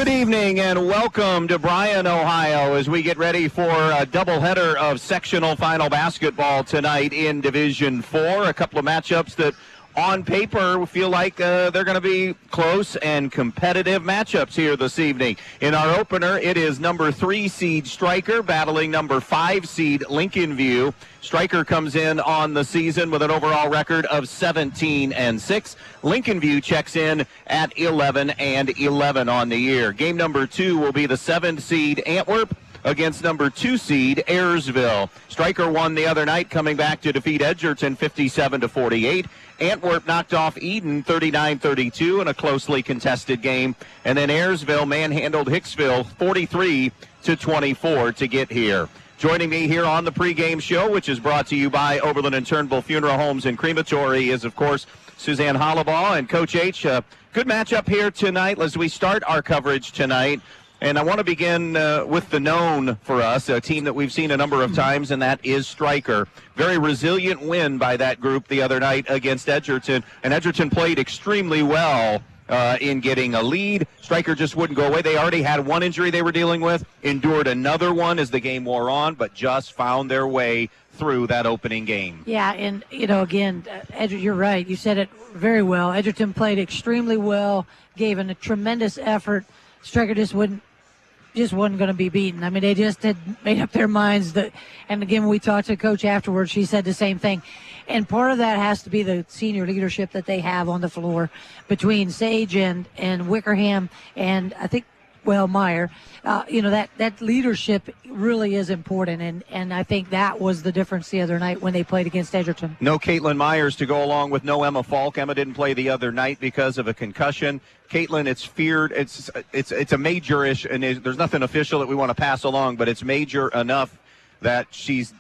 Good evening and welcome to Bryan, Ohio, as we get ready for a doubleheader of sectional final basketball tonight in Division 4. A couple of matchups that on paper feel like they're going to be close and competitive matchups here this evening. In our opener, it is number 3 seed Stryker battling number 5 seed Lincoln View. Stryker comes in on the season with an overall record of 17-6. Lincoln View checks in at 11-11 on the year. Game number 2 will be the 7 seed Antwerp against number 2 seed Ayersville. Stryker won the other night, coming back to defeat Edgerton 57-48. Antwerp knocked off Eden 39-32 in a closely contested game. And then Ayersville manhandled Hicksville 43-24 to get here. Joining me here on the pregame show, which is brought to you by Oberlin and Turnbull Funeral Homes and Crematory, is, of course, Suzanne Hollabaugh. And Coach H, good matchup here tonight as we start our coverage tonight. And I want to begin with the known for us, a team that we've seen a number of times, and that is Stryker. Very resilient win by that group the other night against Edgerton. And Edgerton played extremely well in getting a lead. Stryker just wouldn't go away. They already had one injury they were dealing with, endured another one as the game wore on, but just found their way through that opening game. Yeah, and, again, Edgerton, you're right. You said it very well. Edgerton played extremely well, gave a tremendous effort. Stryker just wasn't going to be beaten. I mean, they just had made up their minds that, and again, when we talked to Coach afterwards, she said the same thing. And part of that has to be the senior leadership that they have on the floor between Sage and Wickerham and I think, Meyer. That leadership really is important, and I think that was the difference the other night when they played against Edgerton. No Caitlin Myers to go along with no Emma Falk. Emma didn't play the other night because of a concussion. Caitlin, it's feared. It's a major-ish, and there's nothing official that we want to pass along, but it's major enough that she's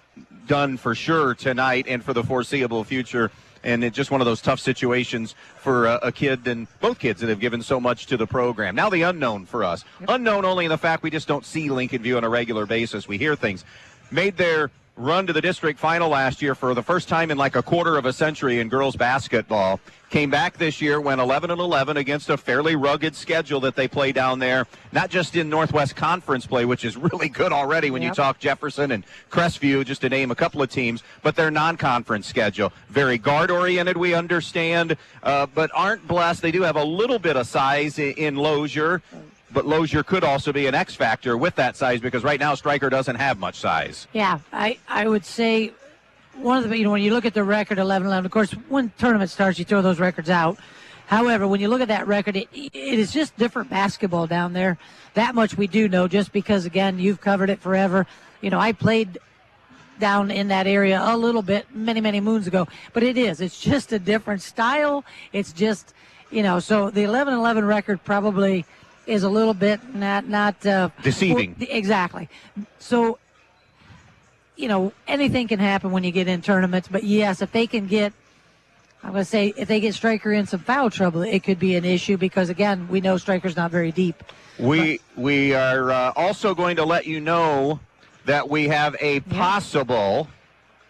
done for sure tonight and for the foreseeable future. And it's just one of those tough situations for a kid and both kids that have given so much to the program. Now the unknown for us. Yep. Unknown only in the fact we just don't see Lincoln View on a regular basis. We hear things. Made their run to the district final last year for the first time in like a quarter of a century in girls basketball. Came back this year, went 11-11 against a fairly rugged schedule that they play down there, not just in Northwest Conference play, which is really good already when you talk Jefferson and Crestview, just to name a couple of teams, but their non-conference schedule. Very guard-oriented, we understand, but aren't blessed. They do have a little bit of size in Lozier, but Lozier could also be an X factor with that size because right now Stryker doesn't have much size. Yeah, I would say one of the, when you look at the record 11-11, of course, when tournament starts, you throw those records out. However, when you look at that record, it is just different basketball down there. That much we do know just because, again, you've covered it forever. I played down in that area a little bit many, many moons ago, but it's just a different style. It's just, so the 11-11 record probably is a little bit not deceiving. Exactly. So, anything can happen when you get in tournaments. But, yes, if they can get, if they get Stryker in some foul trouble, it could be an issue because, again, we know Stryker's not very deep. We are also going to let you know that we have a possible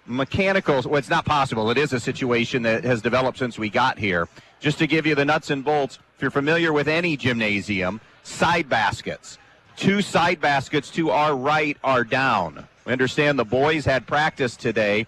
mechanical, well, it's not possible. It is a situation that has developed since we got here. Just to give you the nuts and bolts, if you're familiar with any gymnasium, side baskets. 2 side baskets to our right are down. We understand the boys had practice today,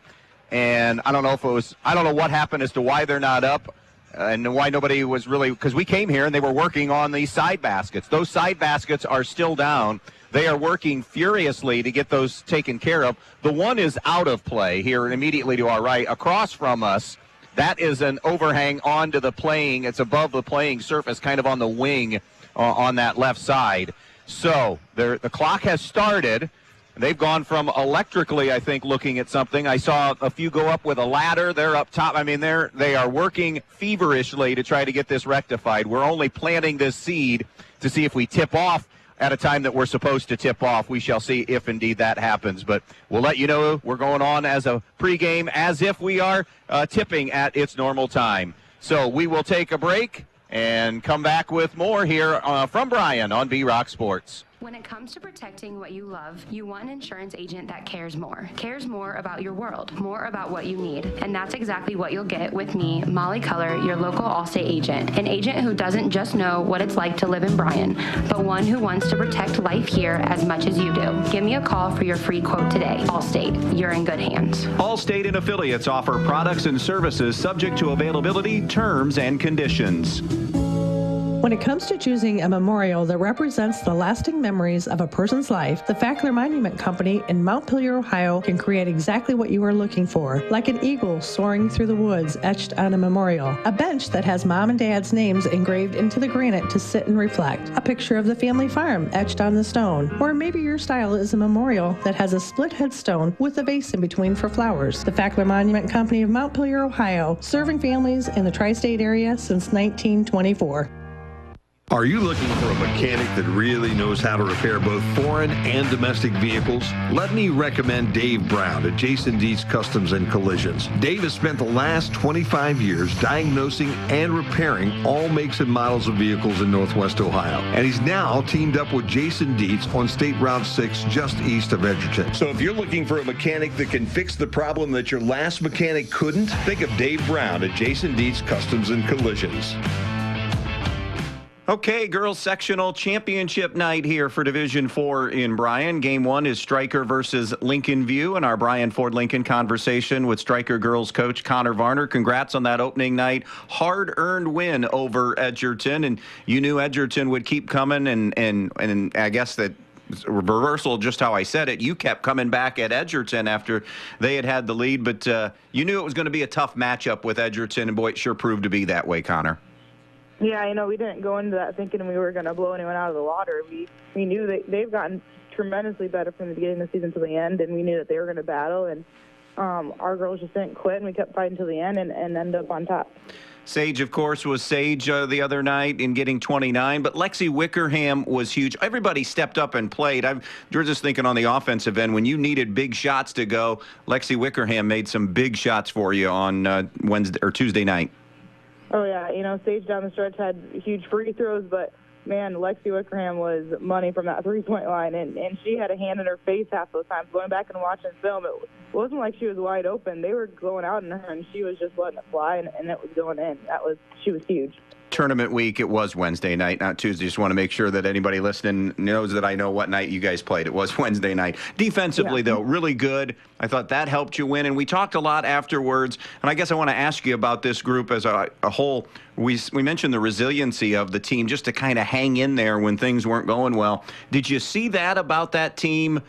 and I don't know what happened as to why they're not up and why nobody was really, because we came here and they were working on these side baskets. Those side baskets are still down. They are working furiously to get those taken care of. The one is out of play here immediately to our right. Across from us, that is an overhang onto the playing. It's above the playing surface, kind of on the wing on that left side. So the clock has started. They've gone from electrically, I think, looking at something. I saw a few go up with a ladder. They're up top. I mean, they are working feverishly to try to get this rectified. We're only planting this seed to see if we tip off at a time that we're supposed to tip off. We shall see if indeed that happens. But we'll let you know we're going on as a pregame as if we are tipping at its normal time. So we will take a break and come back with more here from Bryan on B-Rock Sports. When it comes to protecting what you love, you want an insurance agent that cares more about your world, more about what you need. And that's exactly what you'll get with me, Molly Culler, your local Allstate agent. An agent who doesn't just know what it's like to live in Bryan, but one who wants to protect life here as much as you do. Give me a call for your free quote today. Allstate, you're in good hands. Allstate and affiliates offer products and services subject to availability, terms, and conditions. When it comes to choosing a memorial that represents the lasting memories of a person's life, the Fackler Monument Company in Montpelier, Ohio can create exactly what you are looking for, like an eagle soaring through the woods etched on a memorial, a bench that has mom and dad's names engraved into the granite to sit and reflect, a picture of the family farm etched on the stone, or maybe your style is a memorial that has a split headstone with a vase in between for flowers. The Fackler Monument Company of Montpelier, Ohio, serving families in the tri-state area since 1924. Are you looking for a mechanic that really knows how to repair both foreign and domestic vehicles? Let me recommend Dave Brown at Jason Dietz Customs and Collisions. Dave has spent the last 25 years diagnosing and repairing all makes and models of vehicles in Northwest Ohio. And he's now teamed up with Jason Dietz on State Route 6 just east of Edgerton. So if you're looking for a mechanic that can fix the problem that your last mechanic couldn't, think of Dave Brown at Jason Dietz Customs and Collisions. Okay, girls sectional championship night here for Division 4 in Bryan. Game 1 is Stryker versus Lincoln View, and our Bryan Ford Lincoln conversation with Stryker girls coach Connor Varner. Congrats on that opening night. Hard-earned win over Edgerton, and you knew Edgerton would keep coming, and I guess that reversal, just how I said it, you kept coming back at Edgerton after they had the lead, but you knew it was going to be a tough matchup with Edgerton, and boy, it sure proved to be that way, Connor. Yeah, we didn't go into that thinking we were going to blow anyone out of the water. We knew that they've gotten tremendously better from the beginning of the season to the end, and we knew that they were going to battle, and our girls just didn't quit, and we kept fighting to the end and ended up on top. Sage, of course, was Sage the other night in getting 29, but Lexi Wickerham was huge. Everybody stepped up and played. You're just thinking on the offensive end, when you needed big shots to go, Lexi Wickerham made some big shots for you on Wednesday or Tuesday night. Oh, yeah. Sage down the stretch had huge free throws, but, man, Lexi Wickerham was money from that three-point line, and she had a hand in her face half those times. Going back and watching film, it wasn't like she was wide open. They were going out in her, and she was just letting it fly, and it was going in. She was huge. Tournament week, it was Wednesday night, not Tuesday. Just want to make sure that anybody listening knows that I know what night you guys played. It was Wednesday night. Defensively, though, really good. I thought that helped you win, and we talked a lot afterwards, and I guess I want to ask you about this group as a whole. We mentioned the resiliency of the team just to kind of hang in there when things weren't going well. Did you see that about that team,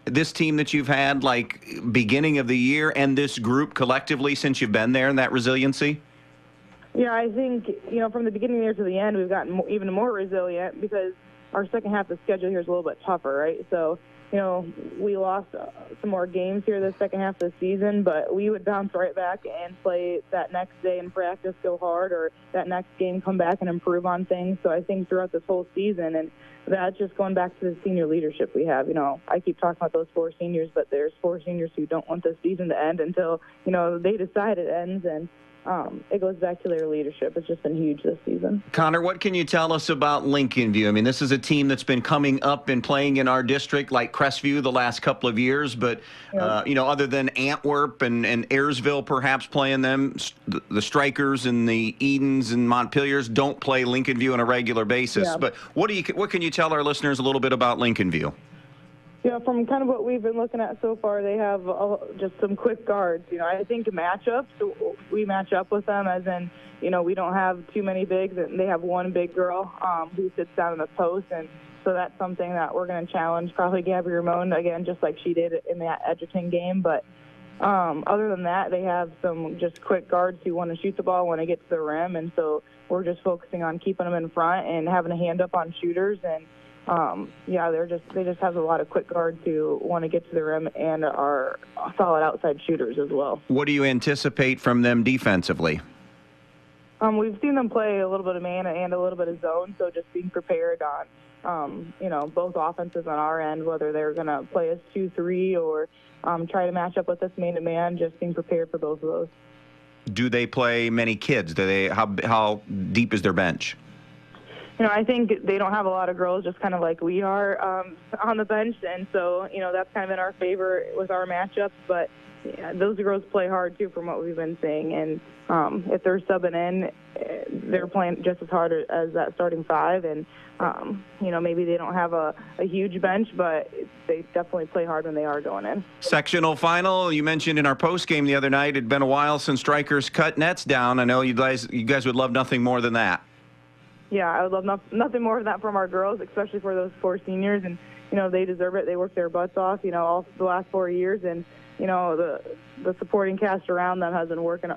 this team that you've had, like, beginning of the year, and this group collectively since you've been there, and that resiliency? Yeah, I think, from the beginning of the year to the end, we've gotten even more resilient because our second half of the schedule here is a little bit tougher, right? So, we lost some more games here the second half of the season, but we would bounce right back and play that next day in practice, go hard, or that next game come back and improve on things. So I think throughout this whole season, and that's just going back to the senior leadership we have. I keep talking about those 4 seniors, but there's 4 seniors who don't want this season to end until, they decide it ends, and it goes back to their leadership. It's just been huge this season. Connor, what can you tell us about Lincoln View? I mean, this is a team that's been coming up and playing in our district like Crestview the last couple of years, but, other than Antwerp and Ayersville perhaps playing them, the Strikers and the Edens and Montpeliers don't play Lincoln View on a regular basis. Yeah. But what can you tell our listeners a little bit about Lincoln View? Yeah, from kind of what we've been looking at so far, they have just some quick guards. I think matchups, we match up with them as in, we don't have too many bigs, and they have one big girl who sits down in the post, and so that's something that we're going to challenge probably Gabby Ramon, again, just like she did in that Edgerton game. But other than that, they have some just quick guards who want to shoot the ball when they get to the rim, and so we're just focusing on keeping them in front and having a hand up on shooters, and they just have a lot of quick guards who want to get to the rim and are solid outside shooters as well. What do you anticipate from them defensively? We've seen them play a little bit of man and a little bit of zone, so just being prepared on, both offenses on our end, whether they're going to play us 2-3 or try to match up with us man-to-man, just being prepared for both of those. Do they play many kids? How deep is their bench? I think they don't have a lot of girls just kind of like we are on the bench, and so, that's kind of in our favor with our matchups. But yeah, those girls play hard, too, from what we've been seeing. And if they're subbing in, they're playing just as hard as that starting five. And, maybe they don't have a huge bench, but they definitely play hard when they are going in. Sectional final, you mentioned in our postgame the other night, it'd been a while since strikers cut nets down. I know you guys would love nothing more than that. Yeah, I would love nothing more than that from our girls, especially for those 4 seniors. And, they deserve it. They worked their butts off, all the last 4 years. And, the supporting cast around them has been working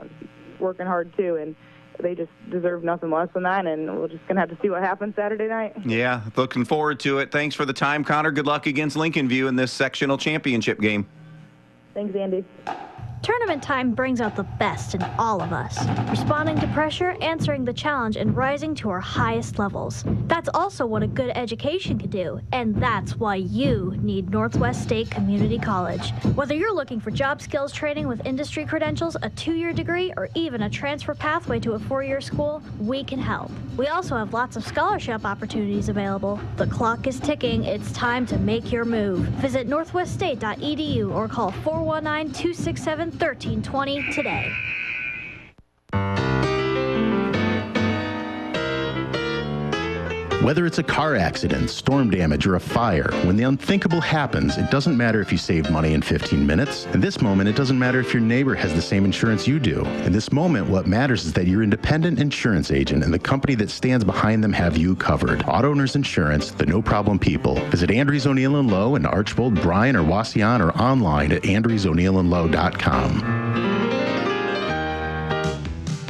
hard, too. And they just deserve nothing less than that. And we're just going to have to see what happens Saturday night. Yeah, looking forward to it. Thanks for the time, Connor. Good luck against Lincoln View in this sectional championship game. Thanks, Andy. Tournament time brings out the best in all of us, responding to pressure, answering the challenge, and rising to our highest levels. That's also what a good education can do, and that's why you need Northwest State Community College. Whether you're looking for job skills training with industry credentials, a 2-year degree, or even a transfer pathway to a 4-year school, we can help. We also have lots of scholarship opportunities available. The clock is ticking. It's time to make your move. Visit northweststate.edu or call 419-267-1320 today. Whether it's a car accident, storm damage, or a fire, when the unthinkable happens, it doesn't matter if you saved money in 15 minutes. In this moment, it doesn't matter if your neighbor has the same insurance you do. In this moment, what matters is that your independent insurance agent and the company that stands behind them have you covered. Auto Owners Insurance, the no-problem people. Visit Andrews O'Neill & Lowe in Archbold, Bryan, or Wauseon, or online at andrewsoneillandlowe.com.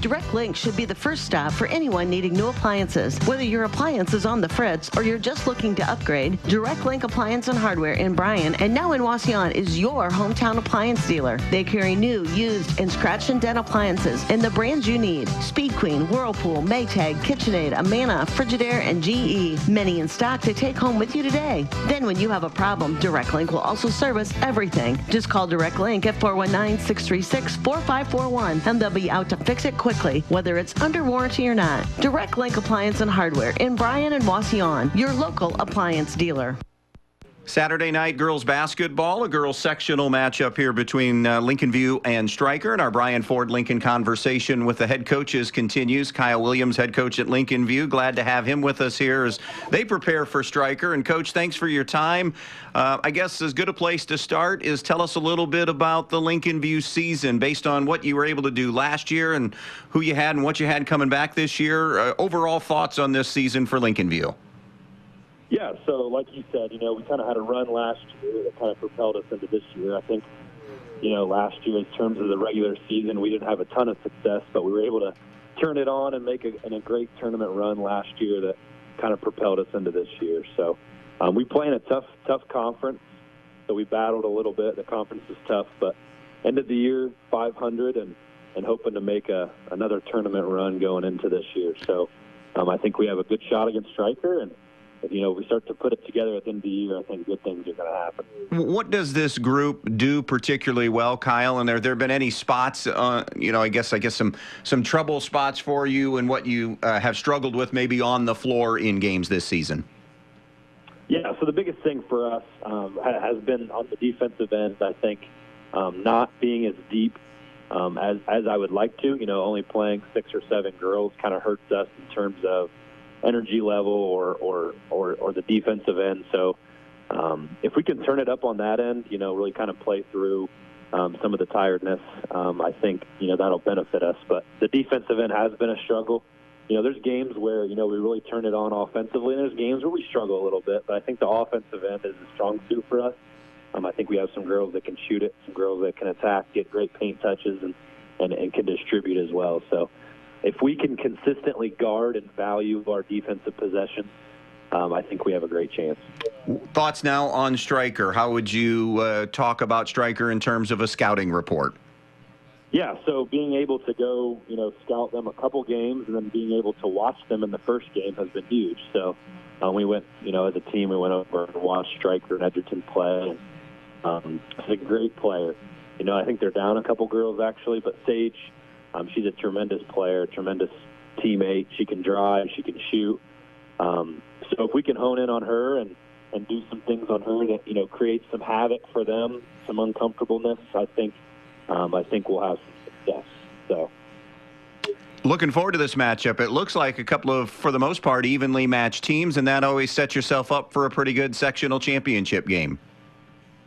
Direct Link should be the first stop for anyone needing new appliances. Whether your appliance is on the fritz or you're just looking to upgrade, Direct Link Appliance and Hardware in Bryan and now in Wauseon is your hometown appliance dealer. They carry new, used, and scratch and dent appliances and the brands you need. Speed Queen, Whirlpool, Maytag, KitchenAid, Amana, Frigidaire, and GE. Many in stock to take home with you today. Then when you have a problem, Direct Link will also service everything. Just call Direct Link at 419-636-4541 and they'll be out to fix it quickly, whether it's under warranty or not. Direct Link Appliance and Hardware in Bryan and Wauseon, your local appliance dealer. Saturday night girls basketball, a girls sectional matchup here between Lincoln View and Stryker. And our Brian Ford Lincoln conversation with the head coaches continues. Kyle Williams, head coach at Lincoln View. Glad to have him with us here as they prepare for Stryker. And Coach, thanks for your time. I guess as good a place to start is tell us a little bit about the Lincoln View season based on what you were able to do last year and who you had and what you had coming back this year. Overall thoughts on this season for Lincoln View. Yeah, so like you said, we kind of had a run last year that kind of propelled us into this year. I think, last year in terms of the regular season, we didn't have a ton of success, but we were able to turn it on and make a great tournament run last year that kind of propelled us into this year. So we play in a tough conference, so we battled a little bit. The conference is tough, but ended the year 500 and hoping to make another tournament run going into this year. So I think we have a good shot against Stryker, and if we start to put it together at the end of the year, I think good things are going to happen. What does this group do particularly well, Kyle? And there been any spots, I guess some trouble spots for you and what you have struggled with maybe on the floor in games this season? Yeah, so the biggest thing for us has been on the defensive end, I think, not being as deep as I would like to. Only playing 6 or 7 girls kind of hurts us in terms of energy level or the defensive end. So if we can turn it up on that end, really kind of play through some of the tiredness, I think, that'll benefit us. But the defensive end has been a struggle. There's games where, we really turn it on offensively, and there's games where we struggle a little bit. But I think the offensive end is a strong suit for us. I think we have some girls that can shoot it, some girls that can attack, get great paint touches, and can distribute as well. So if we can consistently guard and value our defensive possessions, I think we have a great chance. Thoughts now on Stryker. How would you talk about Stryker in terms of a scouting report? Yeah, so being able to go, scout them a couple games and then being able to watch them in the first game has been huge. So we went, as a team, we went over and watched Stryker and Edgerton play. She's a great player. I think they're down a couple girls actually, but Sage, she's a tremendous player, tremendous teammate. She can drive, she can shoot. So if we can hone in on her and do some things on her that, you know, create some havoc for them, some uncomfortableness, I think we'll have some success. So. Looking forward to this matchup. It looks like a couple of, for the most part, evenly matched teams, and that always sets yourself up for a pretty good sectional championship game.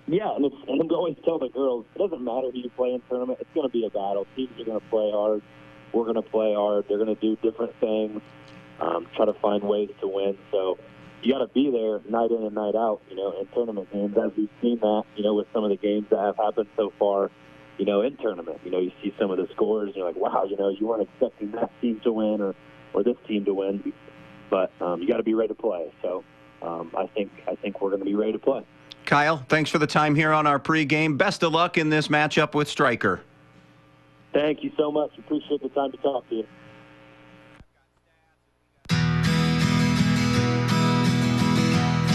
Yeah, and I always tell the girls, it doesn't matter who you play in tournament. It's going to be a battle. Teams are going to play hard. We're going to play hard. They're going to do different things, try to find ways to win. So you got to be there night in and night out, you know, in tournament games, as we've seen that, you know, with some of the games that have happened so far, you know, in tournament. You know, you see some of the scores, and you're like, wow, you know, you weren't expecting that team to win or this team to win. But you got to be ready to play. So I think we're going to be ready to play. Kyle, thanks for the time here on our pregame. Best of luck in this matchup with Stryker. Thank you so much. Appreciate the time to talk to you.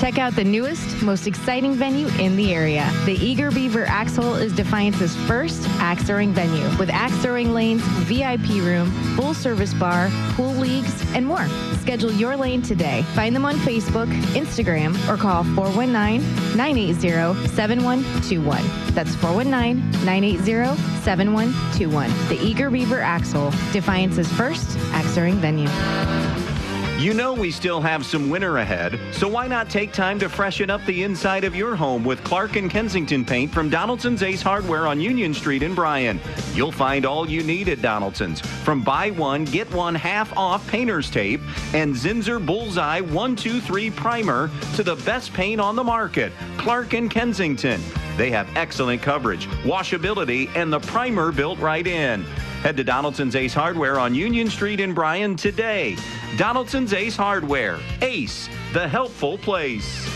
Check out the newest, most exciting venue in the area. The Eager Beaver Axe Hole is Defiance's first axe throwing venue with axe throwing lanes, VIP room, full service bar, pool leagues, and more. Schedule your lane today. Find them on Facebook, Instagram, or call 419-980-7121. That's 419-980-7121. The Eager Beaver Axe Hole, Defiance's first axe throwing venue. You know we still have some winter ahead, so why not take time to freshen up the inside of your home with Clark & Kensington paint from Donaldson's Ace Hardware on Union Street in Bryan. You'll find all you need at Donaldson's, from buy one, get one half off painter's tape and Zinsser Bullseye 1-2-3 primer to the best paint on the market. Clark & Kensington. They have excellent coverage, washability, and the primer built right in. Head to Donaldson's Ace Hardware on Union Street in Bryan today. Donaldson's Ace Hardware. Ace, the helpful place.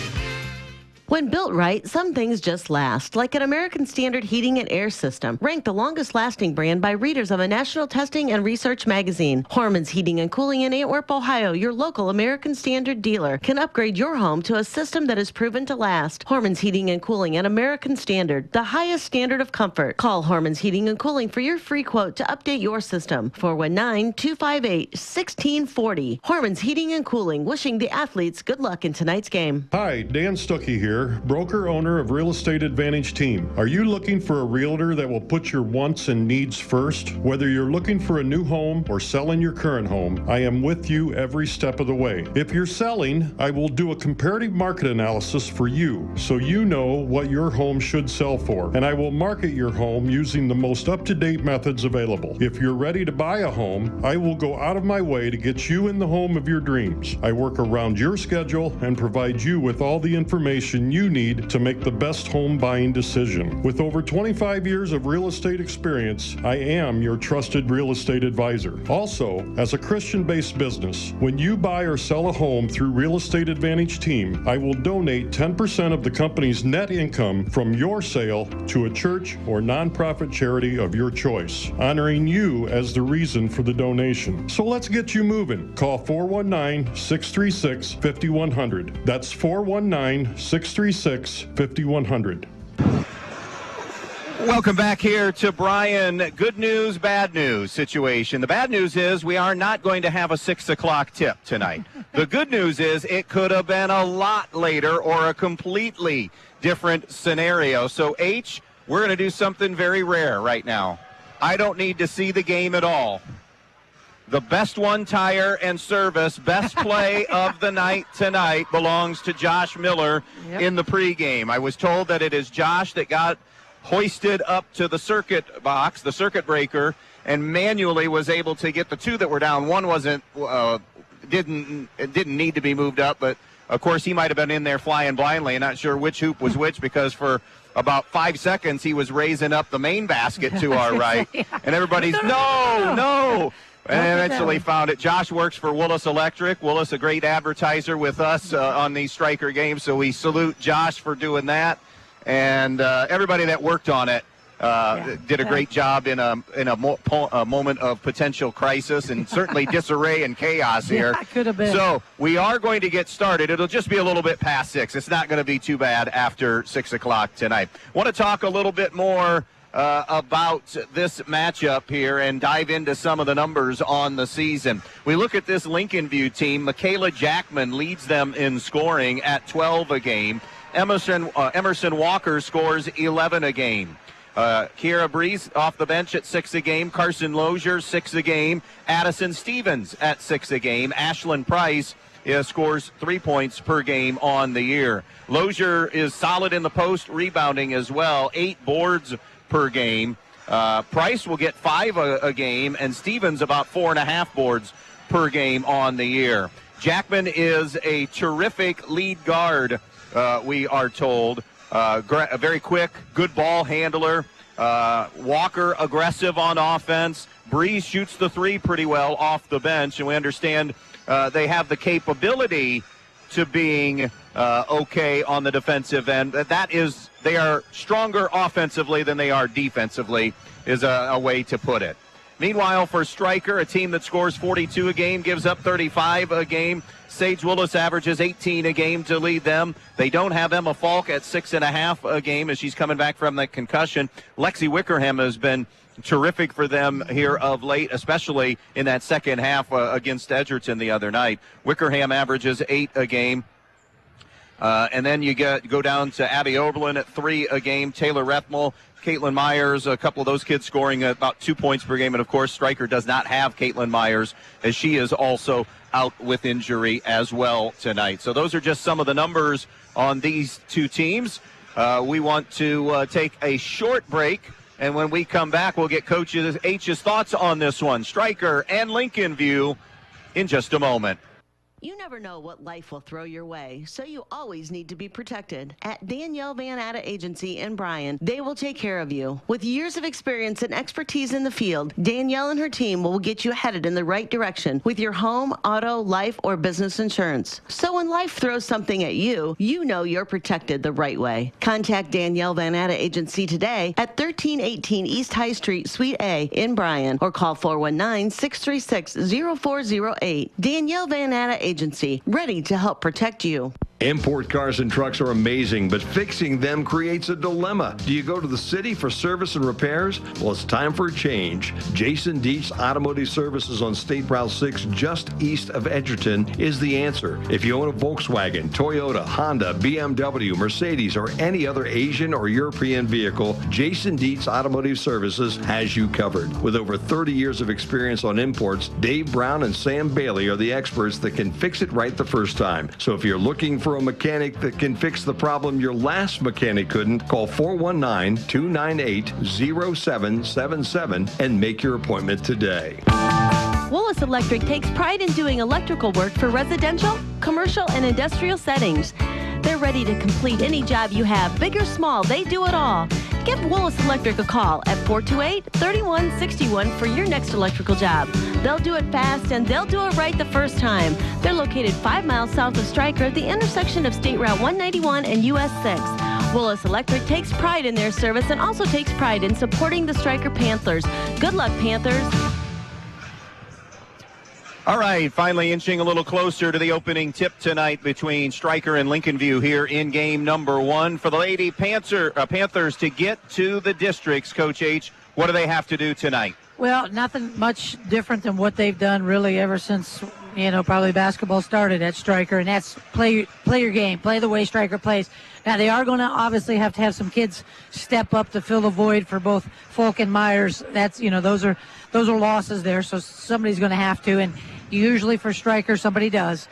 When built right, some things just last, like an American Standard heating and air system, ranked the longest lasting brand by readers of a national testing and research magazine. Harmon's Heating and Cooling in Antwerp, Ohio, your local American Standard dealer, can upgrade your home to a system that is proven to last. Harmon's Heating and Cooling and American Standard, the highest standard of comfort. Call Harmon's Heating and Cooling for your free quote to update your system. 419-258-1640. Harmon's Heating and Cooling, wishing the athletes good luck in tonight's game. Hi, Dan Stuckey here, broker owner of Real Estate Advantage Team. Are you looking for a realtor that will put your wants and needs first? Whether you're looking for a new home or selling your current home, I am with you every step of the way. If you're selling, I will do a comparative market analysis for you so you know what your home should sell for, and I will market your home using the most up-to-date methods available. If you're ready to buy a home, I will go out of my way to get you in the home of your dreams. I work around your schedule and provide you with all the information you need to make the best home buying decision. With over 25 years of real estate experience, I am your trusted real estate advisor. Also, as a Christian-based business, when you buy or sell a home through Real Estate Advantage Team, I will donate 10% of the company's net income from your sale to a church or nonprofit charity of your choice, honoring you as the reason for the donation. So let's get you moving. Call 419-636-5100. That's 419-636-5100. Welcome back here to Bryan. Good news, bad news situation. The bad news is we are not going to have a 6 o'clock tip tonight. The good news is it could have been a lot later or a completely different scenario. So, H, we're going to do something very rare right now. I don't need to see the game at all. The best one tire and service, best play of the night tonight belongs to Josh Miller in the pregame. I was told that it is Josh that got hoisted up to the circuit box, the circuit breaker, and manually was able to get the two that were down. One wasn't, didn't need to be moved up, but of course he might have been in there flying blindly and not sure which hoop was which, because for about 5 seconds he was raising up the main basket to our right, and everybody's no. And eventually found it. Josh works for Willis Electric. Willis, a great advertiser with us on these Stryker games, so we salute Josh for doing that. And everybody that worked on it did a great job in a moment of potential crisis and certainly disarray and chaos here. Yeah, could have been. So we are going to get started. It'll just be a little bit past 6. It's not going to be too bad after 6 o'clock tonight. Want to talk a little bit more about this matchup here and dive into some of the numbers on the season. We look at this Lincoln View team. Michaela Jackman leads them in scoring at 12 a game. Emerson Walker scores 11 a game. Kiera Breeze off the bench at 6 a game. Carson Lozier, 6 a game. Addison Stevens at 6 a game. Ashlyn Price scores 3 points per game on the year. Lozier is solid in the post, rebounding as well. 8 boards per game. Price will get 5 a game, and Stevens about 4.5 boards per game on the year. Jackman is a terrific lead guard, we are told. Very quick, good ball handler. Walker aggressive on offense. Breeze shoots the 3 pretty well off the bench, and we understand they have the capability to being okay on the defensive end. They are stronger offensively than they are defensively, is a way to put it. Meanwhile, for Stryker, a team that scores 42 a game, gives up 35 a game. Sage Willis averages 18 a game to lead them. They don't have Emma Falk at 6.5 a game as she's coming back from that concussion. Lexi Wickerham has been terrific for them here of late, especially in that second half against Edgerton the other night. Wickerham averages 8 a game. And then you go down to Abby Oberlin at 3 a game. Taylor Rethmel, Caitlin Myers, a couple of those kids scoring about 2 points per game. And, of course, Stryker does not have Caitlin Myers, as she is also out with injury as well tonight. So those are just some of the numbers on these two teams. We want to take a short break, and when we come back, we'll get Coach H's thoughts on this one. Stryker and Lincoln View in just a moment. You never know what life will throw your way, so you always need to be protected. At Danielle Van Atta Agency in Bryan, they will take care of you. With years of experience and expertise in the field, Danielle and her team will get you headed in the right direction with your home, auto, life, or business insurance. So when life throws something at you, you know you're protected the right way. Contact Danielle Van Atta Agency today at 1318 East High Street, Suite A in Bryan, or call 419-636-0408. Danielle Van Atta Agency, ready to help protect you. Import cars and trucks are amazing, but fixing them creates a dilemma. Do you go to the city for service and repairs? Well, it's time for a change. Jason Dietz Automotive Services on State Route 6, just east of Edgerton, is the answer. If you own a Volkswagen, Toyota, Honda, BMW, Mercedes, or any other Asian or European vehicle, Jason Dietz Automotive Services has you covered. With over 30 years of experience on imports, Dave Brown and Sam Bailey are the experts that can fix it right the first time. So if you're looking for a mechanic that can fix the problem your last mechanic couldn't, call 419-298-0777 and make your appointment today. Willis Electric takes pride in doing electrical work for residential, commercial, and industrial settings. They're ready to complete any job you have, big or small, they do it all. Give Willis Electric a call at 428-3161 for your next electrical job. They'll do it fast and they'll do it right the first time. They're located 5 miles south of Stryker at the intersection of State Route 191 and US 6. Willis Electric takes pride in their service and also takes pride in supporting the Stryker Panthers. Good luck, Panthers. All right, finally inching a little closer to the opening tip tonight between Stryker and Lincoln View here in game number 1. For the Lady Panthers to get to the districts, Coach H, what do they have to do tonight? Well, nothing much different than what they've done really ever since, probably basketball started at Stryker, and that's play your game, play the way Stryker plays. Now, they are going to obviously have to have some kids step up to fill the void for both Falk and Myers. That's, those are losses there, so somebody's going to have to, and usually for Stryker, somebody does.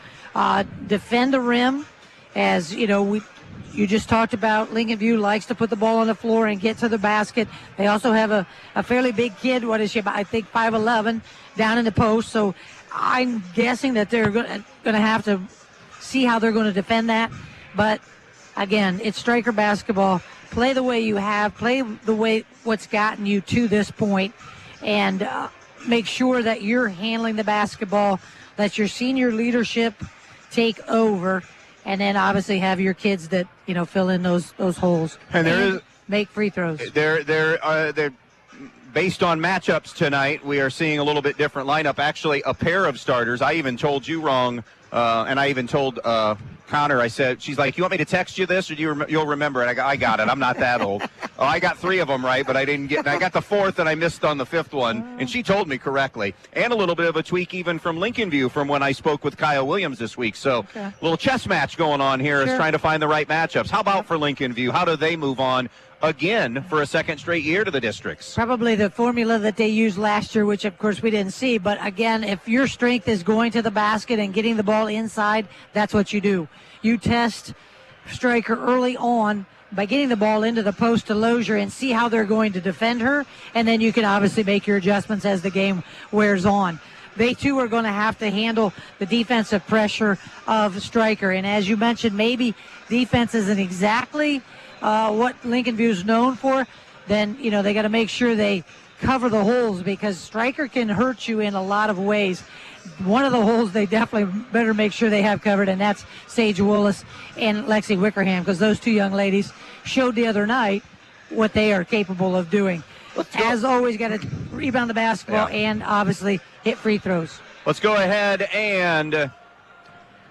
Defend the rim, as, you just talked about. Lincoln View likes to put the ball on the floor and get to the basket. They also have a fairly big kid, what is she, I think 5'11", down in the post, so I'm guessing that they're going to have to see how they're going to defend that. But, again, it's Stryker basketball. Play the way you have. Play the way what's gotten you to this point. And make sure that you're handling the basketball. Let your senior leadership take over. And then obviously have your kids that, fill in those holes. And make free throws. They're based on matchups tonight, we are seeing a little bit different lineup. Actually, a pair of starters. I even told you wrong, and I even told Connor, I said, she's like, you want me to text you this, or you'll remember it? I got it. I'm not that old. Oh, I got 3 of them right, but I didn't get. I got the 4th, and I missed on the 5th one, and she told me correctly. And a little bit of a tweak even from Lincoln View from when I spoke with Kyle Williams this week. So a little chess match going on here is trying to find the right matchups. How about for Lincoln View? How do they move on again for a second straight year to the districts? Probably the formula that they used last year, which of course we didn't see. But again, if your strength is going to the basket and getting the ball inside, that's what you do. You test Stryker early on by getting the ball into the post to Lozier and see how they're going to defend her, and then you can obviously make your adjustments as the game wears on. They too are going to have to handle the defensive pressure of Stryker, and as you mentioned, maybe defense isn't exactly what Lincoln View is known for. Then they got to make sure they cover the holes, because Stryker can hurt you in a lot of ways. One of the holes they definitely better make sure they have covered, and that's Sage Willis and Lexi Wickerham, because those 2 young ladies showed the other night what they are capable of doing. As always, got to rebound the basketball and obviously hit free throws. Let's go ahead and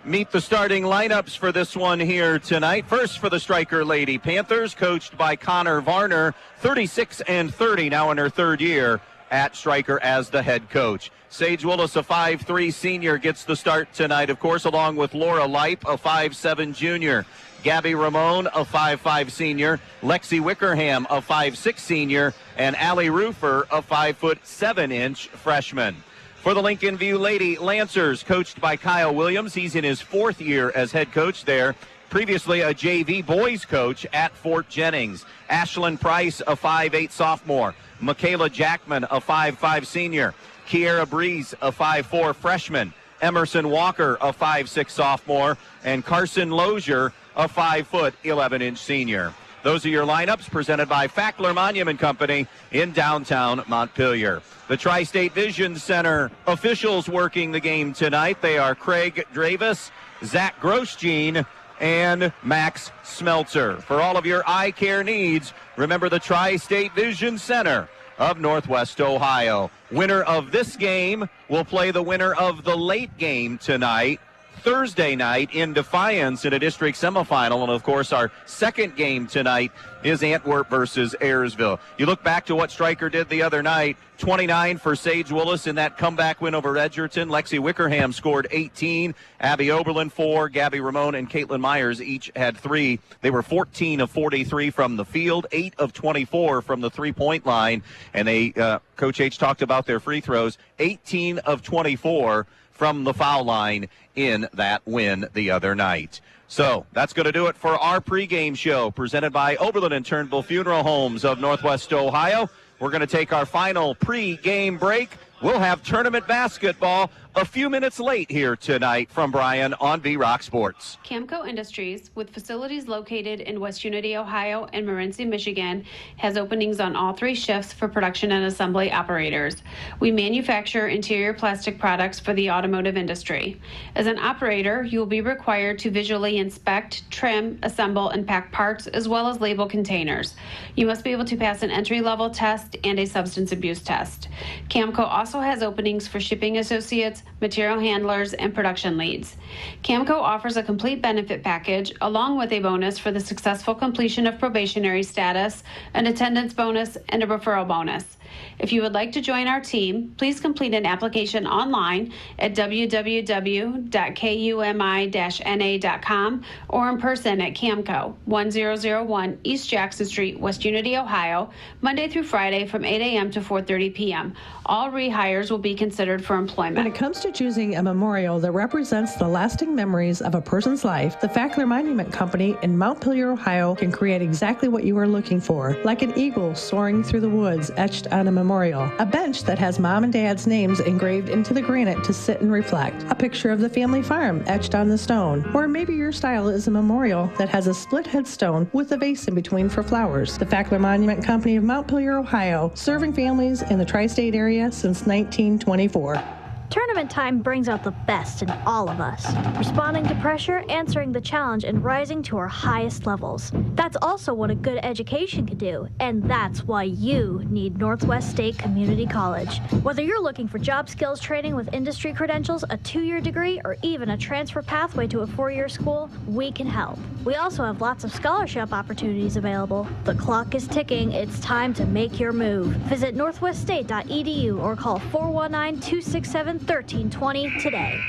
meet the starting lineups for this one here tonight. First for the Stryker Lady Panthers, coached by Connor Varner, 36-30, now in her 3rd year at Stryker as the head coach. Sage Willis, a 5'3 senior, gets the start tonight, of course, along with Laura Leip, a 5'7 junior. Gabby Ramon, a 5'5 senior. Lexi Wickerham, a 5'6 senior. And Allie Rufer, a 5'7" freshman. For the Lincoln View Lady Lancers, coached by Kyle Williams. He's in his 4th year as head coach there. Previously a JV boys coach at Fort Jennings. Ashlyn Price, a 5'8 sophomore. Michaela Jackman, a 5'5 senior. Kiera Breeze, a 5'4 freshman. Emerson Walker, a 5'6 sophomore. And Carson Lozier, a 5'11" senior. Those are your lineups presented by Fackler Monument Company in downtown Montpelier. The Tri-State Vision Center officials working the game tonight. They are Craig Dravis, Zach Grosjean, and Max Smeltzer. For all of your eye care needs, remember the Tri-State Vision Center of Northwest Ohio. Winner of this game will play the winner of the late game tonight, Thursday night, in Defiance in a district semifinal. And of course, our second game tonight is Antwerp versus Ayersville. You look back to what Stryker did the other night, 29 for Sage Willis in that comeback win over Edgerton. Lexi Wickerham scored 18. Abby Oberlin 4. Gabby Ramon and Caitlin Myers each had 3. They were 14 of 43 from the field, 8 of 24 from the three-point line. And they, Coach H talked about their free throws, 18 of 24 from the foul line in that win the other night. So that's going to do it for our pregame show presented by Oberlin and Turnbull Funeral Homes of Northwest Ohio. We're going to take our final pregame break. We'll have tournament basketball a few minutes late here tonight from Brian on V-Rock Sports. Camco Industries, with facilities located in West Unity, Ohio and Morenci, Michigan, has openings on all 3 shifts for production and assembly operators. We manufacture interior plastic products for the automotive industry. As an operator, you will be required to visually inspect, trim, assemble, and pack parts, as well as label containers. You must be able to pass an entry-level test and a substance abuse test. Camco also has openings for shipping associates, material handlers, and production leads. Camco offers a complete benefit package along with a bonus for the successful completion of probationary status, an attendance bonus, and a referral bonus. If you would like to join our team, please complete an application online at www.kumi-na.com or in person at Camco, 1001 East Jackson Street, West Unity, Ohio, Monday through Friday from 8 a.m. to 4:30 p.m. All rehires will be considered for employment. When it comes to choosing a memorial that represents the lasting memories of a person's life, the Fackler Monument Company in Montpelier, Ohio can create exactly what you are looking for, like an eagle soaring through the woods etched on a memorial, a bench that has mom and dad's names engraved into the granite to sit and reflect, a picture of the family farm etched on the stone, or maybe your style is a memorial that has a split headstone with a vase in between for flowers. The Fackler Monument Company of Montpelier, Ohio, serving families in the tri-state area since 1924. Tournament time brings out the best in all of us, responding to pressure, answering the challenge, and rising to our highest levels. That's also what a good education can do, and that's why you need Northwest State Community College. Whether you're looking for job skills training with industry credentials, a 2-year degree, or even a transfer pathway to a 4-year school, we can help. We also have lots of scholarship opportunities available. The clock is ticking. It's time to make your move. Visit northweststate.edu or call 419-267-1320 today.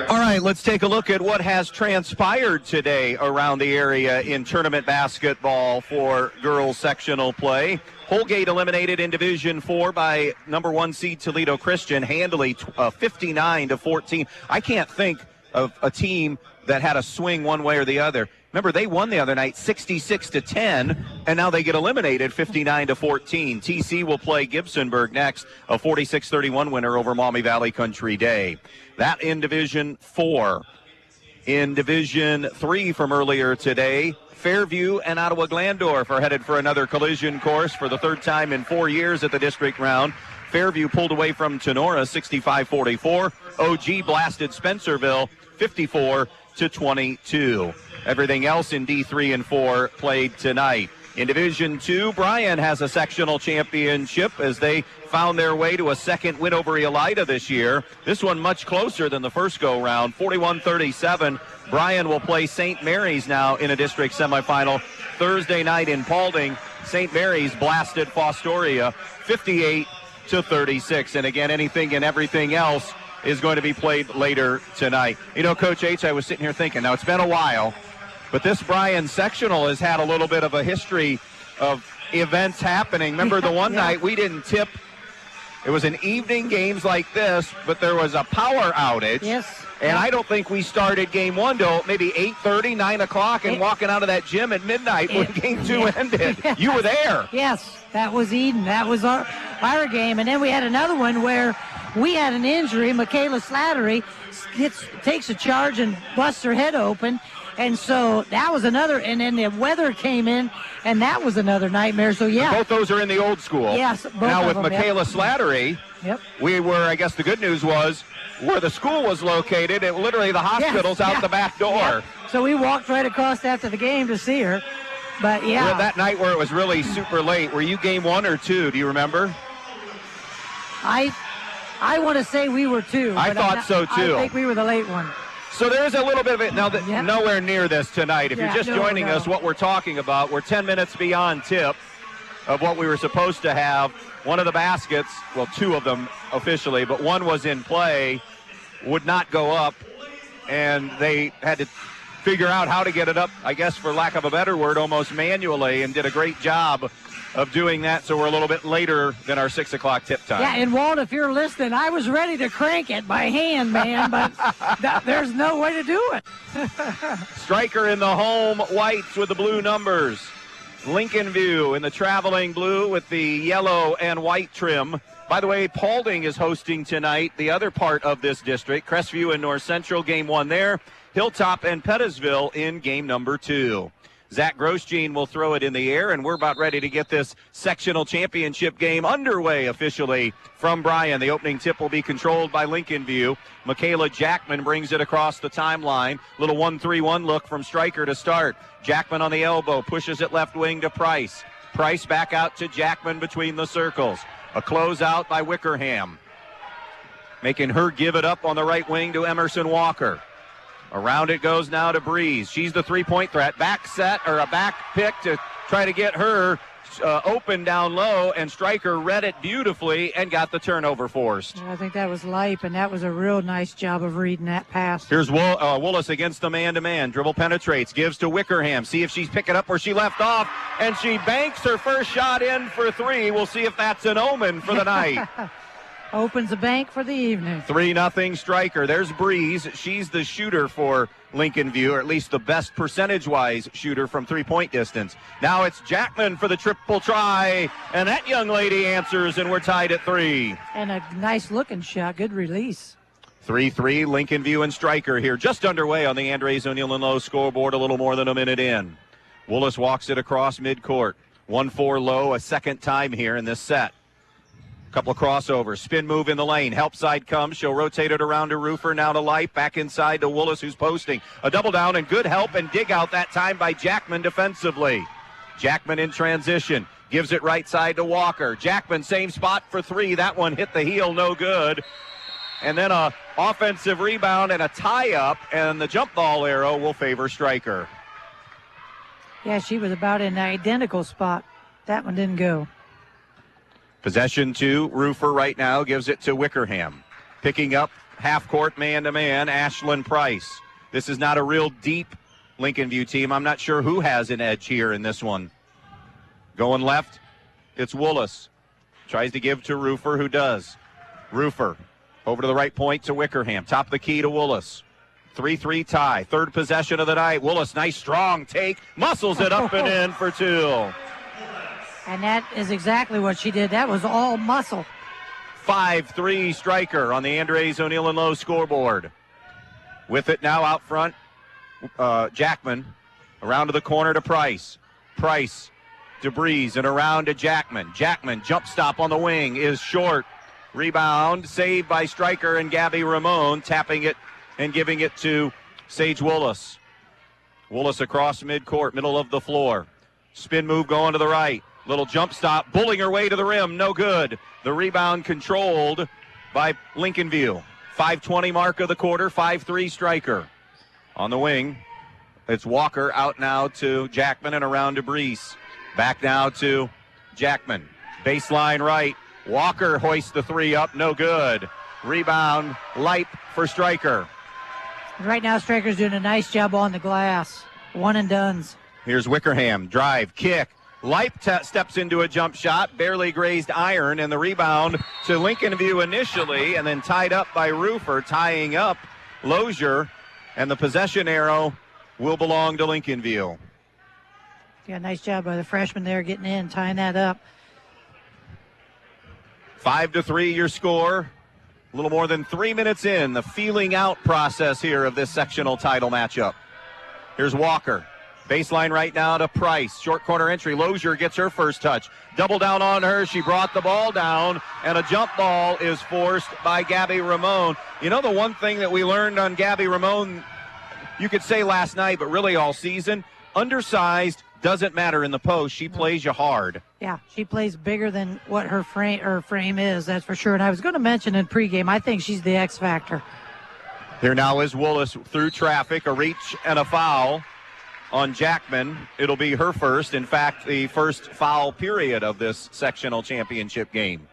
All right, let's take a look at what has transpired today around the area in tournament basketball for girls sectional play. Holgate eliminated in Division 4 by number 1 seed Toledo Christian handily, 59-14. I can't think of a team that had a swing one way or the other. Remember, they won the other night 66-10, and now they get eliminated 59-14. TC will play Gibsonburg next, a 46-31 winner over Maumee Valley Country Day. That in Division 4. In Division 3 from earlier today, Fairview and Ottawa Glandorf are headed for another collision course for the third time in 4 years at the district round. Fairview pulled away from Tenora 65-44. OG blasted Spencerville 54-22. Everything else in D3 and 4 played tonight. In Division 2, Bryan has a sectional championship as they found their way to a second win over Elida this year. This one much closer than the first go-round, 41-37. Bryan will play St. Mary's now in a district semifinal Thursday night in Paulding. St. Mary's blasted Fostoria 58-36. And again, anything and everything else is going to be played later tonight. You know, Coach H, I was sitting here thinking, now it's been a while, but this Bryan sectional has had a little bit of a history of events happening. Remember the one night we didn't tip. It was an evening games like this, but there was a power outage. Yes. And I don't think we started game 1 till maybe 8:30, 9 o'clock, and walking out of that gym at midnight when game 2 ended. You were there. Yes, that was Eden. That was our game. And then we had another one where we had an injury. Michaela Slattery takes a charge and busts her head open. And so that was another, and then the weather came in, and that was another nightmare. So, yeah. Both those are in the old school. Yes, both now of with them, Michaela Slattery, we were, I guess the good news was, where the school was located, literally the hospital's out the back door. Yep. So we walked right across after the game to see her. But, yeah. Well, that night where it was really super late, were you game 1 or 2? Do you remember? I want to say we were 2. I thought so, too. I think we were the late one. So there's a little bit of it. Now, nowhere near this tonight. If you're just joining us, what we're talking about, we're 10 minutes beyond tip of what we were supposed to have. One of the baskets, well, 2 of them officially, but one was in play, would not go up, and they had to figure out how to get it up, I guess, for lack of a better word, almost manually, and did a great job of doing that, so we're a little bit later than our 6 o'clock tip time. Yeah, and Walt, if you're listening, I was ready to crank it by hand, man, but there's no way to do it. Striker in the home whites with the blue numbers. Lincoln View in the traveling blue with the yellow and white trim. By the way, Paulding is hosting tonight the other part of this district. Crestview and North Central, game 1 there. Hilltop and Pettisville in game number 2. Zach Grosjean will throw it in the air, and we're about ready to get this sectional championship game underway officially from Bryan. The opening tip will be controlled by Lincoln View. Michaela Jackman brings it across the timeline. Little 1-3-1 look from Stryker to start. Jackman on the elbow, pushes it left wing to Price. Price back out to Jackman between the circles. A closeout by Wickerham, making her give it up on the right wing to Emerson Walker. Around it goes now to Breeze. She's the three-point threat. Back set, or a back pick to try to get her open down low, and Stryker read it beautifully and got the turnover forced. I think that was Leip, and that was a real nice job of reading that pass. Here's Willis against the man-to-man. Dribble penetrates, gives to Wickerham. See if she's picking up where she left off, and she banks her first shot in for 3. We'll see if that's an omen for the night. Opens the bank for the evening. 3-0 Stryker. There's Breeze. She's the shooter for Lincoln View, or at least the best percentage-wise shooter from three-point distance. Now it's Jackman for the triple try, and that young lady answers, and we're tied at 3. And a nice-looking shot. Good release. 3-3, Lincoln View and Stryker here, just underway on the Andres O'Neill and Lowe scoreboard, a little more than a minute in. Willis walks it across midcourt. 1-4 Lowe, a second time here in this set. Couple of crossovers. Spin move in the lane. Help side comes. She'll rotate it around to Roofer. Now to Light. Back inside to Willis, who's posting. A double down and good help and dig out that time by Jackman defensively. Jackman in transition. Gives it right side to Walker. Jackman, same spot for three. That one hit the heel. No good. And then a offensive rebound and a tie-up. And the jump ball arrow will favor Stryker. Yeah, she was about in an identical spot. That one didn't go. Possession to Roofer right now, gives it to Wickerham. Picking up half-court man-to-man, Ashlyn Price. This is not a real deep Lincoln View team. I'm not sure who has an edge here in this one. Going left, it's Willis. Tries to give to Roofer, who does. Roofer over to the right point to Wickerham. Top of the key to Willis. 3-3 tie. Third possession of the night. Willis, nice strong take. Muscles it up and in for two. And that is exactly what she did. That was all muscle. 5-3 Stryker on the Andres O'Neill and Lowe scoreboard. With it now out front, Jackman around to the corner to Price. Price to Breeze and around to Jackman. Jackman, jump stop on the wing, is short. Rebound, saved by Stryker and Gabby Ramon, tapping it and giving it to Sage Willis. Willis across midcourt, middle of the floor. Spin move going to the right. Little jump stop, bulling her way to the rim, no good. The rebound controlled by Lincoln View. 5:20 mark of the quarter, 5-3 Stryker. On the wing, it's Walker out now to Jackman and around to Brees. Back now to Jackman. Baseline right. Walker hoists the three up, no good. Rebound, Light for Stryker. Right now, Stryker's doing a nice job on the glass. One and dones. Here's Wickerham, drive, kick. Light steps into a jump shot, barely grazed iron, and the rebound to Lincoln View initially, and then tied up by Roofer, tying up Lozier, and the possession arrow will belong to Lincoln View. Yeah, nice job by the freshman there getting in, tying that up. 5-3 your score. A little more than 3 minutes in, the feeling out process here of this sectional title matchup. Here's Walker. Baseline right now to Price. Short corner entry. Lozier gets her first touch. Double down on her. She brought the ball down, and a jump ball is forced by Gabby Ramon. You know, the one thing that we learned on Gabby Ramon, you could say last night, but really all season, undersized doesn't matter in the post. She plays you hard. Yeah, she plays bigger than what her frame is, that's for sure. And I was going to mention in pregame, I think she's the X factor. Here now is Willis through traffic, a reach and a foul on Jackman. It'll be her first. In fact, the first foul period of this sectional championship game.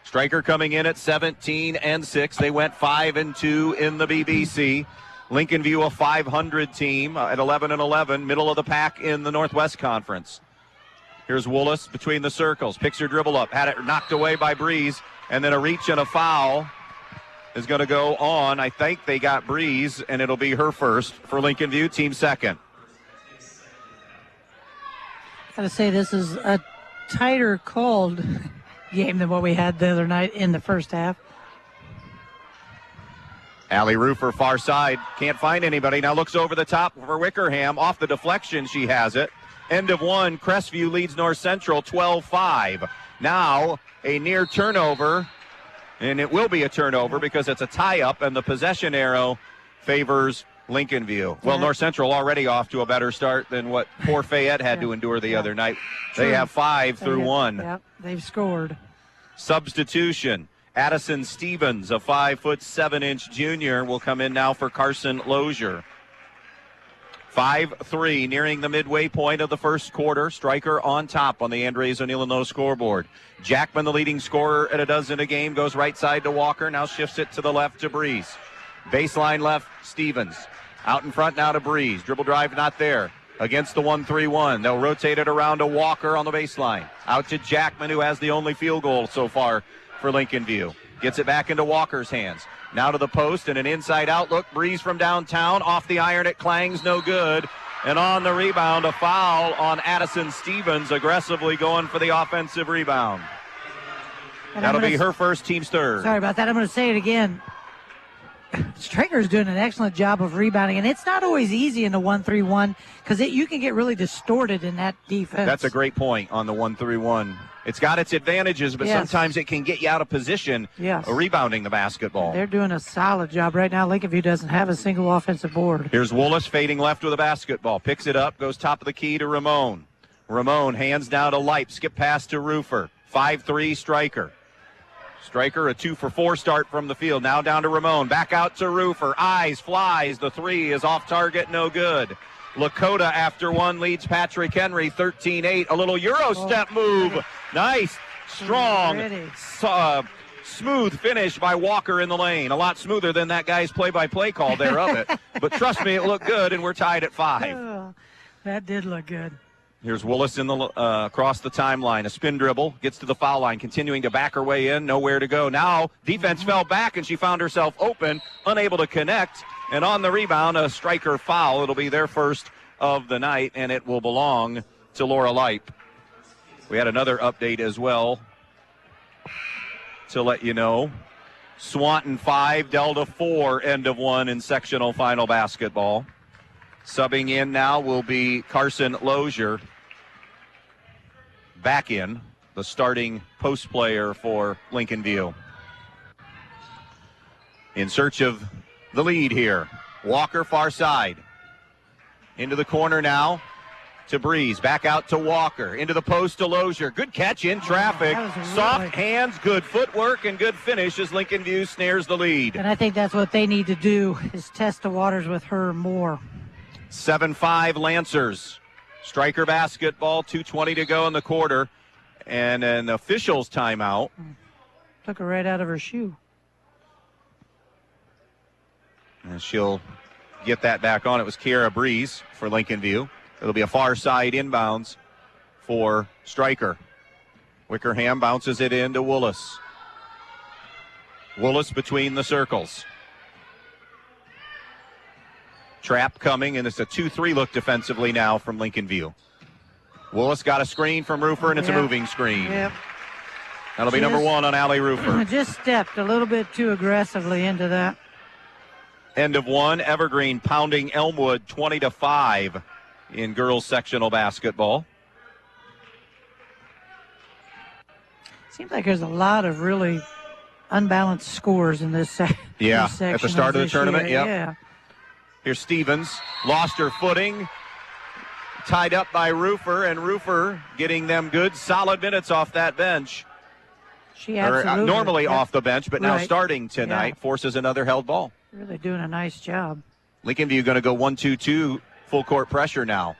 Stryker coming in at 17-6. They went 5-2 in the BBC. Lincoln View, a 500 team at 11-11, middle of the pack in the Northwest Conference. Here's Willis between the circles, picks her dribble up, had it knocked away by Breeze, and then a reach and a foul is going to go on. I think they got Breeze, and it'll be her first for Lincoln View, team second. Got to say, this is a tighter called game than what we had the other night in the first half. Allie Roofer, far side, can't find anybody. Now looks over the top for Wickerham. Off the deflection, she has it. End of one. Crestview leads North Central 12-5. Now a near turnover, and it will be a turnover because it's a tie-up, and the possession arrow favors Lincoln View. Well, North Central already off to a better start than what poor Fayette had to endure the other night. They have 5 through 1. Yep, they've scored. Substitution. Addison Stevens, a 5'7" junior, will come in now for Carson Lozier. 5-3, nearing the midway point of the first quarter. Stryker on top on the Andres O'Neill and Lowe scoreboard. Jackman, the leading scorer at a dozen a game, goes right side to Walker. Now shifts it to the left to Breeze. Baseline left, Stevens. Out in front now to Breeze. Dribble drive not there. Against the 1-3-1. They'll rotate it around to Walker on the baseline. Out to Jackman, who has the only field goal so far for Lincoln View. Gets it back into Walker's hands. Now to the post and an inside out look. Breeze from downtown. Off the iron, it clangs, no good. And on the rebound, a foul on Addison Stevens, aggressively going for the offensive rebound. And that'll be her first, team's third. Sorry about that. I'm going to say it again. Stryker's doing an excellent job of rebounding, and it's not always easy in the 1-3-1 because you can get really distorted in that defense. That's a great point on the 1-3-1. It's got its advantages, but Yes. sometimes it can get you out of position Yes. rebounding the basketball. They're doing a solid job right now. Lincoln View doesn't have a single offensive board. Here's Willis fading left with a basketball. Picks it up, goes top of the key to Ramon. Ramon hands down to Lipe. Skip pass to Roofer. 5-3 Stryker. Stryker, a 2-for-4 start from the field. Now down to Ramon. Back out to Roofer. Eyes, flies. The three is off target, no good. Lakota after one leads Patrick Henry 13-8. A little Euro step move. Nice, strong, smooth finish by Walker in the lane. A lot smoother than that guy's play-by-play call there of it. But trust me, it looked good, and we're tied at 5. Oh, that did look good. Here's Willis in the across the timeline. A spin dribble, gets to the foul line, continuing to back her way in, nowhere to go. Now, defense fell back, and she found herself open, unable to connect. And on the rebound, a Stryker foul. It'll be their first of the night, and it will belong to Laura Lipe. We had another update as well to let you know. Swanton 5, Delta 4, end of 1 in sectional final basketball. Subbing in now will be Carson Lozier. Back in, the starting post player for Lincoln View. In search of the lead here. Walker far side. Into the corner now to Breeze. Back out to Walker. Into the post to Lozier. Good catch in traffic. Soft hands, good footwork, and good finish as Lincoln View snares the lead. And I think that's what they need to do is test the waters with her more. 7-5 Lancers. Stryker basketball, 2:20 to go in the quarter. And an official's timeout. Took her right out of her shoe. And she'll get that back on. It was Kiara Breeze for Lincoln View. It'll be a far side inbounds for Stryker. Wickerham bounces it into Willis. Willis between the circles. Trap coming, and it's a 2-3 look defensively now from Lincoln View. Willis got a screen from Roofer, and it's a moving screen. Yep. That'll be number 1 on Allie Roofer. Just stepped a little bit too aggressively into that. End of 1, Evergreen pounding Elmwood 20-5 in girls sectional basketball. Seems like there's a lot of really unbalanced scores in this section. At the start of the tournament, year. yep. Yeah. Here's Stevens, lost her footing, tied up by Roofer, and Roofer getting them good, solid minutes off that bench. She absolutely. Normally off the bench, but now Right. starting tonight, forces another held ball. Really doing a nice job. Lincoln View going to go 1-2-2, full court pressure now.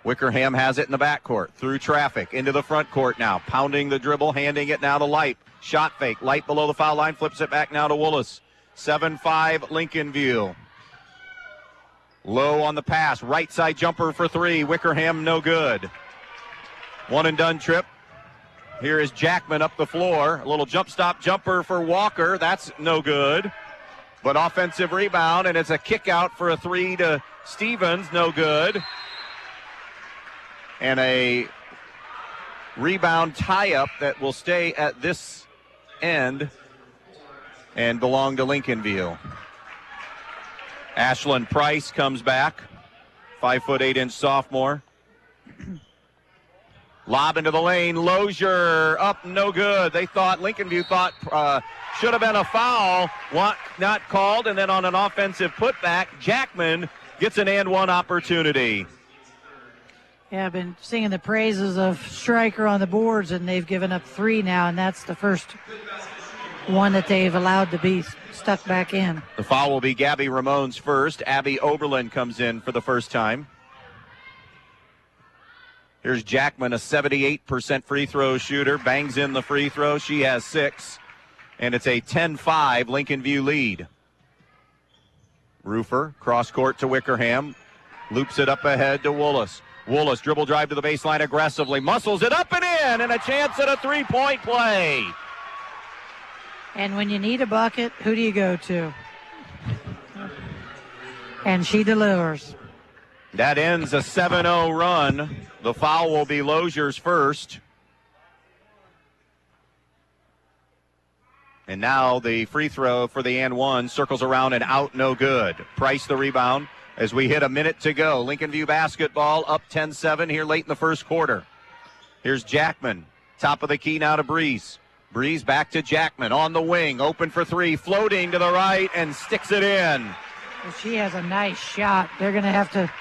Wickerham has it in the backcourt, through traffic, into the front court now, pounding the dribble, handing it now to Lipe. Shot fake, Lipe below the foul line, flips it back now to Willis. 7-5 Lincoln View. Low on the pass, right side jumper for 3. Wickerham no good. One and done trip. Here is Jackman up the floor. A little jump stop jumper for Walker. That's no good. But offensive rebound, and it's a kick out for a 3 to Stevens. No good. And a rebound tie-up that will stay at this end and belong to Lincoln View. Ashlyn Price comes back, 5'8" sophomore. Lob into the lane, Lozier up, no good. They thought, Lincoln View thought should have been a foul, not called, and then on an offensive putback, Jackman gets an and one opportunity. Yeah, I've been singing the praises of Stryker on the boards, and they've given up 3 now, and that's the first one that they've allowed to be stuck back in. The foul will be Gabby Ramon's first. Abby Oberlin comes in for the first time. Here's Jackman, a 78% free throw shooter, bangs in the free throw. She has 6, and it's a 10-5 Lincoln View lead. Roofer, cross court to Wickerham, loops it up ahead to Willis. Willis, dribble drive to the baseline aggressively, muscles it up and in, and a chance at a three-point play. And when you need a bucket, who do you go to? And she delivers. That ends a 7-0 run. The foul will be Lozier's first. And now the free throw for the and one circles around and out, no good. Price the rebound as we hit a minute to go. Lincoln View basketball up 10-7 here late in the first quarter. Here's Jackman. Top of the key now to Breeze. Breeze back to Jackman on the wing. Open for three. Floating to the right and sticks it in. Well, she has a nice shot. They're going to have to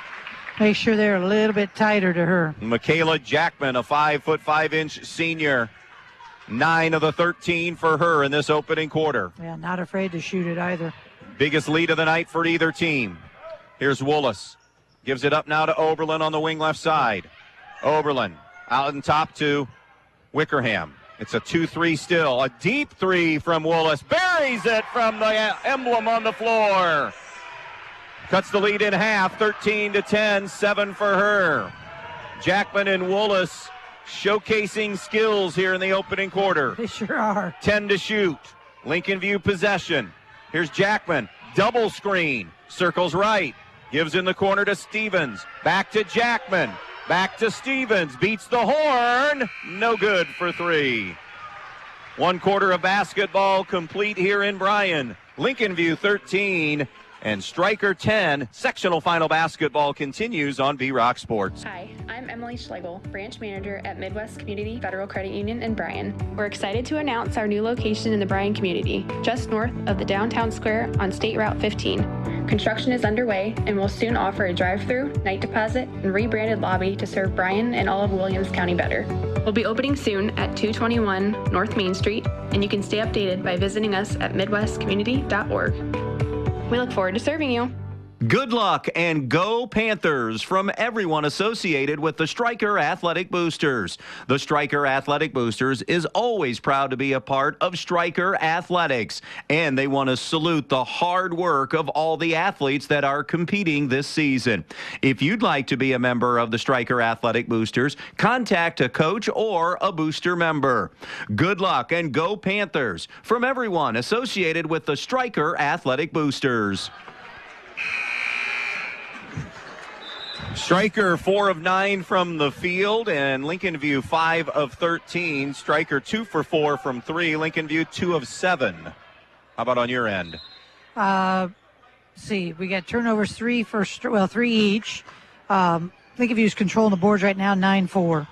make sure they're a little bit tighter to her. Michaela Jackman, a 5'5" senior. 9 of the 13 for her in this opening quarter. Yeah, not afraid to shoot it either. Biggest lead of the night for either team. Here's Woolis. Gives it up now to Oberlin on the wing left side. Oberlin out on top to Wickerham. It's a 2-3 still. A deep three from Woolis. Buries it from the emblem on the floor. Cuts the lead in half, 13-10, 7 for her. Jackman and Woolis showcasing skills here in the opening quarter. They sure are. 10 to shoot. Lincoln View possession. Here's Jackman. Double screen. Circles right. Gives in the corner to Stevens. Back to Jackman. Back to Stevens. Beats the horn. No good for three. 1 quarter of basketball complete here in Bryan. Lincoln View 13 and Stryker 10. Sectional final basketball continues on V-Rock Sports. Hi, I'm Emily Schlegel, branch manager at Midwest Community Federal Credit Union in Bryan. We're excited to announce our new location in the Bryan community, just north of the downtown square on State Route 15. Construction is underway and will soon offer a drive-through, night deposit, and rebranded lobby to serve Bryan and all of Williams County better. We'll be opening soon at 221 North Main Street, and you can stay updated by visiting us at midwestcommunity.org. We look forward to serving you. Good luck and go Panthers from everyone associated with the Stryker Athletic Boosters. The Stryker Athletic Boosters is always proud to be a part of Stryker Athletics, and they want to salute the hard work of all the athletes that are competing this season. If you'd like to be a member of the Stryker Athletic Boosters, contact a coach or a booster member. Good luck and go Panthers from everyone associated with the Stryker Athletic Boosters. Stryker 4 of 9 from the field, and Lincoln View 5 of 13. Stryker 2 for 4 from 3. Lincoln View 2 of 7. How about on your end? See, we got turnovers 3 each. Lincoln View's controlling the boards right now, 9-4.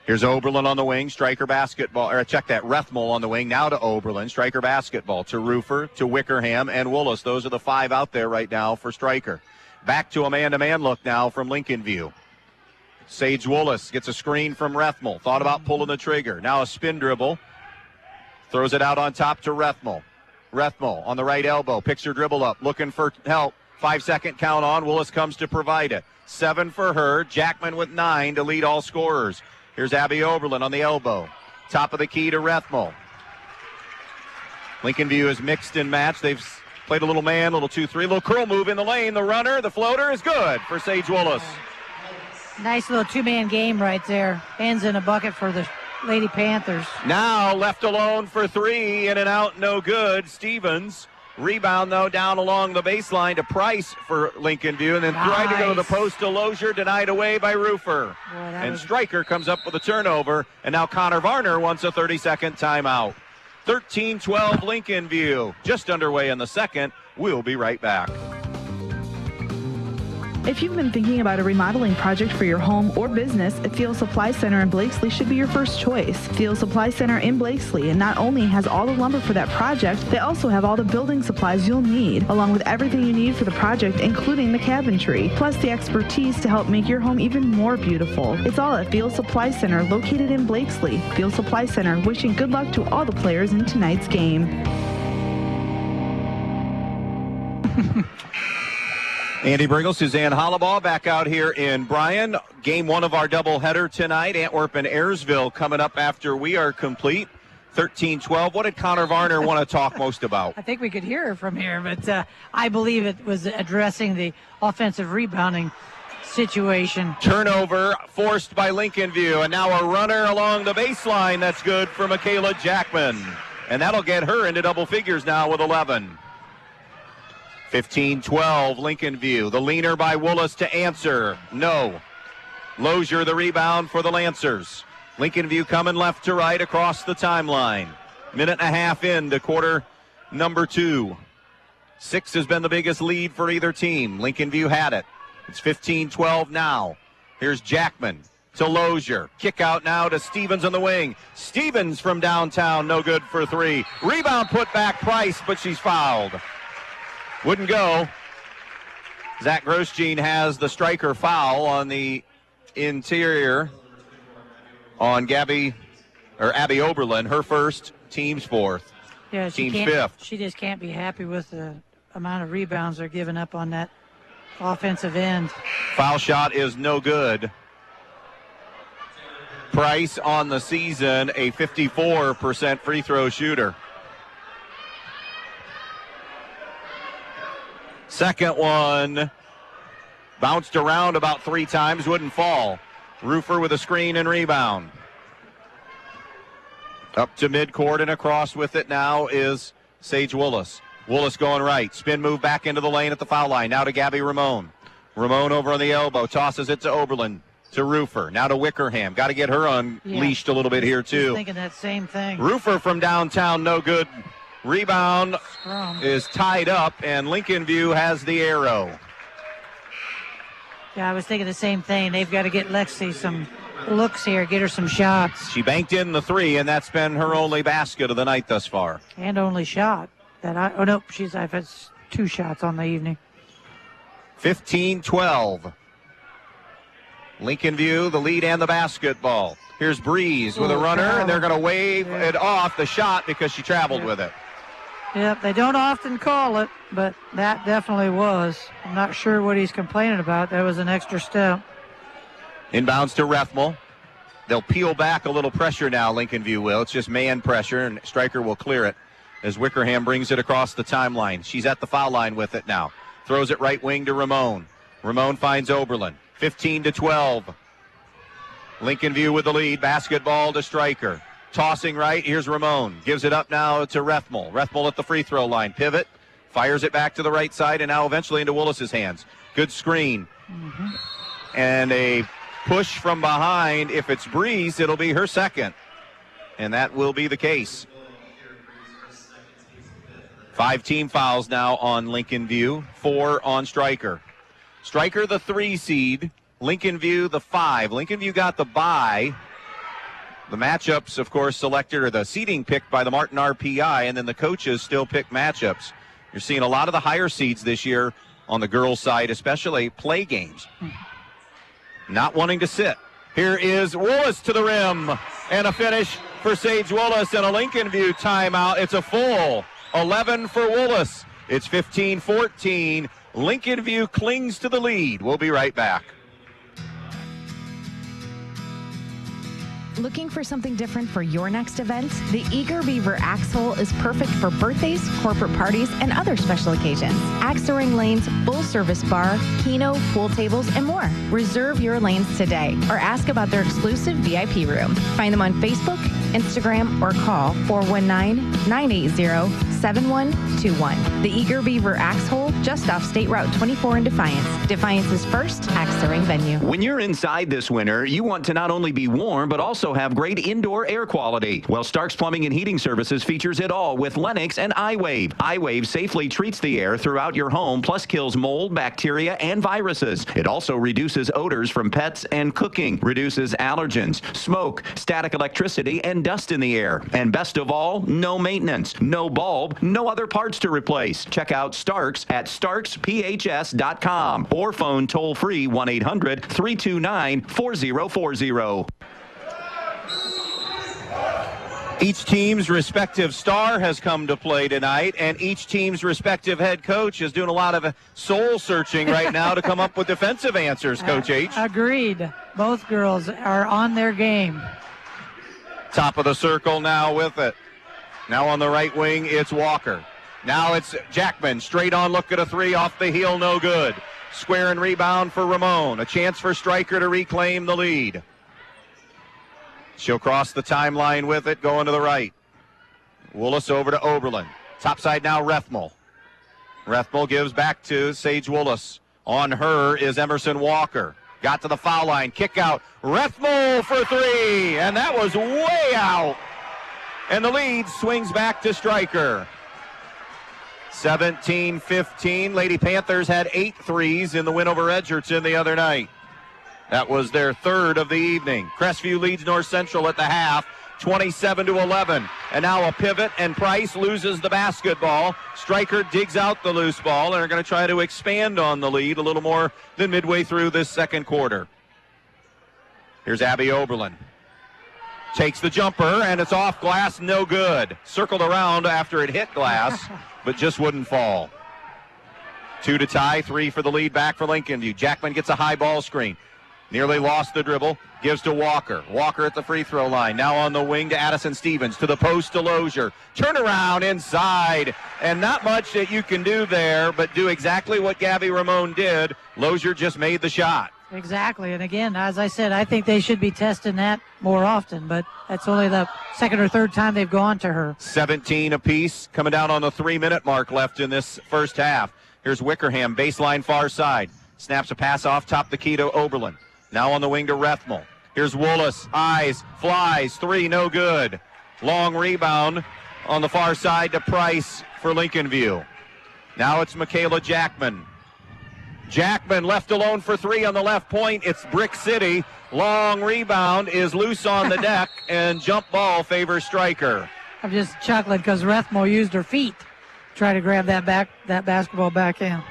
Here's Oberlin on the wing. Stryker basketball, or check that, Rethmel on the wing. Now to Oberlin. Stryker basketball to Roofer, to Wickerham, and Woolis. Those are the 5 out there right now for Stryker. Back to a man-to-man look now from Lincoln View. Sage Woolis gets a screen from Rethmel. Thought about pulling the trigger. Now a spin dribble. Throws it out on top to Rethmel. Rethmel on the right elbow. Picks her dribble up. Looking for help. 5-second count on. Woolis comes to provide it. 7 for her. Jackman with 9 to lead all scorers. Here's Abby Oberlin on the elbow. Top of the key to Rethmel. Lincoln View is mixed and matched. They've played a little man, little 2-3, little curl move in the lane. The runner, the floater is good for Sage Woolis. Nice little two-man game right there. Ends in a bucket for the Lady Panthers. Now left alone for 3, in and out, no good. Stevens. Rebound, though, down along the baseline to Price for Lincoln View, and then tried to go to the post to Lozier, denied away by Roofer. And Stryker comes up with a turnover, and now Connor Varner wants a 30-second timeout. 13-12 Lincoln View. Just underway in the second. We'll be right back. If you've been thinking about a remodeling project for your home or business, Field Supply Center in Blakesley should be your first choice. Field Supply Center in Blakesley and not only has all the lumber for that project, they also have all the building supplies you'll need, along with everything you need for the project, including the cabinetry, plus the expertise to help make your home even more beautiful. It's all at Field Supply Center, located in Blakesley. Field Supply Center, wishing good luck to all the players in tonight's game. Andy Brigle, Suzanne Hollabaugh back out here in Bryan. Game 1 of our doubleheader tonight. Antwerp and Ayersville coming up after we are complete. 13-12. What did Connor Varner want to talk most about? I think we could hear it from here, but I believe it was addressing the offensive rebounding situation. Turnover forced by Lincoln View, and now a runner along the baseline. That's good for Michaela Jackman. And that'll get her into double figures now with 11. 15-12 Lincoln View. The leaner by Woolis to answer. No. Lozier the rebound for the Lancers. Lincoln View coming left to right across the timeline. Minute and a half into quarter number 2. 6 has been the biggest lead for either team. Lincoln View had it. It's 15-12 now. Here's Jackman. to Lozier. Kick out now to Stevens on the wing. Stevens from downtown, no good for 3. Rebound put back Price, but she's fouled. Wouldn't go. Zach Grosjean has the striker foul on the interior on Abby Oberlin, her first, team's 4th. Yeah, team's 5th. She just can't be happy with the amount of rebounds they're giving up on that offensive end. Foul shot is no good. Price on the season, a 54% free throw shooter. Second one bounced around about 3 times, wouldn't fall. Roofer with a screen and rebound. Up to midcourt and across with it now is Sage Willis. Willis going right. Spin move back into the lane at the foul line. Now to Gabby Ramon. Ramon over on the elbow. Tosses it to Oberlin. To Roofer. Now to Wickerham. Got to get her unleashed a little bit here, too. Just thinking that same thing. Roofer from downtown, no good. Rebound is tied up, and Lincoln View has the arrow. Yeah, I was thinking the same thing. They've got to get Lexi some looks here, get her some shots. She banked in the 3, and that's been her only basket of the night thus far. And only shot. I've had 2 shots on the evening. 15-12. Lincoln View, the lead and the basketball. Here's Breeze with a runner, and they're going to wave it off the shot because she traveled with it. Yep, they don't often call it, but that definitely was. I'm not sure what he's complaining about. That was an extra step. Inbounds to Rethmel. They'll peel back a little pressure now, Lincoln View will. It's just man pressure, and Stryker will clear it as Wickerham brings it across the timeline. She's at the foul line with it now. Throws it right wing to Ramon. Ramon finds Oberlin. 15-12. Lincoln View with the lead. Basketball to Stryker. Tossing right. Here's Ramon. Gives it up now to Rethmel. Rethmel at the free throw line. Pivot. Fires it back to the right side and now eventually into Willis's hands. Good screen. And a push from behind. If it's Breeze, it'll be her second. And that will be the case. 5 team fouls now on Lincoln View. 4 on Stryker. Stryker the 3 seed. Lincoln View the 5. Lincoln View got the bye. The matchups, of course, selected, or the seeding picked by the Martin RPI, and then the coaches still pick matchups. You're seeing a lot of the higher seeds this year on the girls' side, especially play games. Not wanting to sit. Here is Willis to the rim, and a finish for Sage Willis, and a Lincoln View timeout. It's a full 11 for Willis. It's 15-14. Lincoln View clings to the lead. We'll be right back. Looking for something different for your next event? The Eager Beaver Axe Hole is perfect for birthdays, corporate parties, and other special occasions. Axe Throwing Lanes, full-service bar, keno, pool tables, and more. Reserve your lanes today or ask about their exclusive VIP room. Find them on Facebook, Instagram, or call 419-980-7121. The Eager Beaver Axe Hole, just off State Route 24 in Defiance. Defiance's first axe throwing venue. When you're inside this winter, you want to not only be warm, but also have great indoor air quality. Well, Stark's Plumbing and Heating Services features it all with Lennox and iWave. iWave safely treats the air throughout your home, plus kills mold, bacteria, and viruses. It also reduces odors from pets and cooking, reduces allergens, smoke, static electricity, and dust in the air. And best of all, no maintenance, no bulb, no other parts to replace. Check out Stark's at starksphs.com or phone toll-free 1-800-329-4040. Each team's respective star has come to play tonight, and each team's respective head coach is doing a lot of soul searching right now to come up with defensive answers, Coach H. Agreed. Both girls are on their game. Top of the circle now with it. Now on the right wing, it's Walker. Now it's Jackman. Straight on look at a 3 off the heel, no good. Square and rebound for Ramon. A chance for Stryker to reclaim the lead. She'll cross the timeline with it, going to the right. Willis over to Oberlin. Topside now, Rethmel. Rethmel gives back to Sage Willis. On her is Emerson Walker. Got to the foul line. Kick out. Rethmel for 3. And that was way out. And the lead swings back to Stryker. 17-15. Lady Panthers had 8 threes in the win over Edgerton the other night. That was their third of the evening. Crestview leads North Central at the half, 27-11. And now a pivot, and Price loses the basketball. Stryker digs out the loose ball and are going to try to expand on the lead a little more than midway through this second quarter. Here's Abby Oberlin. Takes the jumper, and it's off glass, no good. Circled around after it hit glass, but just wouldn't fall. 2 to tie, 3 for the lead back for Lincoln View. Jackman gets a high ball screen. Nearly lost the dribble. Gives to Walker. Walker at the free throw line. Now on the wing to Addison Stevens. To the post to Lozier. Turn around inside. And not much that you can do there, but do exactly what Gabby Ramon did. Lozier just made the shot. Exactly. And again, as I said, I think they should be testing that more often, but that's only the second or third time they've gone to her. 17 apiece, coming down on the 3-minute mark left in this first half. Here's Wickerham, baseline far side. Snaps a pass off top the key to Oberlin. Now on the wing to Rethmel. Here's Woolis, eyes, flies, 3, no good. Long rebound on the far side to Price for Lincoln View. Now it's Michaela Jackman. Jackman left alone for 3 on the left point. It's Brick City. Long rebound is loose on the deck, and jump ball favors Stryker. I'm just chuckling because Rethmel used her feet to try to grab that basketball back in.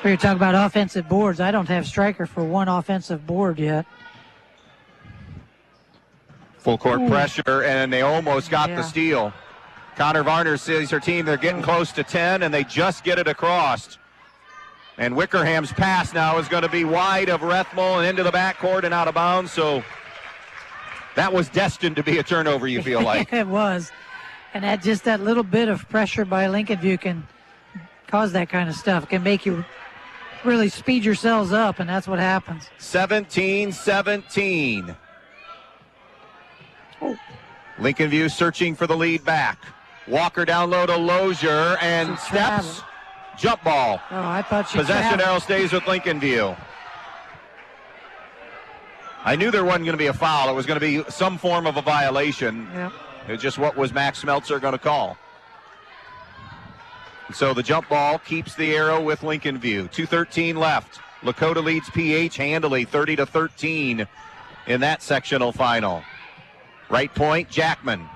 We were talking about offensive boards. I don't have Stryker for one offensive board yet. Full court pressure, and they almost got the steal. Connor Varner sees her team. They're getting close to 10, and they just get it across. And Wickerham's pass now is going to be wide of Rethmel and into the backcourt and out of bounds. So that was destined to be a turnover, you feel like. It was. And that little bit of pressure by Lincoln View can cause that kind of stuff. It can make you really speed yourselves up, and that's what happens. 17-17. Lincoln View searching for the lead back. Walker down low to Lozier and steps. Jump ball. Oh, I thought she Possession arrow stays with Lincoln View. I knew there wasn't going to be a foul. It was going to be some form of a violation. Yep. It's just what was Max Smeltzer going to call. So the jump ball keeps the arrow with Lincoln View. 2:13 left. Lakota leads PH handily 30-13 in that sectional final. Right point, Jackman.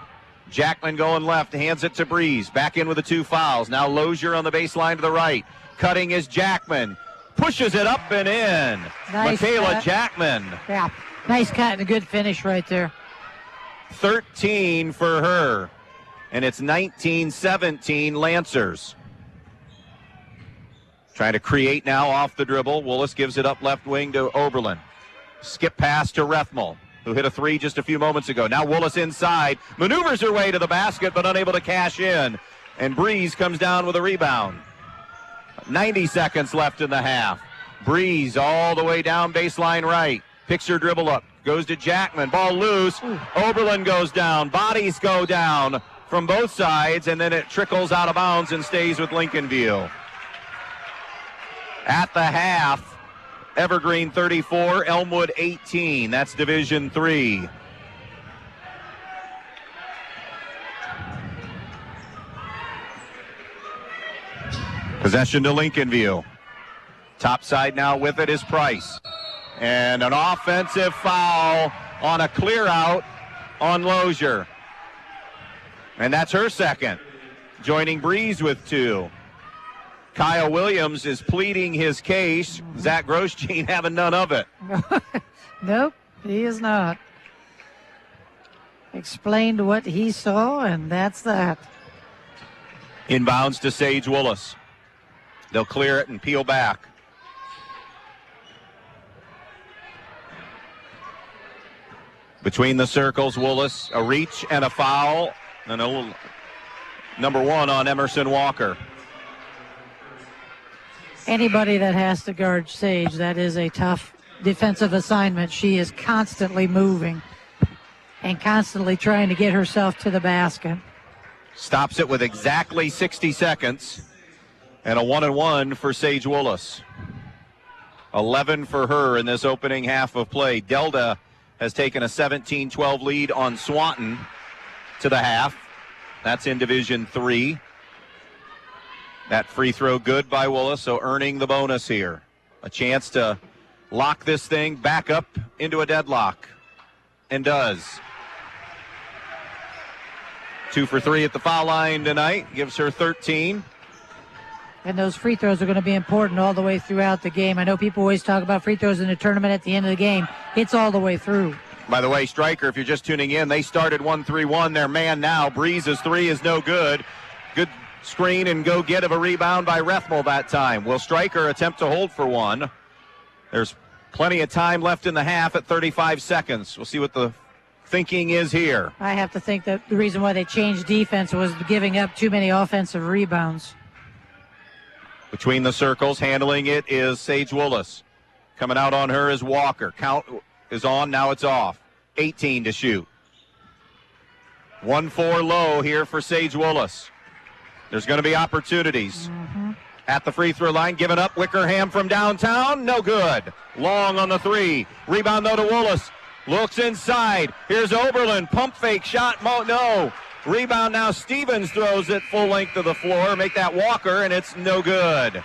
Jackman going left, hands it to Breeze. Back in with the 2 fouls. Now Lozier on the baseline to the right. Cutting is Jackman. Pushes it up and in. Nice Michaela cut. Jackman. Yeah, nice cut and a good finish right there. 13 for her. And it's 19-17 Lancers. Trying to create now off the dribble. Willis gives it up left wing to Oberlin. Skip pass to Rethmel, who hit a 3 just a few moments ago. Now Willis inside, maneuvers her way to the basket, but unable to cash in. And Breeze comes down with a rebound. 90 seconds left in the half. Breeze all the way down baseline right. Picks her dribble up, goes to Jackman, ball loose. Oberlin goes down, bodies go down from both sides, and then it trickles out of bounds and stays with Lincoln View. At the half, Evergreen 34, Elmwood 18. That's Division 3. Possession to Lincoln View. Top side now with it is Price. And an offensive foul on a clear out on Lozier. And that's her second. Joining Breeze with 2. Kyle Williams is pleading his case. Zach Grosjean having none of it. Nope, he is not. Explained what he saw, and that's that. Inbounds to Sage Willis. They'll clear it and peel back. Between the circles, Willis, a reach and a foul. And a little number 1 on Emerson Walker. Anybody that has to guard Sage, that is a tough defensive assignment. She is constantly moving and constantly trying to get herself to the basket. Stops it with exactly 60 seconds. And a 1-and-1 for Sage Willis. 11 for her in this opening half of play. Delta has taken a 17-12 lead on Swanton to the half. That's in Division 3. That free throw good by Willis, so earning the bonus here. A chance to lock this thing back up into a deadlock. And does. 2 for 3 at the foul line tonight. Gives her 13. And those free throws are going to be important all the way throughout the game. I know people always talk about free throws in the tournament at the end of the game. It's all the way through. By the way, Stryker, if you're just tuning in, they started 1-3-1. Their man now. Breeze's three is no good. Good screen and go get of a rebound by Rethmel that time. Will Stryker attempt to hold for one? There's plenty of time left in the half at 35 seconds. We'll see what the thinking is here. I have to think that the reason why they changed defense was giving up too many offensive rebounds. Between the circles, handling it is Sage Willis. Coming out on her is Walker. Count is on, now it's off. 18 to shoot. 1-4 low here for Sage Willis. There's going to be opportunities. At the free throw line, given up. Wickerham from downtown, no good. Long on the three. Rebound though to Willis. Looks inside. Here's Oberlin. Pump fake shot. No. Rebound now. Stevens throws it full length of the floor. Make that Walker, and it's no good.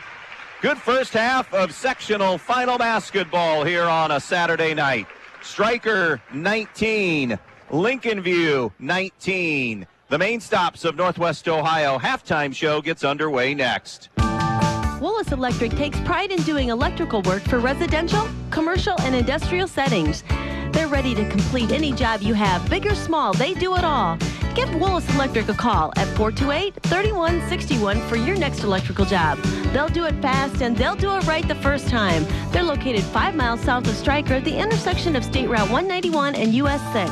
Good first half of sectional final basketball here on a Saturday night. Stryker 19, Lincoln View 19. The main stops of Northwest Ohio halftime show gets underway next. Willis Electric takes pride in doing electrical work for residential, commercial, and industrial settings. They're ready to complete any job you have, big or small, they do it all. Give Willis Electric a call at 428-3161 for your next electrical job. They'll do it fast and they'll do it right the first time. They're located 5 miles south of Stryker at the intersection of State Route 191 and US 6.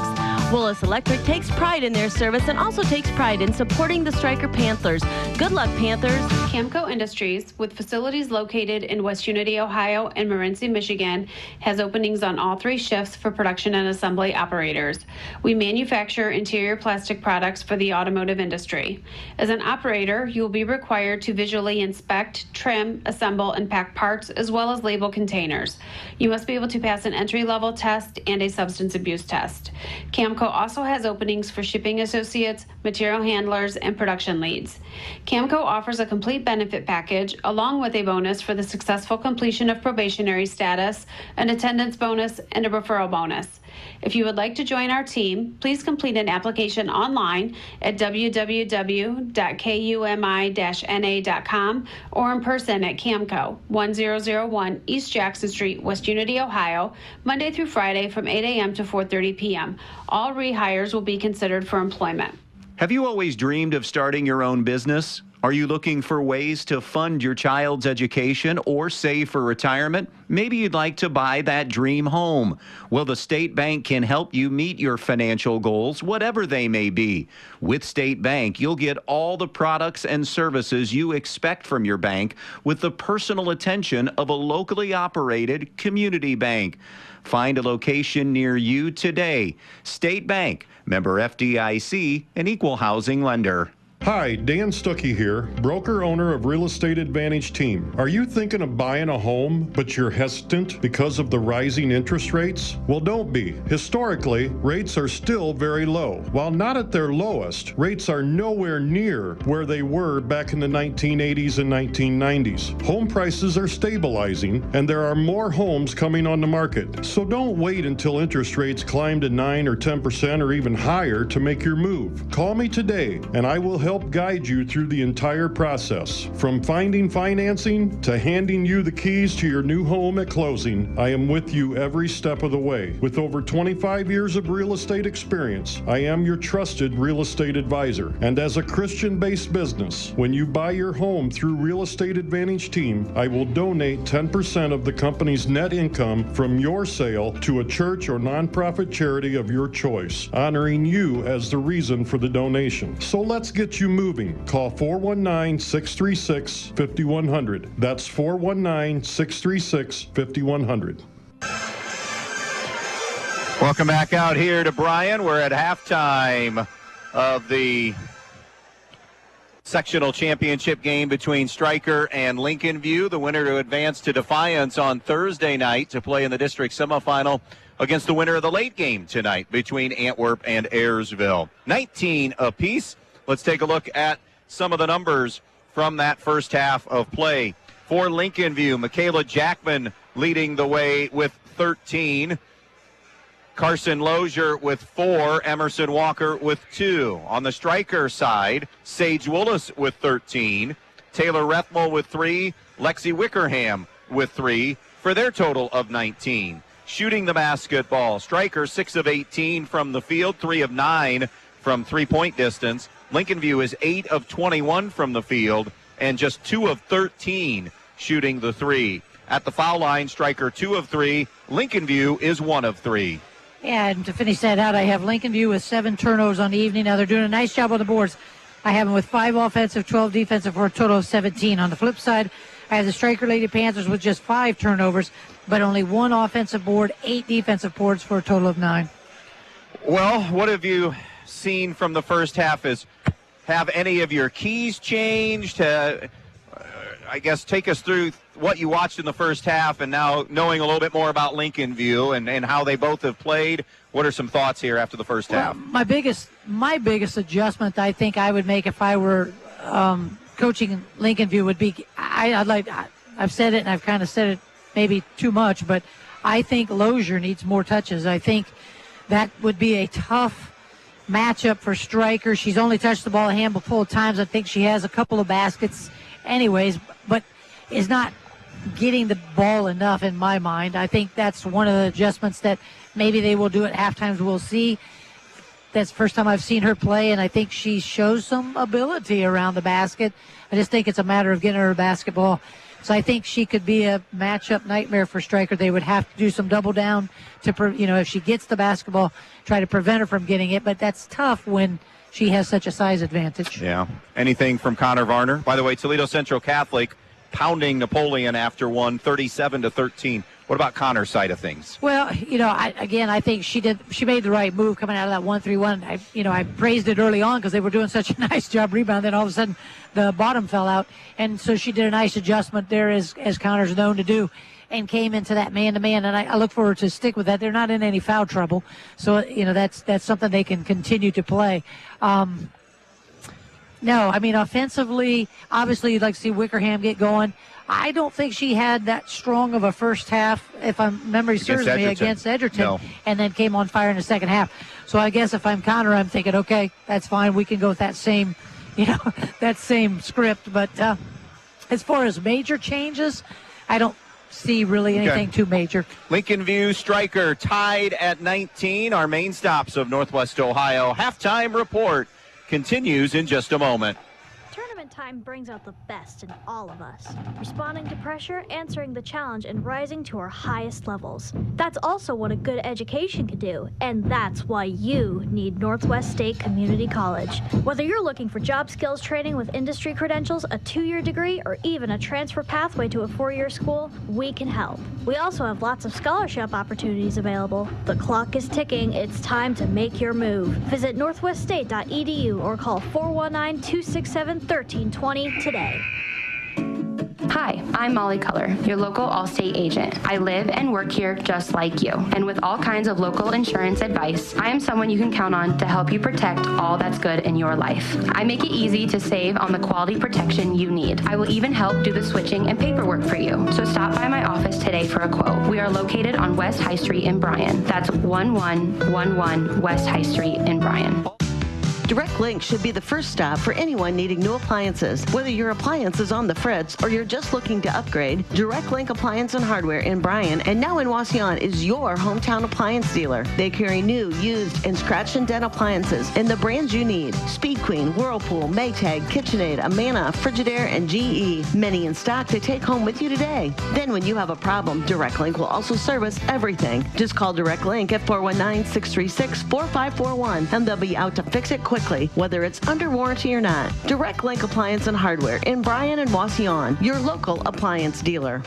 Willis Electric takes pride in their service and also takes pride in supporting the Stryker Panthers. Good luck, Panthers. Camco Industries, with facilities located in West Unity, Ohio and Morenci, Michigan, has openings on all 3 shifts for production and assembly operators. We manufacture interior plastic products for the automotive industry. As an operator, you will be required to visually inspect, trim, assemble, and pack parts as well as label containers. You must be able to pass an entry-level test and a substance abuse test. Camco also has openings for shipping associates, material handlers, and production leads. Camco offers a complete benefit package along with a bonus for the successful completion of probationary status, an attendance bonus, and a referral bonus. If you would like to join our team, please complete an application online at www.kumi-na.com or in person at Camco, 1001 East Jackson Street, West Unity, Ohio, Monday through Friday from 8 a.m. to 4:30 p.m. All rehires will be considered for employment. Have you always dreamed of starting your own business? Are you looking for ways to fund your child's education or save for retirement? Maybe you'd like to buy that dream home. Well, the State Bank can help you meet your financial goals, whatever they may be. With State Bank, you'll get all the products and services you expect from your bank with the personal attention of a locally operated community bank. Find a location near you today. State Bank, member FDIC, an equal housing lender. Hi, Dan Stuckey here, broker owner of Real Estate Advantage Team. Are you thinking of buying a home, but you're hesitant because of the rising interest rates? Well, don't be. Historically, rates are still very low. While not at their lowest, rates are nowhere near where they were back in the 1980s and 1990s. Home prices are stabilizing, and there are more homes coming on the market. So don't wait until interest rates climb to 9 or 10% or even higher to make your move. Call me today, and I will help guide you through the entire process. From finding financing to handing you the keys to your new home at closing, I am with you every step of the way. With over 25 years of real estate experience, I am your trusted real estate advisor. And as a Christian-based business, when you buy your home through Real Estate Advantage Team, I will donate 10% of the company's net income from your sale to a church or nonprofit charity of your choice, honoring you as the reason for the donation. So let's get you moving. Call 419-636-5100. That's 419-636-5100. Welcome back out here to Bryan. We're at halftime of the sectional championship game between Stryker and Lincoln View. The winner to advance to Defiance on Thursday night to play in the district semifinal against the winner of the late game tonight between Antwerp and Ayersville. 19 apiece. Let's take a look at some of the numbers from that first half of play. For Lincoln View, Michaela Jackman leading the way with 13. Carson Lozier with 4, Emerson Walker with 2. On the striker side, Sage Willis with 13, Taylor Rethmel with 3, Lexi Wickerham with 3 for their total of 19. Shooting the basketball, striker 6 of 18 from the field, 3 of 9 from three-point distance. Lincoln View is 8 of 21 from the field and just 2 of 13 shooting the 3. At the foul line, striker 2 of 3. Lincoln View is 1 of 3. Yeah, and to finish that out, I have Lincoln View with 7 turnovers on the evening. Now they're doing a nice job on the boards. I have them with 5 offensive, 12 defensive for a total of 17. On the flip side, I have the Striker Lady Panthers with just 5 turnovers, but only 1 offensive board, 8 defensive boards for a total of 9. Well, what have you seen from the first half? Have any of your keys changed? I guess take us through what you watched in the first half and now knowing a little bit more about Lincoln View and how they both have played. What are some thoughts here after the first half? My biggest adjustment I think I would make if I were coaching Lincoln View would be I've said it and I've kind of said it maybe too much, but I think Lozier needs more touches. I think that would be a tough matchup for Striker. She's only touched the ball a handful of times. I think she has a couple of baskets anyways, but is not getting the ball enough in my mind. I think that's one of the adjustments that maybe they will do at halftime. We'll see. That's the first time I've seen her play, and I think she shows some ability around the basket. I just think it's a matter of getting her a basketball. So I think she could be a matchup nightmare for Striker. They would have to do some double down to, if she gets the basketball, try to prevent her from getting it. But that's tough when she has such a size advantage. Yeah. Anything from Connor Varner? By the way, Toledo Central Catholic pounding Napoleon after one, 37-13. What about Connor's side of things? Well, I think she made the right move coming out of that 1-3-1. I praised it early on because they were doing such a nice job rebounding. Then all of a sudden the bottom fell out. And so she did a nice adjustment there as Connor's known to do and came into that man-to-man. And I look forward to stick with that. They're not in any foul trouble. So, that's something they can continue to play. Offensively, obviously you'd like to see Wickerham get going. I don't think she had that strong of a first half, if memory serves me, against Edgerton, no. And then came on fire in the second half. So I guess if I'm Connor, I'm thinking, okay, that's fine. We can go with that same, that same script. But as far as major changes, I don't see really anything too major. Lincoln View Striker tied at 19. Our main stops of Northwest Ohio. Halftime report continues in just a moment. Tournament time brings out the best in all of us. Responding to pressure, answering the challenge, and rising to our highest levels. That's also what a good education can do, and that's why you need Northwest State Community College. Whether you're looking for job skills training with industry credentials, a 2-year degree, or even a transfer pathway to a 4-year school, we can help. We also have lots of scholarship opportunities available. The clock is ticking. It's time to make your move. Visit northweststate.edu or call 419-267-1320 today. Hi, I'm Molly Culler, your local Allstate agent. I live and work here just like you. And with all kinds of local insurance advice, I am someone you can count on to help you protect all that's good in your life. I make it easy to save on the quality protection you need. I will even help do the switching and paperwork for you. So stop by my office today for a quote. We are located on West High Street in Bryan. That's 1111 West High Street in Bryan. Direct Link should be the first stop for anyone needing new appliances. Whether your appliance is on the fritz or you're just looking to upgrade, Direct Link Appliance and Hardware in Bryan and now in Wasion is your hometown appliance dealer. They carry new, used, and scratch and dent appliances in the brands you need. Speed Queen, Whirlpool, Maytag, KitchenAid, Amana, Frigidaire, and GE. Many in stock to take home with you today. Then when you have a problem, Direct Link will also service everything. Just call Direct Link at 419-636-4541 and they'll be out to fix it quickly, whether it's under warranty or not. Direct Link Appliance and Hardware in Bryan and Wasion, your local appliance dealer.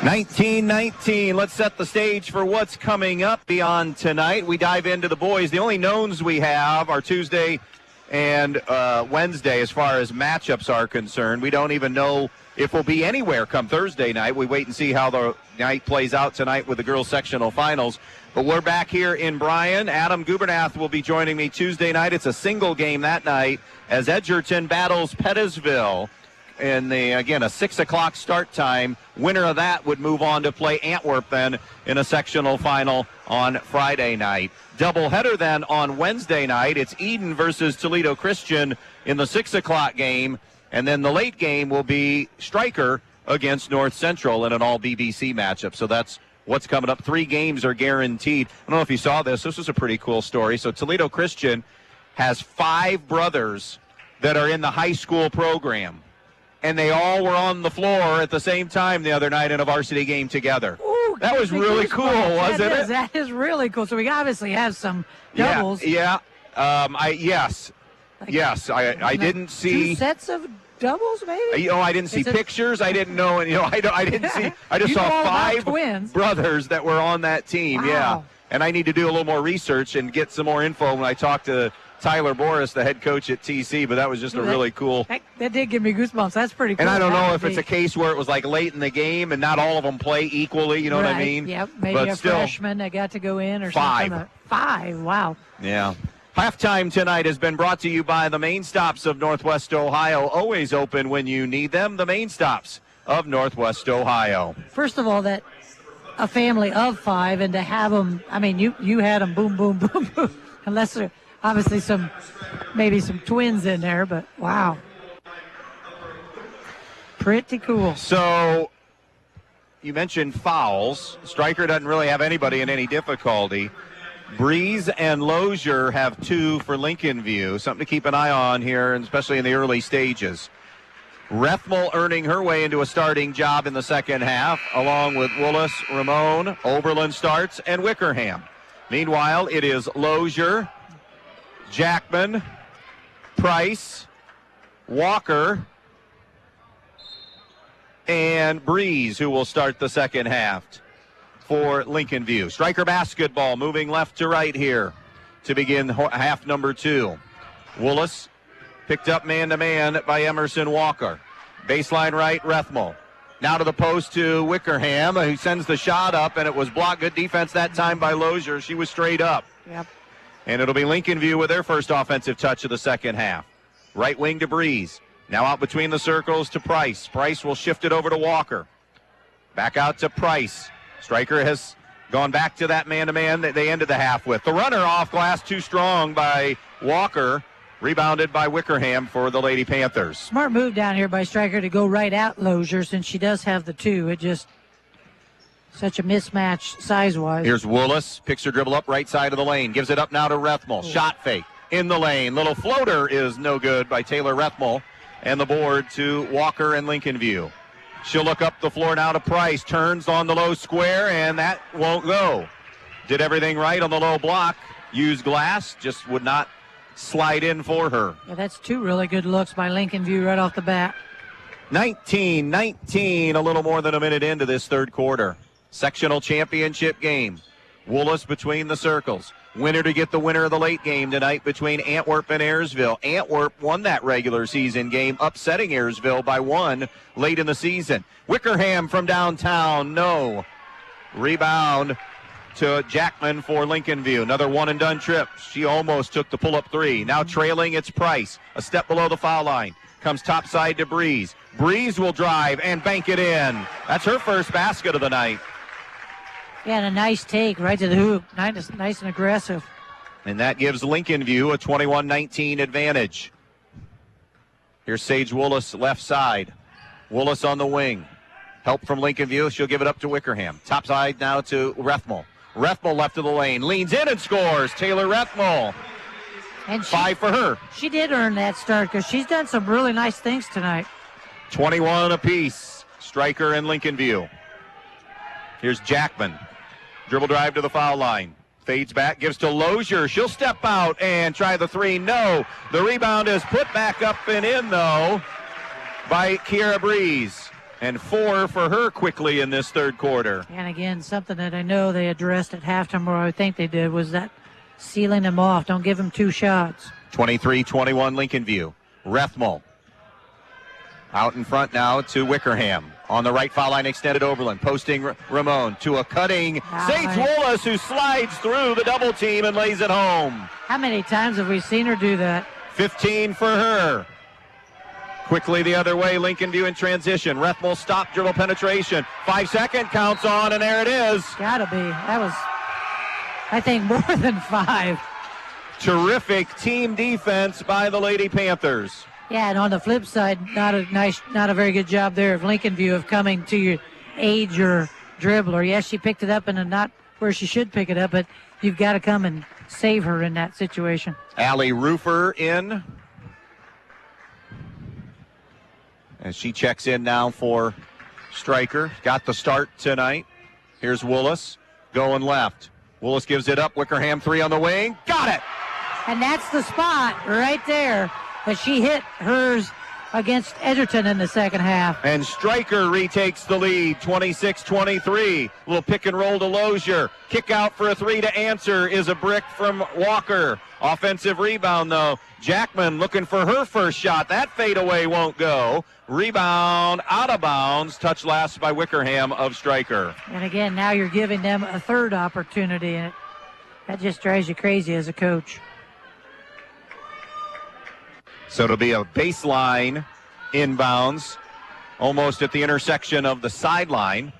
19-19. Let's set the stage for what's coming up beyond tonight. We dive into the boys. The only knowns we have are Tuesday and Wednesday as far as matchups are concerned. We don't even know if we'll be anywhere come Thursday night. We wait and see how the night plays out tonight with the girls' sectional finals. But we're back here in Bryan. Adam Gubernath will be joining me Tuesday night. It's a single game that night as Edgerton battles Pettisville. In a 6 o'clock start time. Winner of that would move on to play Antwerp then in a sectional final on Friday night. Doubleheader then on Wednesday night. It's Eden versus Toledo Christian in the 6 o'clock game. And then the late game will be Stryker against North Central in an all-BBC matchup. So that's what's coming up. 3 games are guaranteed. I don't know if you saw this. This was a pretty cool story. So Toledo Christian has 5 brothers that are in the high school program. And they all were on the floor at the same time the other night in a varsity game together. Ooh, that was really cool, wasn't it? That is really cool. So we obviously have some doubles. Yeah. I didn't see 2 sets of doubles, maybe. I didn't see pictures. I didn't know, and I didn't see. I just saw 5 brothers that were on that team. Wow. Yeah, and I need to do a little more research and get some more info when I talk to Tyler Boris, the head coach at TC, but that was just a really cool. That did give me goosebumps. That's pretty cool. And I don't know if it's a case where it was like late in the game and not all of them play equally, you know what I mean? Yep, maybe but a freshman that got to go in or 5. something. 5, wow. Yeah. Halftime tonight has been brought to you by the Main Stops of Northwest Ohio, always open when you need them, the Main Stops of Northwest Ohio. First of all, that a family of 5, and to have them, I mean, you had them boom, boom, boom, boom, unless there obviously maybe some twins in there, but wow. Pretty cool. So you mentioned fouls. Stryker doesn't really have anybody in any difficulty. Breeze and Lozier have 2 for Lincoln View. Something to keep an eye on here, especially in the early stages. Rethmel earning her way into a starting job in the second half, along with Willis, Ramon, Oberlin starts, and Wickerham. Meanwhile, it is Lozier, Jackman, Price, Walker, and Breeze, who will start the second half for Lincoln View. Stryker basketball moving left to right here to begin half number 2. Willis picked up man-to-man by Emerson Walker. Baseline right, Rethmel. Now to the post to Wickerham, who sends the shot up, and it was blocked. Good defense that time by Lozier. She was straight up. Yep. And it'll be Lincoln View with their first offensive touch of the second half. Right wing to Breeze. Now out between the circles to Price. Price will shift it over to Walker. Back out to Price. Stryker has gone back to that man-to-man that they ended the half with. The runner off glass too strong by Walker. Rebounded by Wickerham for the Lady Panthers. Smart move down here by Stryker to go right at Lozier since she does have the 2. It just such a mismatch size-wise. Here's Willis. Picks her dribble up right side of the lane. Gives it up now to Rethmel. Shot fake in the lane. Little floater is no good by Taylor Rethmel. And the board to Walker and Lincoln View. She'll look up the floor now to Price. Turns on the low square, and that won't go. Did everything right on the low block. Used glass. Just would not slide in for her. Yeah, that's 2 really good looks by Lincoln View right off the bat. 19-19, a little more than a minute into this third quarter. Sectional championship game. Willis between the circles. Winner to get the winner of the late game tonight between Antwerp and Ayersville. Antwerp won that regular season game, upsetting Ayersville by 1 late in the season. Wickerham from downtown, no. Rebound to Jackman for Lincoln View. Another one-and-done trip. She almost took the pull-up 3. Now trailing, it's Price. A step below the foul line. Comes topside to Breeze. Breeze will drive and bank it in. That's her first basket of the night. Yeah, and a nice take right to the hoop. Nice and aggressive. And that gives Lincoln View a 21-19 advantage. Here's Sage Willis left side. Willis on the wing. Help from Lincoln View. She'll give it up to Wickerham. Top side now to Rethmel. Rethmel left of the lane. Leans in and scores. Taylor Rethmel. And 5 for her. She did earn that start because she's done some really nice things tonight. 21 apiece. Stryker and Lincoln View. Here's Jackman. Dribble drive to the foul line. Fades back, gives to Lozier. She'll step out and try the 3. No. The rebound is put back up and in, though, by Kiera Breeze. And 4 for her quickly in this third quarter. And again, something that I know they addressed at halftime, or I think they did, was that sealing them off. Don't give them 2 shots. 23-21 Lincoln View. Rethmel out in front now to Wickerham. On the right foul line, extended Oberlin, posting Ramon to a cutting Sage Wallace, who slides through the double team and lays it home. How many times have we seen her do that? 15 for her. Quickly the other way, Lincoln View in transition. Rethmel stop dribble penetration. 5-second counts on, and there it is. Gotta be. That was, I think, more than 5. Terrific team defense by the Lady Panthers. Yeah, and on the flip side, not a very good job there of Lincoln View of coming to your aid your dribbler. Yes, she picked it up and not where she should pick it up, but you've got to come and save her in that situation. Allie Rufer in. As she checks in now for Stryker. Got the start tonight. Here's Willis going left. Willis gives it up. Wickerham 3 on the wing. Got it! And that's the spot right there. But she hit hers against Edgerton in the second half. And Stryker retakes the lead, 26-23. Little pick and roll to Lozier. Kick out for a 3 to answer is a brick from Walker. Offensive rebound, though. Jackman looking for her first shot. That fadeaway won't go. Rebound out of bounds. Touch last by Wickerham of Stryker. And again, now you're giving them a third opportunity. And that just drives you crazy as a coach. So it'll be a baseline inbounds, almost at the intersection of the sideline.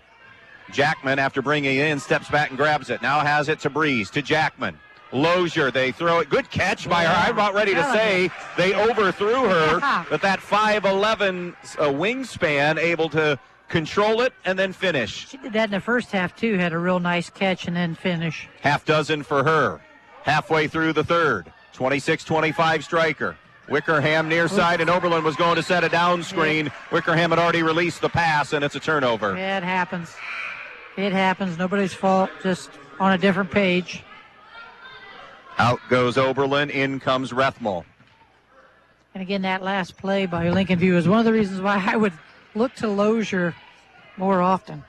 Jackman, after bringing it in, steps back and grabs it. Now has it to Breeze, to Jackman. Lozier, they throw it. Good catch by her. I'm about ready to say they overthrew her, but that 5'11" wingspan, able to control it and then finish. She did that in the first half, too. Had a real nice catch and then finish. Half dozen for her. Halfway through the third. 26-25 Stryker. Wickerham near side, and Oberlin was going to set a down screen. Yeah. Wickerham had already released the pass, and it's a turnover. Yeah, it happens. It happens. Nobody's fault, just on a different page. Out goes Oberlin. In comes Rethmel. And again, that last play by Lincoln View is one of the reasons why I would look to Lozier more often.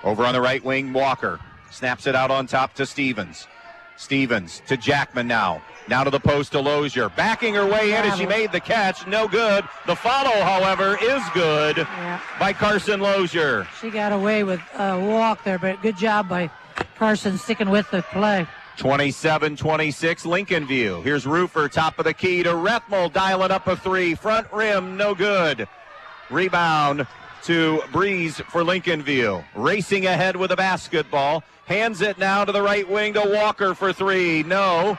Over on the right wing, Walker snaps it out on top to Stevens. Stevens to Jackman now. Now to the post to Lozier. Backing her way in as she made the catch. No good. The follow, however, is good by Carson Lozier. She got away with a walk there, but good job by Carson sticking with the play. 27-26 Lincoln View. Here's Rufer, top of the key to Rethmel, dialing up a 3. Front rim, no good. Rebound to Breeze for Lincoln View. Racing ahead with a basketball. Hands it now to the right wing to Walker for 3. No.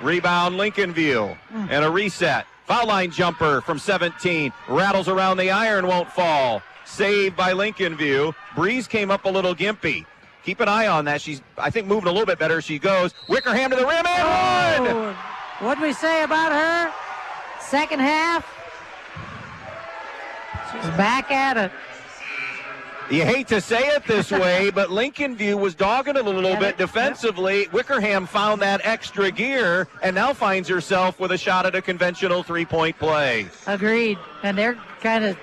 Rebound Lincoln View. And a reset. Foul line jumper from 17. Rattles around the iron, won't fall. Saved by Lincoln View. Breeze came up a little gimpy. Keep an eye on that. She's, I think, moving a little bit better as she goes. Wickerham to the rim and one! What'd we say about her? Second half. She's back at it. You hate to say it this way, but Lincoln View was dogging it a little bit defensively. Wickerham found that extra gear and now finds herself with a shot at a conventional three-point play. Agreed. And they're kind of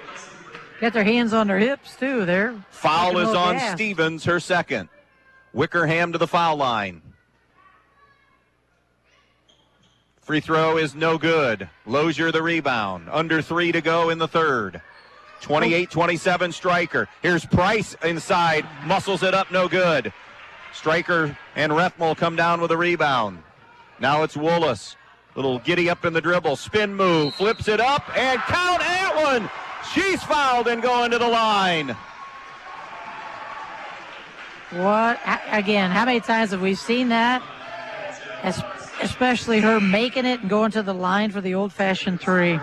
got their hands on their hips, too. They're foul is on Stevens, her second. Wickerham to the foul line. Free throw is no good. Lozier the rebound. Under 3 to go in the third. 28-27 Stryker. Here's Price inside. Muscles it up, no good. Stryker and Rethmel come down with a rebound. Now it's Woolis. Little giddy up in the dribble. Spin move. Flips it up and count that one. She's fouled and going to the line. What? Again, how many times have we seen that? Especially her making it and going to the line for the old-fashioned 3.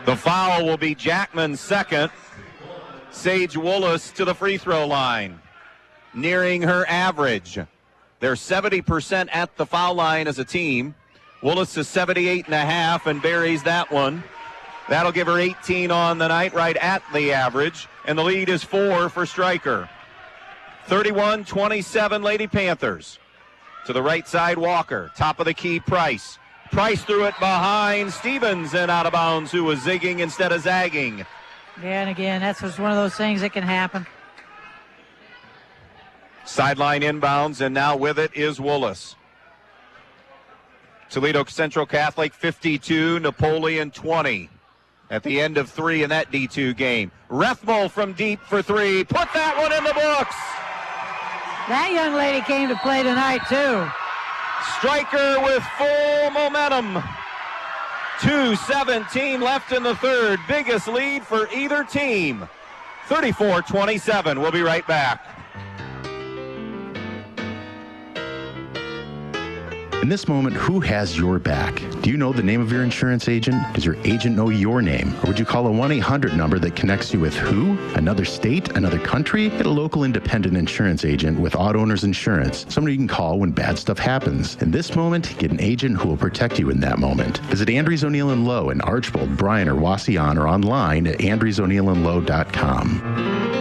The foul will be Jackman's second. Sage Woolis to the free throw line, nearing her average. They're 70% at the foul line as a team. Woolis is 78.5 and buries that one. That'll give her 18 on the night, right at the average. And the lead is 4 for Stryker. 31-27 Lady Panthers. To the right side, Walker. Top of the key, Price. Price threw it behind Stevens and out of bounds, who was zigging instead of zagging. Yeah, and again, that's just one of those things that can happen. Sideline inbounds, and now with it is Woolis. Toledo Central Catholic 52, Napoleon 20. at the end of 3 in that D2 game. Rethmel from deep for 3. Put that one in the books. That young lady came to play tonight, too. Stryker with full momentum. 2:17 left in the third. Biggest lead for either team. 34-27. We'll be right back. In this moment, who has your back? Do you know the name of your insurance agent? Does your agent know your name? Or would you call a 1-800 number that connects you with who? Another state? Another country? Get a local independent insurance agent with Auto Owners Insurance. Somebody you can call when bad stuff happens. In this moment, get an agent who will protect you in that moment. Visit Andrews O'Neill & Lowe in Archbold, Bryan, or Wasion, or online at andrewsoneillandlowe.com.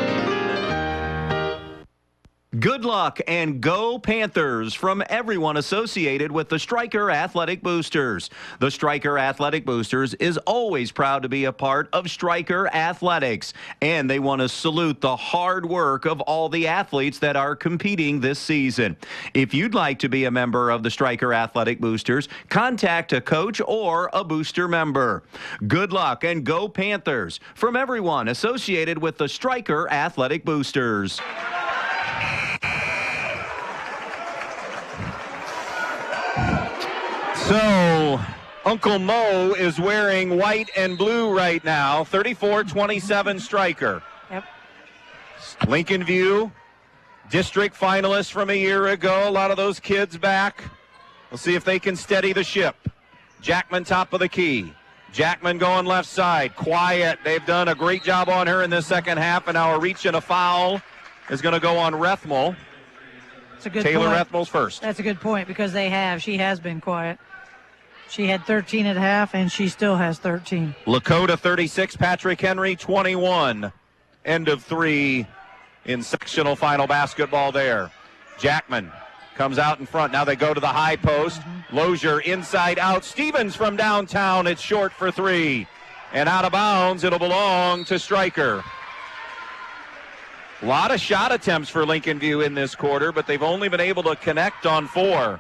Good luck and go Panthers from everyone associated with the Stryker Athletic Boosters. The Stryker Athletic Boosters is always proud to be a part of Stryker Athletics, and they want to salute the hard work of all the athletes that are competing this season. If you'd like to be a member of the Stryker Athletic Boosters, contact a coach or a booster member. Good luck and go Panthers from everyone associated with the Stryker Athletic Boosters. So, Uncle Mo is wearing white and blue right now. 34-27 Stryker. Yep. Lincoln View, district finalists from a year ago. A lot of those kids back. We'll see if they can steady the ship. Jackman top of the key. Jackman going left side. Quiet. They've done a great job on her in this second half, and now a reach and a foul is going to go on Rethmel. That's a good Taylor point. Rethmel's first. That's a good point because she has been quiet. She had 13 at half, and she still has 13. Lakota 36, Patrick Henry 21. End of 3 in sectional final basketball there. Jackman comes out in front. Now they go to the high post. Lozier inside out. Stevens from downtown. It's short for 3. And out of bounds, it'll belong to Stryker. A lot of shot attempts for Lincoln View in this quarter, but they've only been able to connect on 4.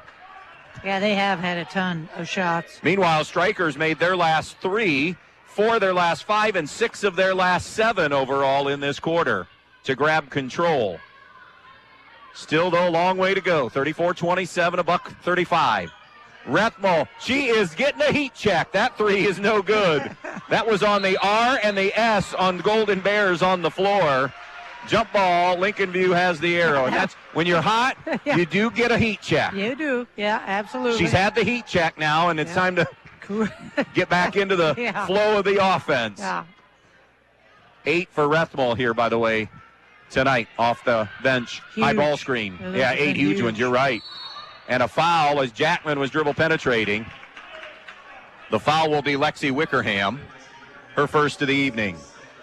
Yeah, they have had a ton of shots. Meanwhile, Stryker's made their last 3, 4 of their last 5, and 6 of their last 7 overall in this quarter to grab control. Still, though, a long way to go. 34-27, $135. Rethmel, she is getting a heat check. That 3 is no good. That was on the R and the S on Golden Bears on the floor. Jump ball, Lincoln View has the arrow. And that's when you're hot, you do get a heat check. You do. Yeah, absolutely. She's had the heat check now, and it's time to get back into the flow of the offense. Yeah. 8 for Rethmel here, by the way, tonight off the bench. Huge. High ball screen. Yeah, 8 huge ones. You're right. And a foul as Jackman was dribble penetrating. The foul will be Lexi Wickerham, her first of the evening.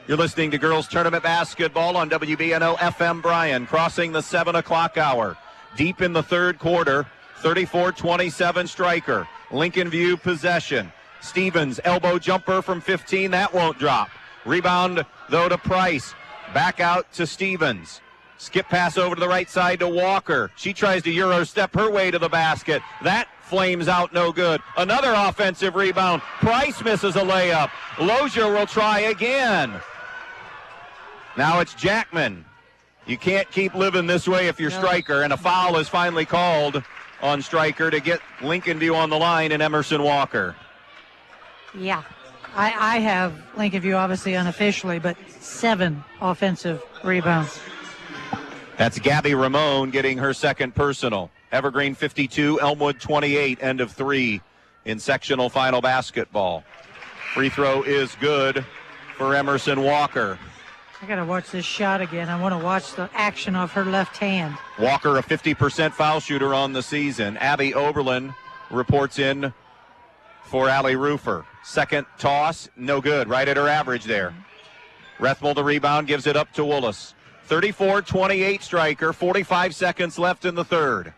You're listening to Girls Tournament Basketball on WBNO FM Bryan, crossing the 7 o'clock hour. Deep in the third quarter, 34-27 Stryker. Lincoln View possession. Stevens, elbow jumper from 15. That won't drop. Rebound, though, to Price. Back out to Stevens. Skip pass over to the right side to Walker. She tries to Euro step her way to the basket. That flames out, no good. Another offensive rebound. Price misses a layup. Lozier will try again. Now it's Jackman. You can't keep living this way if you're Stryker, and a foul is finally called on Stryker to get Lincoln View on the line and Emerson Walker. Yeah. I have Lincoln View obviously unofficially, but 7 offensive rebounds. That's Gabby Ramone getting her second personal. Evergreen 52, Elmwood 28, end of 3 in sectional final basketball. Free throw is good for Emerson Walker. I got to watch this shot again. I want to watch the action of her left hand. Walker, a 50% foul shooter on the season. Abby Oberlin reports in for Allie Roofer. Second toss, no good. Right at her average there. Rethmel the rebound, gives it up to Willis. 34-28 Stryker, 45 seconds left in the third.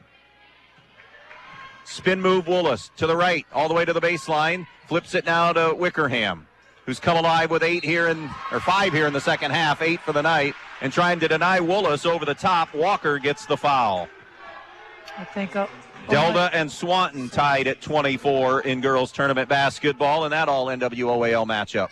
Spin move Willis to the right, all the way to the baseline. Flips it now to Wickerham, who's come alive with 5 here in the second half, 8 for the night, and trying to deny Willis over the top. Walker gets the foul. I think Delta and Swanton tied at 24 in girls tournament basketball, and that all NWOAL matchup.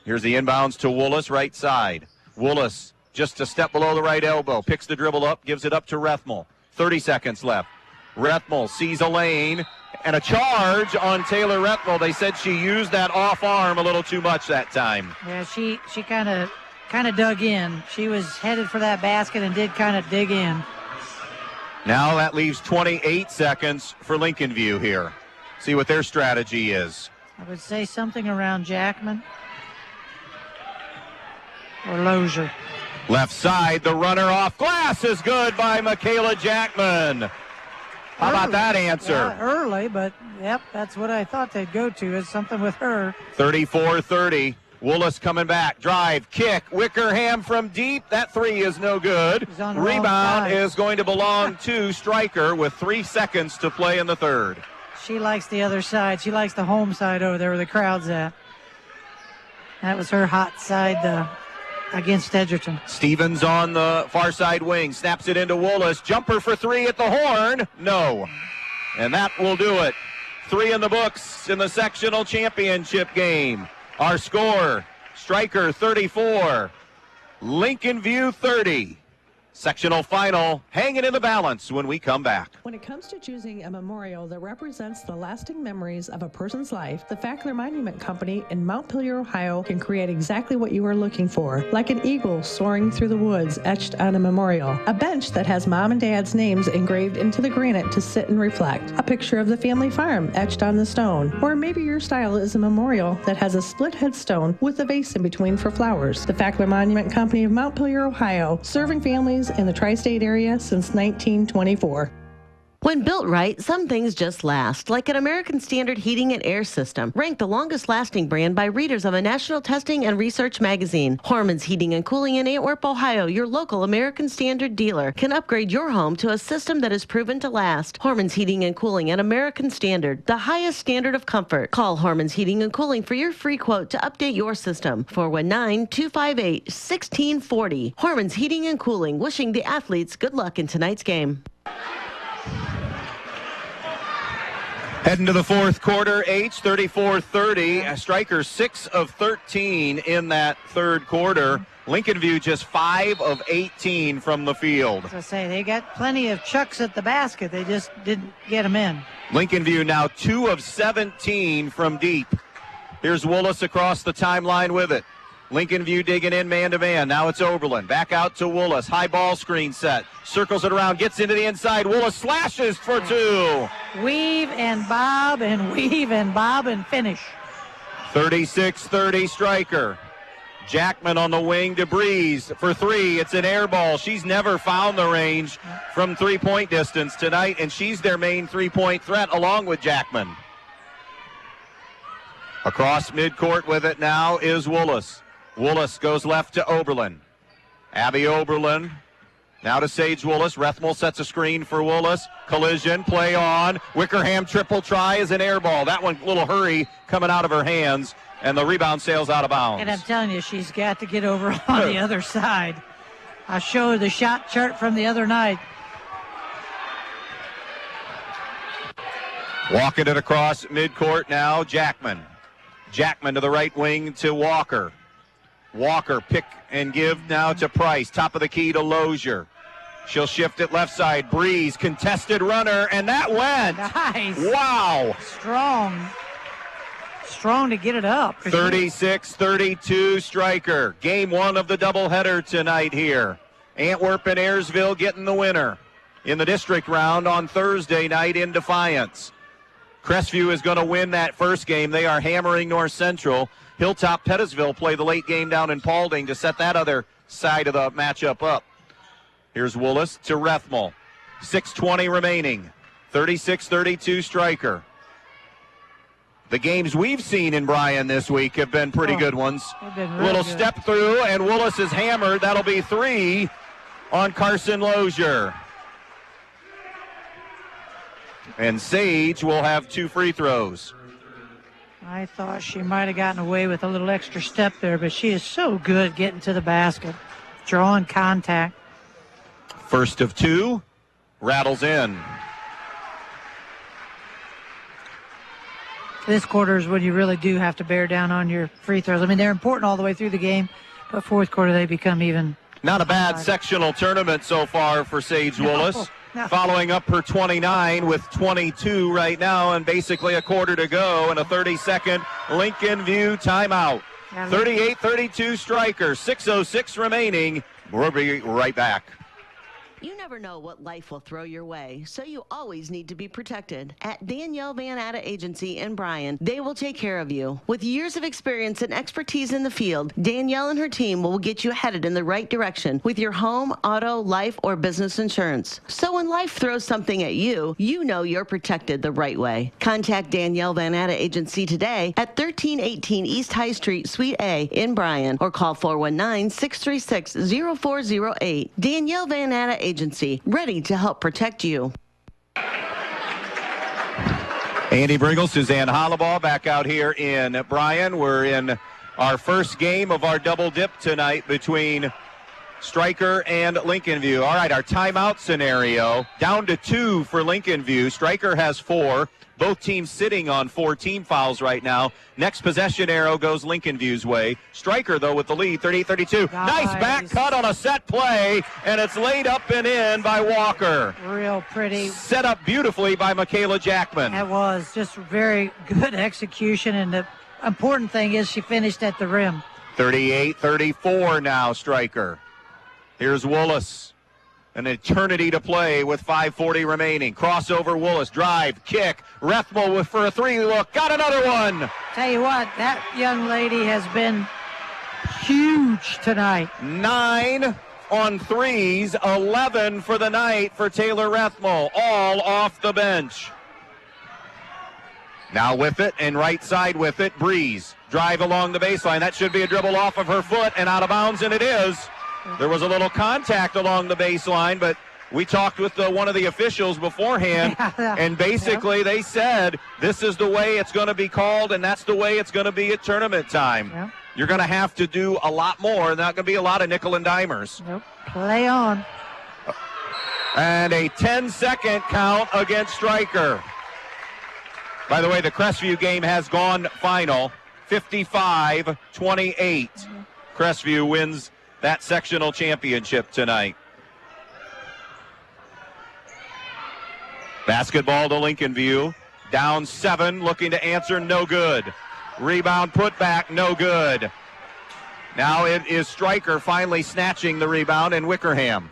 Here's the inbounds to Woolis, right side. Woolis just a step below the right elbow, picks the dribble up, gives it up to Rethmel. 30 seconds left. Rethmel sees a lane and a charge on Taylor Rethmel. They said she used that off arm a little too much that time. Yeah, she kind of dug in. She was headed for that basket and did kind of dig in. Now that leaves 28 seconds for Lincoln View here. See what their strategy is. I would say something around Jackman or Lozier. Left side, the runner off glass is good by Michaela Jackman. How about that answer? Yeah, early, but yep, that's what I thought they'd go to, is something with her. 34-30. Woolis coming back. Drive, kick. Wickerham from deep. That three is no good. Rebound is going to belong to Stryker with 3 seconds to play in the third. She likes the other side. She likes the home side over there where the crowd's at. That was her hot side against Edgerton. Stevens on the far side wing. Snaps it into Woolis. Jumper for three at the horn. No. And that will do it. 3 in the books in the sectional championship game. Our score, Stryker 34, Lincoln View 30. Sectional final hanging in the balance when we come back. When it comes to choosing a memorial that represents the lasting memories of a person's life, the Fackler Monument Company in Montpelier, Ohio can create exactly what you are looking for, like an eagle soaring through the woods etched on a memorial, a bench that has mom and dad's names engraved into the granite to sit and reflect, a picture of the family farm etched on the stone, or maybe your style is a memorial that has a split headstone with a vase in between for flowers. The Fackler Monument Company of Montpelier, Ohio, serving families in the tri-state area since 1924. When built right, some things just last, like an American Standard Heating and Air System, ranked the longest lasting brand by readers of a national testing and research magazine. Horman's Heating and Cooling in Antwerp, Ohio, your local American Standard dealer, can upgrade your home to a system that is proven to last. Horman's Heating and Cooling and American Standard, the highest standard of comfort. Call Horman's Heating and Cooling for your free quote to update your system. 419-258-1640. Horman's Heating and Cooling, wishing the athletes good luck in tonight's game. Heading to the fourth quarter, 34-30. Stryker 6 of 13 in that third quarter. Lincoln View just 5 of 18 from the field. As I say, they got plenty of chucks at the basket. They just didn't get them in. Lincoln View now 2 of 17 from deep. Here's Woolis across the timeline with it. Lincoln View digging in man-to-man. Now it's Oberlin. Back out to Woolis. High ball screen set. Circles it around. Gets into the inside. Woolis slashes for 2. Weave and bob and weave and bob and finish. 36-30 Stryker. Jackman on the wing to Breeze for 3. It's an air ball. She's never found the range from three-point distance tonight, and she's their main three-point threat along with Jackman. Across midcourt with it now is Woolis. Woolis goes left to Oberlin. Abby Oberlin now to Sage Woolis. Rethmel sets a screen for Woolis. Collision, play on. Wickerham triple try is an air ball. That one, little hurry coming out of her hands, and the rebound sails out of bounds. And I'm telling you, she's got to get over on the other side. I'll show her the shot chart from the other night. Walking it across midcourt now, Jackman. Jackman to the right wing to Walker. Walker pick and give now to Price. Top of the key to Lozier. She'll shift it left side. Breeze, contested runner, and that went. Nice. Wow. Strong to get it up. 36-32 Stryker. Game 1 of the doubleheader tonight here. Antwerp and Ayersville getting the winner in the district round on Thursday night in Defiance. Crestview is going to win that first game. They are hammering North Central. Hilltop Pettisville play the late game down in Paulding to set that other side of the matchup up. Here's Woolis to Rethmel. 6:20 remaining. 36-32 Stryker. The games we've seen in Bryan this week have been pretty good ones. Little step through, and Woolis is hammered. That'll be 3 on Carson Lozier. And Sage will have 2 free throws. I thought she might have gotten away with a little extra step there, but she is so good getting to the basket, drawing contact. First of 2, rattles in. this quarter is when you really do have to bear down on your free throws. I mean, they're important all the way through the game, but fourth quarter they become even. Not a bad sectional tournament so far for Sage Willis. No. Following up her 29 with 22 right now and basically a quarter to go and a 30-second Lincoln View timeout. 38-32 Stryker, 6:06 remaining. We'll be right back. You never know what life will throw your way, so you always need to be protected. At Danielle Van Atta Agency in Bryan, they will take care of you. With years of experience and expertise in the field, Danielle and her team will get you headed in the right direction with your home, auto, life, or business insurance. So when life throws something at you, you know you're protected the right way. Contact Danielle Van Atta Agency today at 1318 East High Street, Suite A in Bryan, or call 419-636-0408. Danielle Van Atta Agency, ready to help protect you. Andy Brigle, Suzanne Hollabaugh back out here in Bryan. We're in our first game of our double dip tonight between Stryker and Lincoln View. All right, our timeout scenario, down to 2 for Lincoln View. Stryker has 4. Both teams sitting on 4 team fouls right now. Next possession arrow goes Lincoln View's way. Stryker, though, with the lead, 38-32. Nice back cut on a set play, and it's laid up and in by Walker. Real pretty. Set up beautifully by Michaela Jackman. It was just very good execution, and the important thing is she finished at the rim. 38-34 now, Stryker. Here's Willis. An eternity to play with 5:40 remaining. Crossover Willis, drive, kick. Rethmel for a 3 look. Got another one. Tell you what, that young lady has been huge tonight. 9 on threes, 11 for the night for Taylor Rethmel, all off the bench. Now with it and right side with it, Breeze. Drive along the baseline. That should be a dribble off of her foot and out of bounds, and it is. There was a little contact along the baseline, but we talked with one of the officials beforehand, and basically they said this is the way it's going to be called, and that's the way it's going to be at tournament time. Yep. You're going to have to do a lot more. Not going to be a lot of nickel and dimers. Nope. Play on. And a 10-second count against Stryker. By the way, the Crestview game has gone final, 55-28. Crestview wins that sectional championship tonight. Basketball to Lincoln View. Down 7, looking to answer, no good. Rebound put back, no good. Now it is Stryker finally snatching the rebound, and Wickerham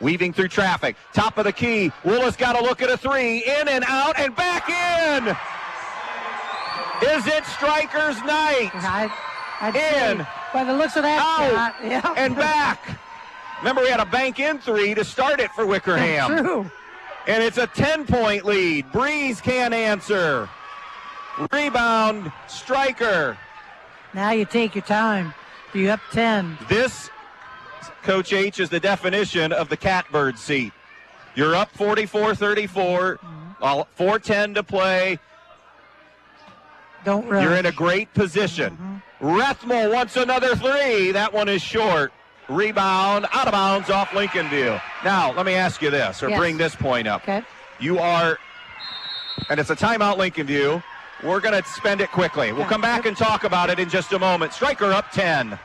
weaving through traffic. Top of the key. Willis got a look at a 3. In and out and back in. Is it Stryker's night? I'd in. Say, by the looks of that out, shot, yeah. and back. Remember, we had a bank in 3 to start it for Wickerham. True. And it's a 10-point lead. Breeze can't answer. Rebound, Stryker. Now you take your time. You up 10. This, Coach H, is the definition of the catbird seat. You're up 44-34, 4:10 to play. Don't rush. You're in a great position. Rethmel wants another 3. That one is short. Rebound, out of bounds off Lincoln View. Now, let me ask you this, or bring this point up. Okay. You are, and it's a timeout Lincoln View. We're going to spend it quickly. We'll come back and talk about it in just a moment. Stryker up 10.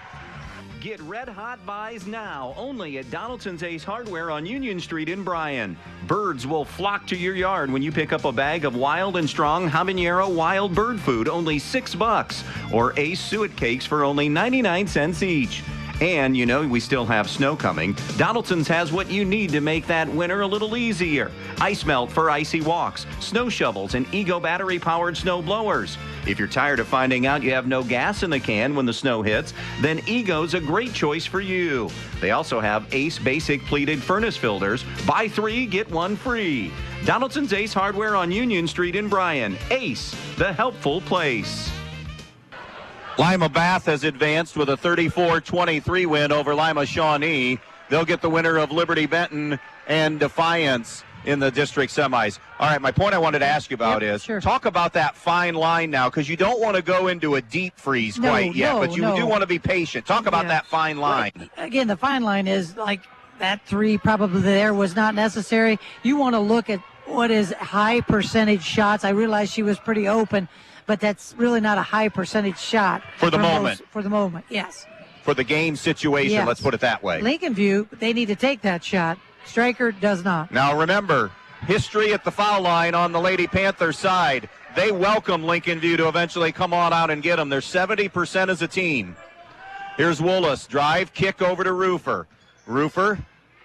Get red hot buys now, only at Donaldson's Ace Hardware on Union Street in Bryan. Birds will flock to your yard when you pick up a bag of Wild and Strong habanero wild bird food, only $6, or Ace suet cakes for only 99 cents each. And you know we still have snow coming. Donaldson's has what you need to make that winter a little easier. Ice melt for icy walks, snow shovels, and Ego battery-powered snow blowers. If you're tired of finding out you have no gas in the can when the snow hits, then Ego's a great choice for you. They also have Ace Basic Pleated Furnace Filters. Buy 3, get 1 free. Donaldson's Ace Hardware on Union Street in Bryan. Ace, the helpful place. Lima Bath has advanced with a 34-23 win over Lima Shawnee. They'll get the winner of Liberty Benton and Defiance in the district semis. All right, my point I wanted to ask you about is talk about that fine line now, because you don't want to go into a deep freeze quite yet, but you do want to be patient. Talk about that fine line. Well, again, the fine line is like that 3 probably there was not necessary. You want to look at what is high percentage shots. I realize she was pretty open, but that's really not a high percentage shot. For the moment. For the moment, yes. For the game situation, Yes. let's put it that way. Lincoln View, they need to take that shot. Stryker does not. Now remember, history at the foul line on the Lady Panthers side. They welcome Lincoln View to eventually come on out and get them. They're 70% as a team. Here's Woolis. Drive, kick over to Roofer. Roofer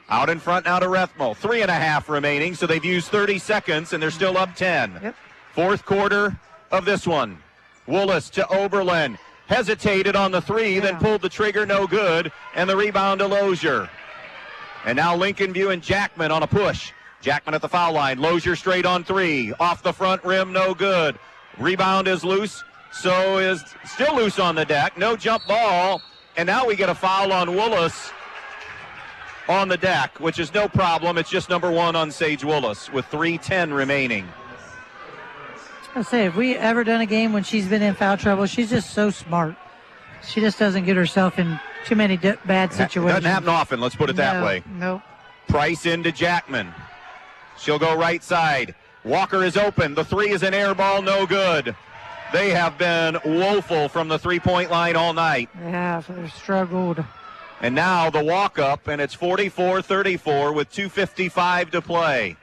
out in front now to Rethmo. 3.5 remaining, so they've used 30 seconds, and they're still up 10. Yep. Fourth quarter of this one. Woolis to Oberlin. Hesitated on the three, then pulled the trigger, no good, and the rebound to Lozier. And now Lincoln View and Jackman on a push. Jackman at the foul line. Lozier straight on three. Off the front rim, no good. Rebound is loose, so is still loose on the deck. No jump ball. And now we get a foul on Woolis on the deck, which is no problem. It's just number 1 on Sage Woolis with 3:10 remaining. I'll say, have we ever done a game when she's been in foul trouble? She's just so smart. She just doesn't get herself in too many bad situations. Doesn't happen often, let's put it that way. No. Price into Jackman. She'll go right side. Walker is open. The three is an air ball, no good. They have been woeful from the three-point line all night. Yeah, they've struggled. And now the walk-up, and it's 44-34 with 2:55 to play.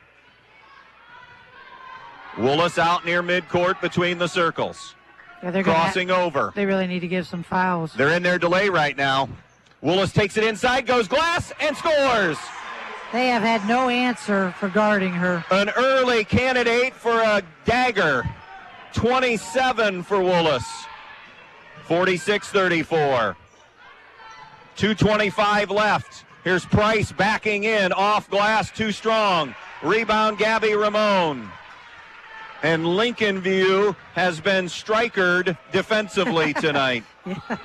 Woolis out near midcourt between the circles. Yeah, they're crossing over. They really need to give some fouls. They're in their delay right now. Willis takes it inside, goes glass, and scores. They have had no answer for guarding her. An early candidate for a dagger. 27 for Willis. 46-34. 2:25 left. Here's Price backing in, off glass, too strong. Rebound, Gabby Ramon. And Lincoln View has been strikered defensively tonight. Yeah.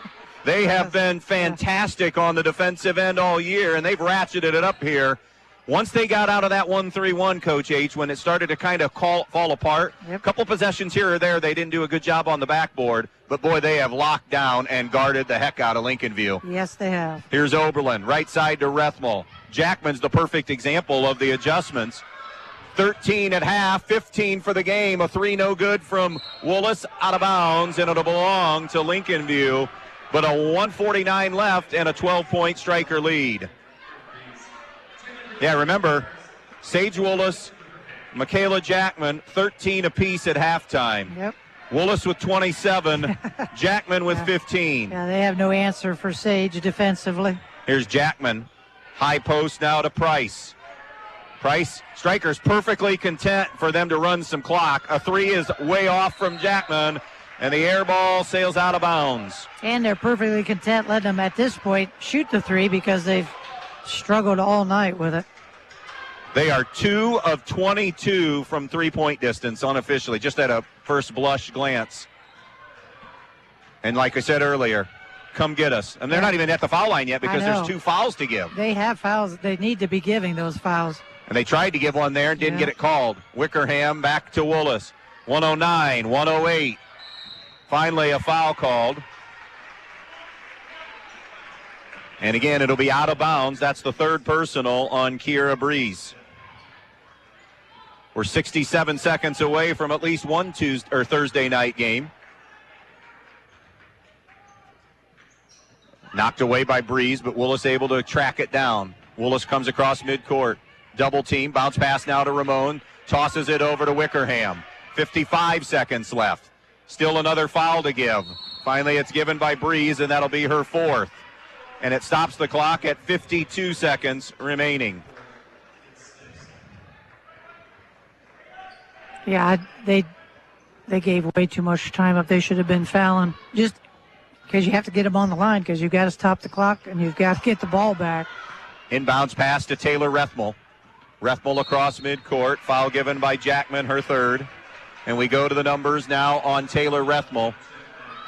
They have been fantastic on the defensive end all year, and they've ratcheted it up here. Once they got out of that 1-3-1, Coach H, when it started to kind of fall apart, a couple possessions here or there, they didn't do a good job on the backboard. But, boy, they have locked down and guarded the heck out of Lincoln View. Yes, they have. Here's Oberlin, right side to Rethmel. Jackman's the perfect example of the adjustments. 13 at half, 15 for the game. A three no good from Woolis, out of bounds, and it'll belong to Lincoln View. But a 1:49 left and a 12-point Stryker lead. Yeah, remember, Sage Woolis, Michaela Jackman, 13 apiece at halftime. Yep. Woolis with 27, Jackman with 15. Yeah, they have no answer for Sage defensively. Here's Jackman. High post now to Price. Price, Stryker's perfectly content for them to run some clock. A three is way off from Jackman, and the air ball sails out of bounds. And they're perfectly content letting them, at this point, shoot the three because they've struggled all night with it. They are 2 of 22 from three-point distance unofficially, just at a first blush glance. And like I said earlier, come get us. And they're not even at the foul line yet because there's 2 fouls to give. They have fouls. They need to be giving those fouls. And they tried to give one there and didn't get it called. Wickerham back to Woolis. 109, 108. Finally a foul called. And again, it'll be out of bounds. That's the third personal on Kiera Breeze. We're 67 seconds away from at least one Thursday night game. Knocked away by Breeze, but Woolis able to track it down. Woolis comes across midcourt. Double team, bounce pass now to Ramon. Tosses it over to Wickerham. 55 seconds left. Still another foul to give. Finally, it's given by Breeze, and that'll be her 4th. And it stops the clock at 52 seconds remaining. Yeah, they gave way too much time up. They should have been fouling. Just because you have to get them on the line because you've got to stop the clock and you've got to get the ball back. Inbounds pass to Taylor Rethmel. Rethmel across midcourt. Foul given by Jackman, her 3rd. And we go to the numbers now on Taylor Rethmel.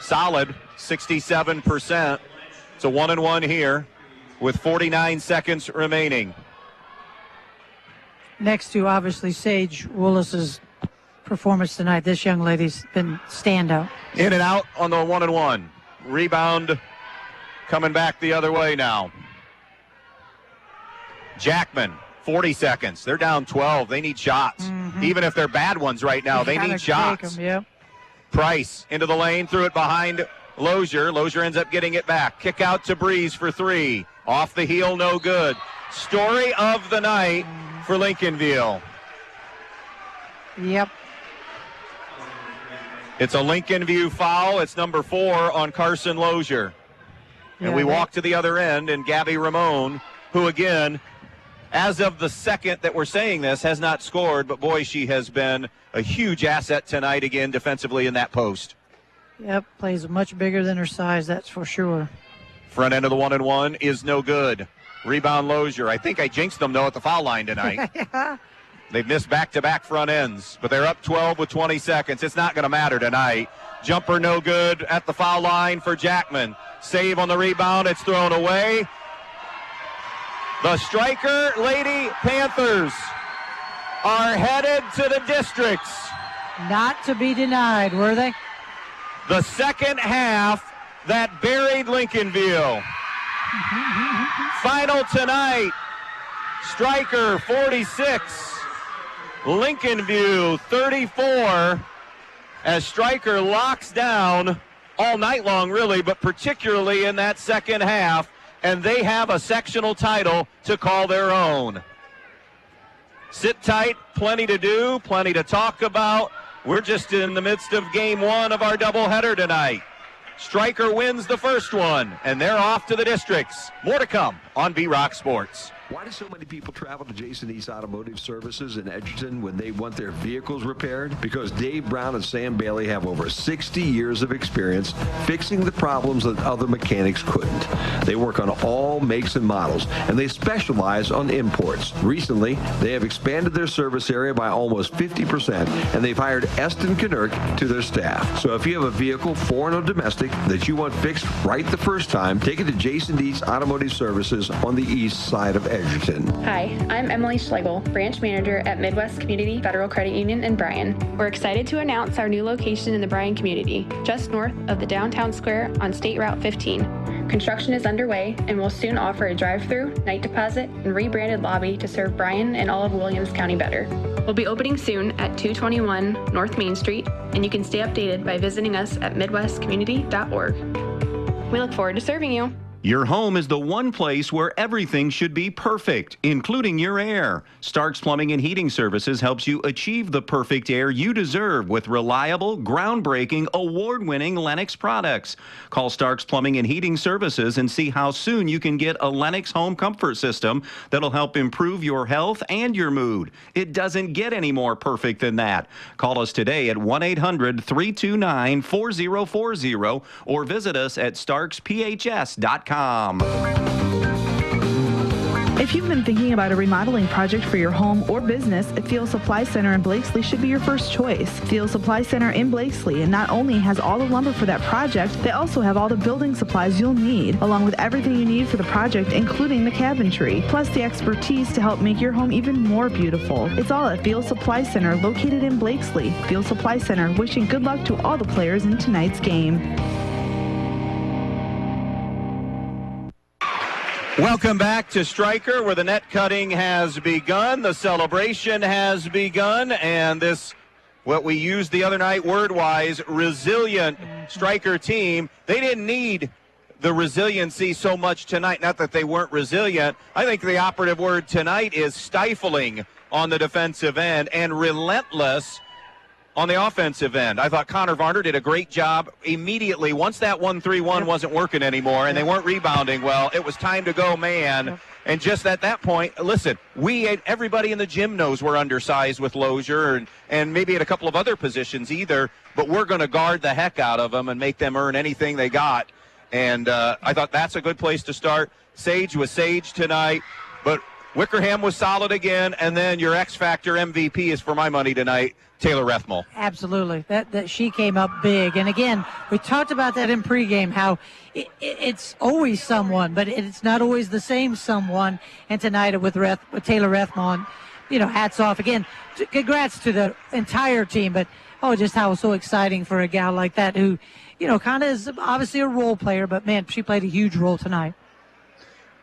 Solid, 67%. It's a 1-and-1 here with 49 seconds remaining. Next to, obviously, Sage Willis's performance tonight. This young lady's been standout. In and out on the 1-and-1. Rebound coming back the other way now. Jackman, 40 seconds. They're down 12. They need shots. Even if they're bad ones right now, they need shots. Yeah. Price into the lane, threw it behind Lozier. Lozier ends up getting it back. Kick out to Breeze for three. Off the heel, no good. Story of the night for Lincolnville. Yep. It's a Lincolnview foul. It's number 4 on Carson Lozier. And we walk to the other end, and Gabby Ramon, who again, as of the second that we're saying this, has not scored, but boy, she has been a huge asset tonight again defensively in that post. Yep, plays much bigger than her size, that's for sure. Front end of the 1-and-1 is no good. Rebound Lozier. I think I jinxed them, though, at the foul line tonight. They've missed back-to-back front ends, but they're up 12 with 20 seconds. It's not going to matter tonight. Jumper no good at the foul line for Jackman. Save on the rebound. It's thrown away. The Stryker Lady Panthers are headed to the districts. Not to be denied, were they? The second half that buried Lincolnville. Final tonight, Stryker 46, Lincolnview 34, as Stryker locks down all night long, really, but particularly in that second half, and they have a sectional title to call their own. Sit tight, plenty to do, plenty to talk about. We're just in the midst of game 1 of our doubleheader tonight. Stryker wins the first one, and they're off to the districts. More to come on V-Rock Sports. Why do so many people travel to Jason East Automotive Services in Edgerton when they want their vehicles repaired? Because Dave Brown and Sam Bailey have over 60 years of experience fixing the problems that other mechanics couldn't. They work on all makes and models, and they specialize on imports. Recently, they have expanded their service area by almost 50%, and they've hired Eston Knurk to their staff. So if you have a vehicle, foreign or domestic, that you want fixed right the first time, take it to Jason East Automotive Services on the east side of Edgerton. Hi, I'm Emily Schlegel, branch manager at Midwest Community Federal Credit Union in Bryan. We're excited to announce our new location in the Bryan community, just north of the downtown square on State Route 15. Construction is underway and will soon offer a drive-through, night deposit, and rebranded lobby to serve Bryan and all of Williams County better. We'll be opening soon at 221 North Main Street, and you can stay updated by visiting us at midwestcommunity.org. We look forward to serving you. Your home is the one place where everything should be perfect, including your air. Stark's Plumbing and Heating Services helps you achieve the perfect air you deserve with reliable, groundbreaking, award-winning Lennox products. Call Stark's Plumbing and Heating Services and see how soon you can get a Lennox home comfort system that'll help improve your health and your mood. It doesn't get any more perfect than that. Call us today at 1-800-329-4040 or visit us at starksphs.com. If you've been thinking about a remodeling project for your home or business, Field Supply Center in Blakesley should be your first choice. Field Supply Center in Blakesley and not only has all the lumber for that project, they also have all the building supplies you'll need, along with everything you need for the project, including the cabinetry, plus the expertise to help make your home even more beautiful. It's all at Field Supply Center, located in Blakesley. Field Supply Center, wishing good luck to all the players in tonight's game. Welcome back to Stryker, where the net cutting has begun, the celebration has begun, and this, what we used the other night word-wise, resilient Stryker team, they didn't need the resiliency so much tonight. Not that they weren't resilient. I think the operative word tonight is stifling on the defensive end and relentless on the offensive end. I thought Connor Varner did a great job immediately. Once that 1-3-1 wasn't working anymore and they weren't rebounding well, it was time to go man. And just at that point, listen, everybody in the gym knows we're undersized with Lozier and maybe at a couple of other positions either, but we're going to guard the heck out of them and make them earn anything they got. And I thought that's a good place to start. Sage was Sage tonight, but Wickerham was solid again, and then your X-Factor MVP is, for my money tonight, Taylor Rethmel. Absolutely. That she came up big. And again, we talked about that in pregame, how it's always someone, but it's not always the same someone. And tonight with Taylor Rethmel, hats off. Again, congrats to the entire team, but just how so exciting for a gal like that who, kind of is obviously a role player, but man, she played a huge role tonight.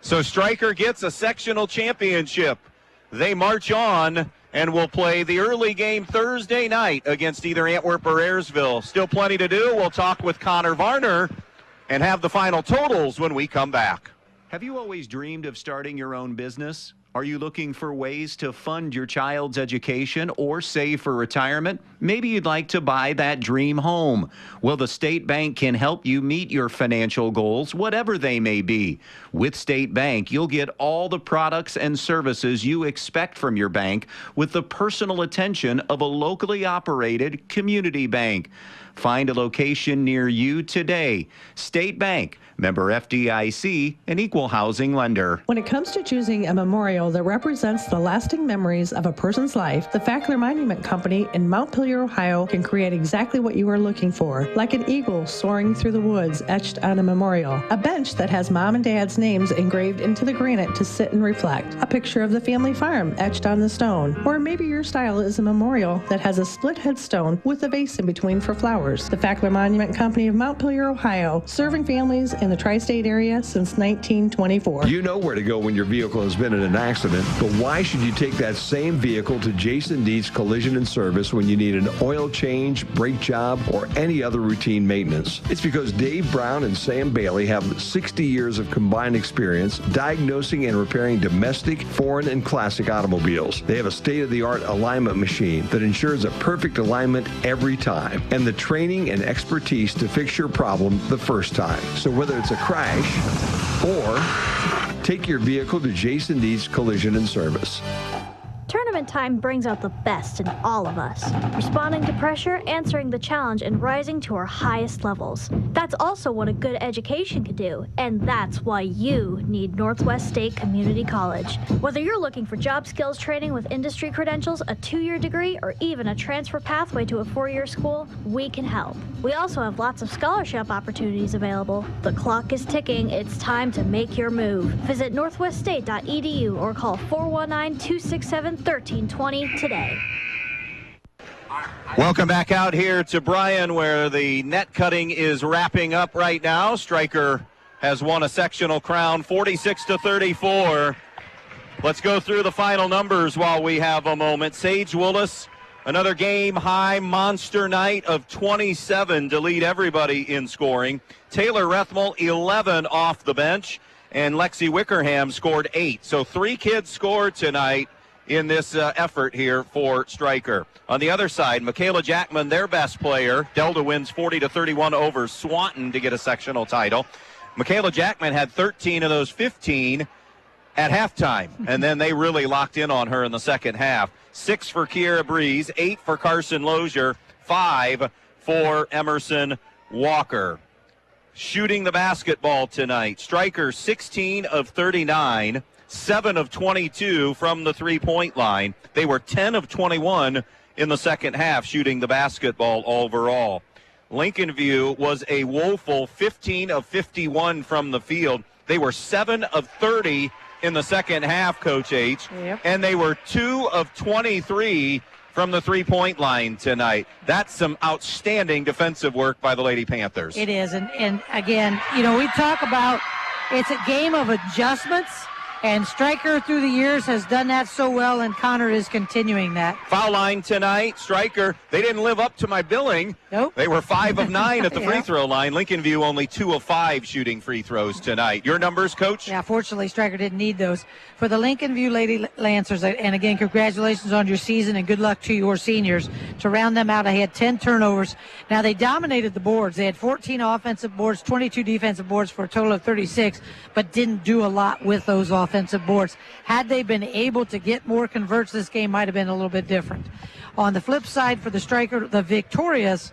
So Stryker gets a sectional championship. They march on and will play the early game Thursday night against either Antwerp or Ayersville. Still plenty to do. We'll talk with Connor Varner and have the final totals when we come back. Have you always dreamed of starting your own business? Are you looking for ways to fund your child's education or save for retirement? Maybe you'd like to buy that dream home. Well, the State Bank can help you meet your financial goals, whatever they may be. With State Bank, you'll get all the products and services you expect from your bank with the personal attention of a locally operated community bank. Find a location near you today. State Bank, member FDIC, an equal housing lender. When it comes to choosing a memorial that represents the lasting memories of a person's life, the Fackler Monument Company in Montpelier, Ohio can create exactly what you are looking for, like an eagle soaring through the woods etched on a memorial, a bench that has mom and dad's names engraved into the granite to sit and reflect, a picture of the family farm etched on the stone, or maybe your style is a memorial that has a split headstone with a vase in between for flowers. The Fackler Monument Company of Montpelier, Ohio, serving families in the tri-state area since 1924. You know where to go when your vehicle has been in an accident, but why should you take that same vehicle to Jason Dietz Collision and Service when you need an oil change, brake job, or any other routine maintenance? It's because Dave Brown and Sam Bailey have 60 years of combined experience diagnosing and repairing domestic, foreign, and classic automobiles. They have a state-of-the-art alignment machine that ensures a perfect alignment every time, and the training and expertise to fix your problem the first time. So whether it's a crash or take your vehicle to Jason Dietz Collision and Service. Tournament time brings out the best in all of us, responding to pressure, answering the challenge, and rising to our highest levels. That's also what a good education can do, and that's why you need Northwest State Community College. Whether you're looking for job skills training with industry credentials, a 2-year degree, or even a transfer pathway to a 4-year school, we can help. We also have lots of scholarship opportunities available. The clock is ticking. It's time to make your move. Visit northweststate.edu or call 419-267-1320 today. Welcome back out here to Bryan, where the net cutting is wrapping up right now. Stryker has won a sectional crown, 46-34. Let's go through the final numbers while we have a moment. Sage Willis, another game-high monster night of 27 to lead everybody in scoring. Taylor Rethmel, 11 off the bench, and Lexi Wickerham scored 8. So 3 kids scored tonight in this effort here for Stryker. On the other side, Michaela Jackman, their best player. Delta wins 40-31 over Swanton to get a sectional title. Michaela Jackman had 13 of those 15 at halftime, and then they really locked in on her in the second half. 6 for Kiera Breeze, 8 for Carson Lozier, 5 for Emerson Walker. Shooting the basketball tonight, Stryker 16 of 39, 7 of 22 from the three-point line. They were 10 of 21 in the second half shooting the basketball overall. Lincoln View was a woeful 15 of 51 from the field. They were 7 of 30 in the second half, Coach H, and they were 2 of 23 from the three-point line tonight. That's some outstanding defensive work by the Lady Panthers. It is, and again, we talk about it's a game of adjustments, and Stryker through the years has done that so well, and Connor is continuing that. Foul line tonight, Stryker, they didn't live up to my billing. Nope. They were 5 of 9 at the free throw line. Lincoln View only 2 of 5 shooting free throws tonight. Your numbers, Coach? Yeah, fortunately, Stryker didn't need those. For the Lincoln View Lady Lancers, and again, congratulations on your season and good luck to your seniors. To round them out, I had 10 turnovers. Now, they dominated the boards. They had 14 offensive boards, 22 defensive boards for a total of 36, but didn't do a lot with those offensive boards. Had they been able to get more converts, this game might have been a little bit different. On the flip side, for the Stryker, the victorious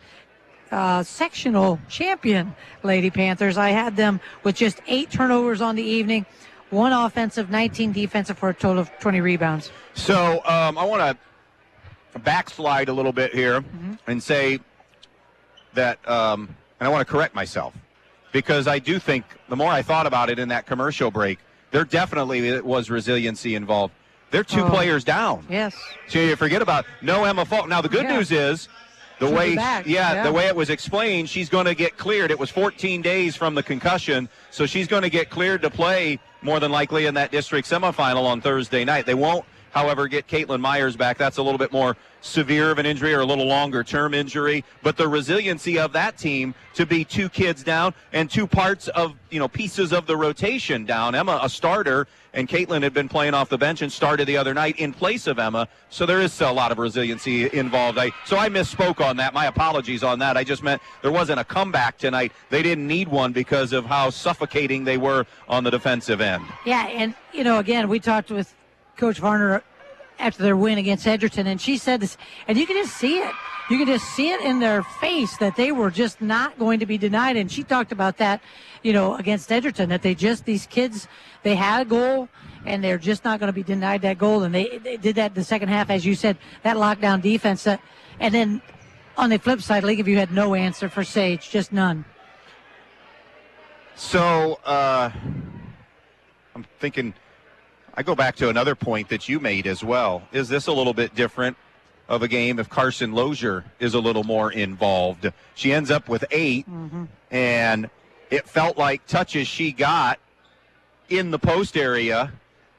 sectional champion Lady Panthers, I had them with just 8 turnovers on the evening, 1 offensive, 19 defensive for a total of 20 rebounds. So I want to backslide a little bit here and say that, and I want to correct myself, because I do think the more I thought about it in that commercial break, there definitely was resiliency involved. They're 2 players down. Yes. So you forget about no Emma Falk. Now the good news is the way it was explained, she's going to get cleared. It was 14 days from the concussion, so she's going to get cleared to play more than likely in that district semifinal on Thursday night. They won't however, get Caitlin Myers back. That's a little bit more severe of an injury or a little longer-term injury. But the resiliency of that team to be 2 kids down and 2 parts of, pieces of the rotation down. Emma, a starter, and Caitlin had been playing off the bench and started the other night in place of Emma. So there is a lot of resiliency involved. So I misspoke on that. My apologies on that. I just meant there wasn't a comeback tonight. They didn't need one because of how suffocating they were on the defensive end. Yeah, and, again, we talked with Coach Varner after their win against Edgerton, and she said this, and you can just see it. You can just see it in their face that they were just not going to be denied. And she talked about that, against Edgerton, that these kids, they had a goal, and they're just not going to be denied that goal. And they did that in the second half, as you said, that lockdown defense. And then on the flip side, League of You had no answer for Sage, just none. So I'm thinking, I go back to another point that you made as well. Is this a little bit different of a game if Carson Lozier is a little more involved? She ends up with 8, and it felt like touches she got in the post area,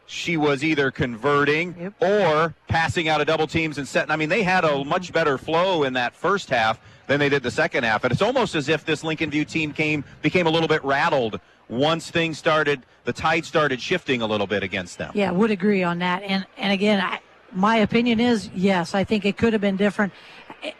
she was either converting or passing out of double teams and setting. I mean, they had a much better flow in that first half than they did the second half. And it's almost as if this Lincoln View team became a little bit rattled once things started, the tide started shifting a little bit against them. Yeah, would agree on that. And again, my opinion is, yes, I think it could have been different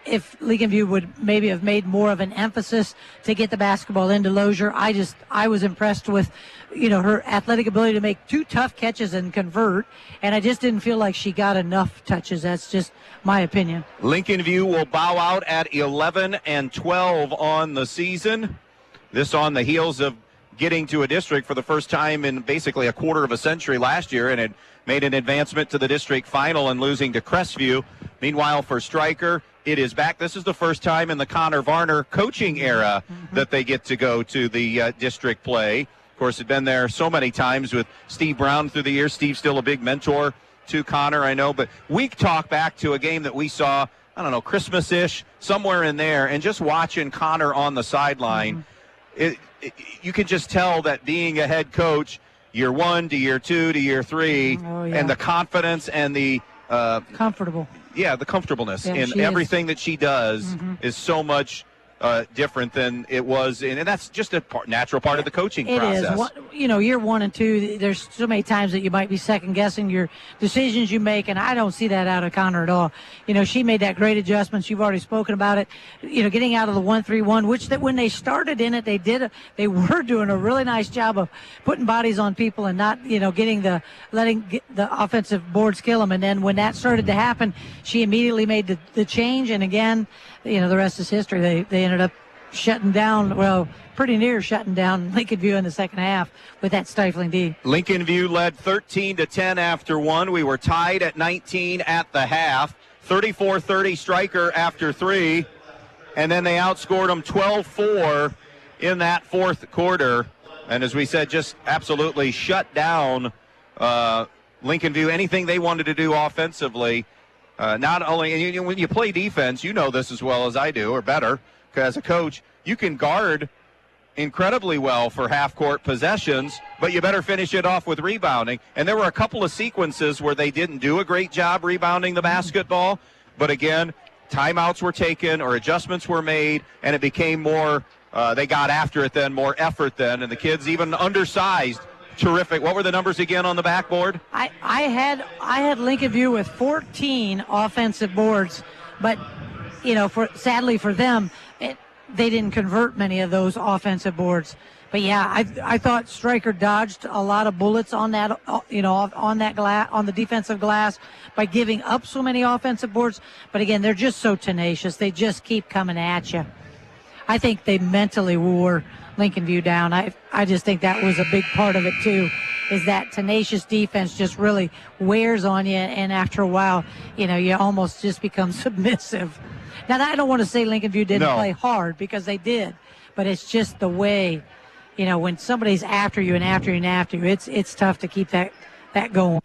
if Lincoln View would maybe have made more of an emphasis to get the basketball into Lozier. I was impressed with, her athletic ability to make 2 tough catches and convert, and I just didn't feel like she got enough touches. That's just my opinion. Lincoln View will bow out at 11-12 on the season. This on the heels of getting to a district for the first time in basically a quarter of a century last year, and it made an advancement to the district final and losing to Crestview. Meanwhile, for Stryker, it is back. This is the first time in the Connor Varner coaching era that they get to go to the district play. Of course, had been there so many times with Steve Brown through the years. Steve's still a big mentor to Connor, I know. But we talk back to a game that we saw, I don't know, Christmas-ish, somewhere in there, and just watching Connor on the sideline, you can just tell that being a head coach, year 1 to year 2 to year 3, and the confidence and the comfortable. Yeah, the comfortableness in everything that she does is so much different than it was, and that's just a natural part of the coaching process. It is. Year 1 and 2, there's so many times that you might be second-guessing your decisions you make, and I don't see that out of Connor at all. She made that great adjustments. You've already spoken about it. Getting out of the 1-3-1, which that when they started in it, they were doing a really nice job of putting bodies on people and not, letting the offensive boards kill them. And then when that started to happen, she immediately made the change, and again, the rest is history. They ended up shutting down, pretty near shutting down Lincoln View in the second half with that stifling D. Lincoln View led 13-10 after 1. We were tied at 19 at the half. 34-30 Stryker after 3. And then they outscored them 12-4 in that fourth quarter. And as we said, just absolutely shut down Lincoln View. Anything they wanted to do offensively. Not only, and when you play defense, you know this as well as I do, or better, because as a coach, you can guard incredibly well for half-court possessions, but you better finish it off with rebounding. And there were a couple of sequences where they didn't do a great job rebounding the basketball, but again, timeouts were taken or adjustments were made, and it became more, they got after it then, more effort then, and the kids even undersized. Terrific. What were the numbers again on the backboard? I had Lincoln View with 14 offensive boards, but sadly for them, they didn't convert many of those offensive boards. But yeah, I thought Stryker dodged a lot of bullets on that, on that glass, on the defensive glass, by giving up so many offensive boards. But again, they're just so tenacious; they just keep coming at you. I think they mentally wore Lincoln View down. I just think that was a big part of it too, is that tenacious defense just really wears on you, and after a while, you almost just become submissive. Now, I don't want to say Lincoln View didn't play hard, because they did, but it's just the way, when somebody's after you and after you and after you, it's tough to keep that going.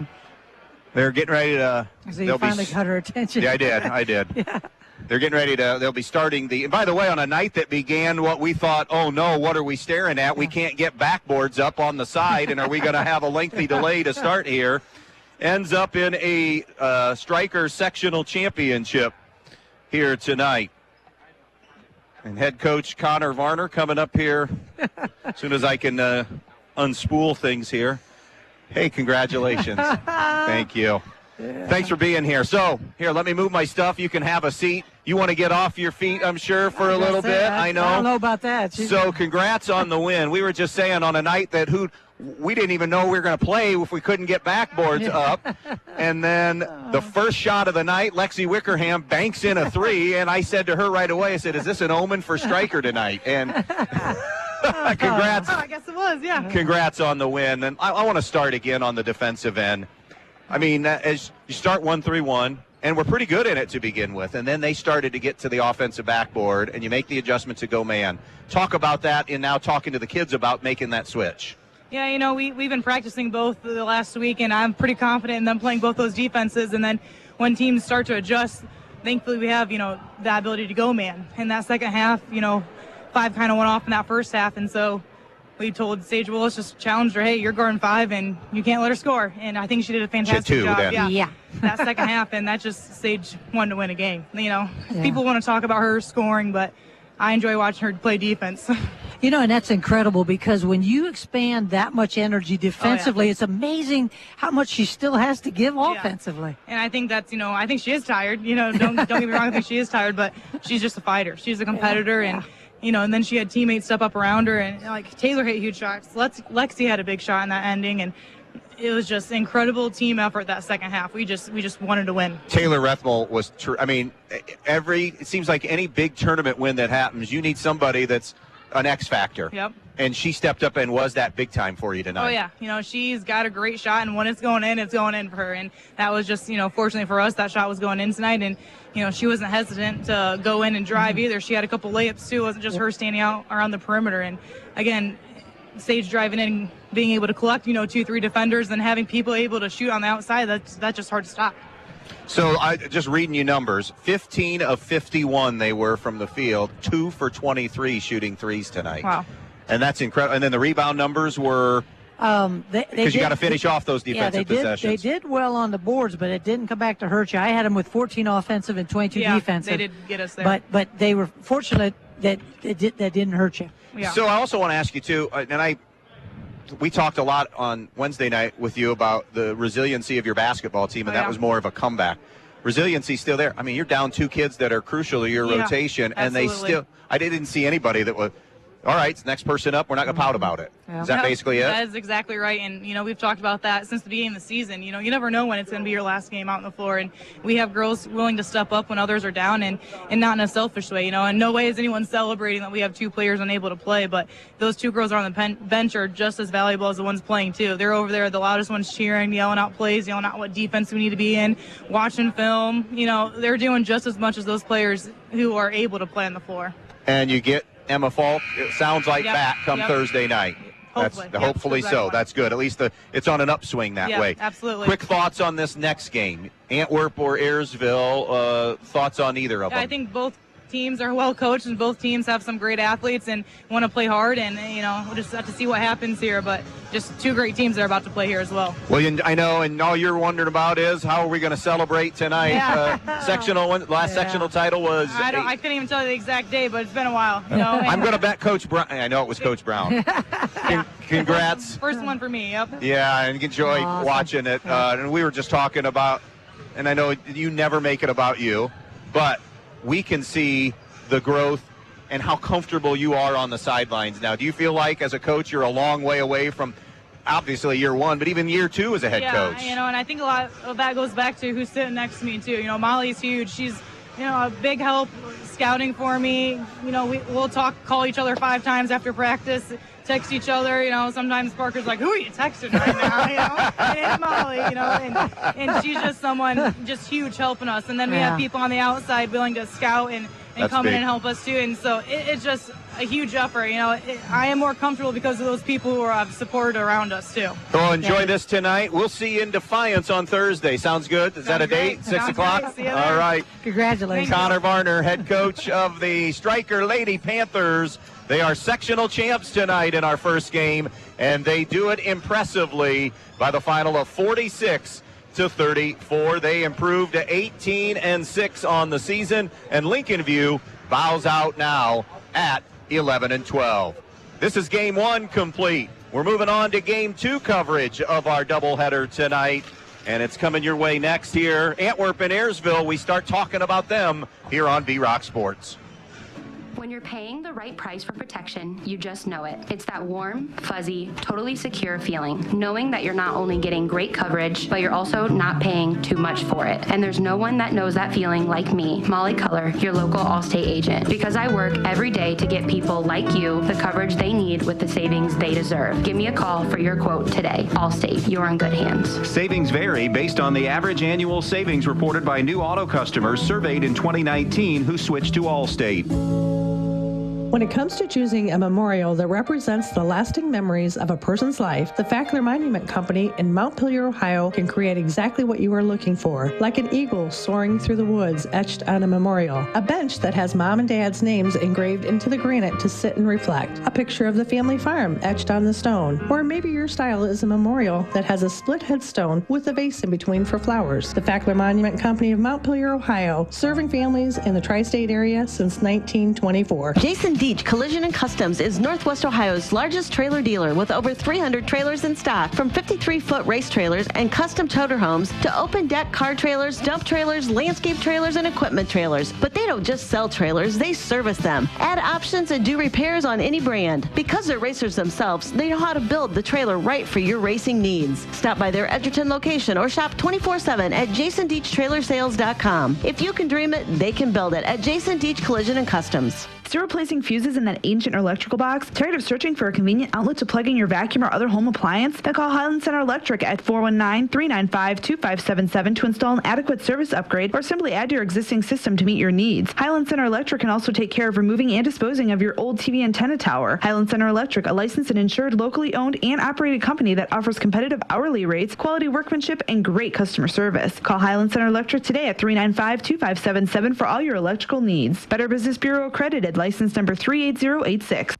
They're getting ready to. So you finally got her attention. Yeah, I did. Yeah. They're getting ready to, they'll be starting and by the way, on a night that began what we thought, oh no, what are we staring at? We can't get backboards up on the side, and are we going to have a lengthy delay to start here? ends up in a Striker sectional championship here tonight. And head coach Connor Varner coming up here as soon as I can unspool things here. Hey, congratulations. Thank you. Yeah. Thanks for being here. So, here, let me move my stuff. You can have a seat. You want to get off your feet, I'm sure, for a little bit. I know. I don't know about that. So, congrats on the win. We were just saying on a night that we didn't even know we were going to play if we couldn't get backboards up. And then the first shot of the night, Lexi Wickerham banks in a 3, and I said to her right away, I said, is this an omen for Striker tonight? And congrats. I guess it was, yeah. Congrats on the win. And I want to start again on the defensive end. I mean, as you start 1-3-1, and we're pretty good in it to begin with, and then they started to get to the offensive backboard, and you make the adjustment to go man. Talk about that, and now talking to the kids about making that switch. Yeah, you know, we've been practicing both the last week, and I'm pretty confident in them playing both those defenses. And then when teams start to adjust, thankfully we have, the ability to go man. In that second half, 5 kind of went off in that first half, and so we told Sage Willis, just challenged her, hey, you're guarding 5 and you can't let her score. And I think she did a fantastic job. Then. Yeah. That second half, and that just Sage wanted to win a game. People want to talk about her scoring, but I enjoy watching her play defense. And that's incredible because when you expand that much energy defensively, it's amazing how much she still has to give offensively. And I think that's, I think she is tired. Don't get me wrong, I think she is tired, but she's just a fighter. She's a competitor, and and then she had teammates step up around her, and Taylor hit huge shots. Lexi had a big shot in that ending, and it was just incredible team effort that second half. We just wanted to win. Taylor Rethmel was it seems like any big tournament win that happens, you need somebody that's an X factor. Yep. And she stepped up and was that big time for you tonight. Oh yeah, she's got a great shot, and when it's going in for her. And that was just, fortunately for us, that shot was going in tonight, and she wasn't hesitant to go in and drive either. She had a couple layups too. It wasn't just her standing out around the perimeter. And again, Sage driving in, being able to collect 2-3 defenders, and having people able to shoot on the outside. That's just hard to stop. So I just reading you numbers, 15 of 51 they were from the field, 2 for 23 shooting threes tonight. Wow. And that's incredible. And then the rebound numbers were because you got to finish off those defensive possessions. They did well on the boards, but it didn't come back to hurt you. I had them with 14 offensive and 22 defensive. They did get us there. But they were fortunate that that didn't hurt you. Yeah. So I also want to ask you too, and we talked a lot on Wednesday night with you about the resiliency of your basketball team, and that was more of a comeback. Resiliency still there. I mean, you're down 2 kids that are crucial to your rotation, and I didn't see anybody that was, all right, it's next person up, we're not going to pout about it. Yeah. Is that basically it? That is exactly right. And, we've talked about that since the beginning of the season. You never know when it's going to be your last game out on the floor. And we have girls willing to step up when others are down, and not in a selfish way. In no way is anyone celebrating that we have 2 players unable to play. But those 2 girls on the bench are just as valuable as the ones playing, too. They're over there, the loudest ones cheering, yelling out plays, yelling out what defense we need to be in, watching film. They're doing just as much as those players who are able to play on the floor. And you get Emma Falk, it sounds like back come Thursday night. Hopefully so. That's good. At least it's on an upswing that way. Absolutely. Quick thoughts on this next game, Antwerp or Ayersville. Thoughts on either of them? I think both teams are well coached, and both teams have some great athletes and want to play hard. And we'll just have to see what happens here. But just 2 great teams that are about to play here as well. Well, I know, and all you're wondering about is how are we going to celebrate tonight? Sectional title was. I couldn't even tell you the exact day, but it's been a while. I'm going to bet Coach Brown. I know it was Coach Brown. Congrats. First one for me. Yep. Yeah, and enjoy watching it. And we were just talking about, and I know you never make it about you, but we can see the growth and how comfortable you are on the sidelines now. Do you feel like, as a coach, you're a long way away from, obviously, year 1, but even year 2 as a head coach? And I think a lot of that goes back to who's sitting next to me, too. Molly's huge. She's, a big help scouting for me. We'll call each other 5 times after practice, text each other. Sometimes Parker's like, who are you texting right now? And it's Molly, and she's just someone just huge helping us. And then we have people on the outside willing to scout and come in and help us too. And so it's just a huge effort. I am more comfortable because of those people who are supported around us too. Well, enjoy this tonight. We'll see you in Defiance on Thursday. Sounds good? Is that a date? 6 o'clock? All right. Congratulations. Connor Varner, head coach of the Striker Lady Panthers. They are sectional champs tonight in our first game, and they do it impressively by the final of 46 to 34. They improved to 18-6 on the season, and Lincoln View bows out now at 11-12. This is game one complete. We're moving on to game two coverage of our doubleheader tonight, and it's coming your way next here. Antwerp and Ayersville, we start talking about them here on B-Rock Sports. When you're paying the right price for protection, you just know it. It's that warm, fuzzy, totally secure feeling, knowing that you're not only getting great coverage, but you're also not paying too much for it. And there's no one that knows that feeling like me, Molly Culler, your local Allstate agent, because I work every day to get people like you the coverage they need with the savings they deserve. Give me a call for your quote today. Allstate, you're in good hands. Savings vary based on the average annual savings reported by new auto customers surveyed in 2019 who switched to Allstate. When it comes to choosing a memorial that represents the lasting memories of a person's life, the Fackler Monument Company in Montpelier, Ohio can create exactly what you are looking for, like an eagle soaring through the woods etched on a memorial, a bench that has mom and dad's names engraved into the granite to sit and reflect, a picture of the family farm etched on the stone, or maybe your style is a memorial that has a split headstone with a vase in between for flowers. The Fackler Monument Company of Montpelier, Ohio, serving families in the tri-state area since 1924. Jason Deach Collision and Customs is Northwest Ohio's largest trailer dealer with over 300 trailers in stock, from 53-foot race trailers and custom toter homes to open deck car trailers, dump trailers, landscape trailers, and equipment trailers. But they don't just sell trailers, they service them, add options, and do repairs on any brand. Because they're racers themselves, they know how to build the trailer right for your racing needs. Stop by their Edgerton location or shop 24/7 at jasondeachtrailersales.com. If you can dream it, they can build it at Jason Deach Collision and Customs. Still replacing fuses in that ancient electrical box? Tired of searching for a convenient outlet to plug in your vacuum or other home appliance? Then call Highland Center Electric at 419-395-2577 to install an adequate service upgrade or simply add to your existing system to meet your needs. Highland Center Electric can also take care of removing and disposing of your old TV antenna tower. Highland Center Electric, a licensed and insured, locally owned and operated company that offers competitive hourly rates, quality workmanship, and great customer service. Call Highland Center Electric today at 395-2577 for all your electrical needs. Better Business Bureau accredited, license number 38086.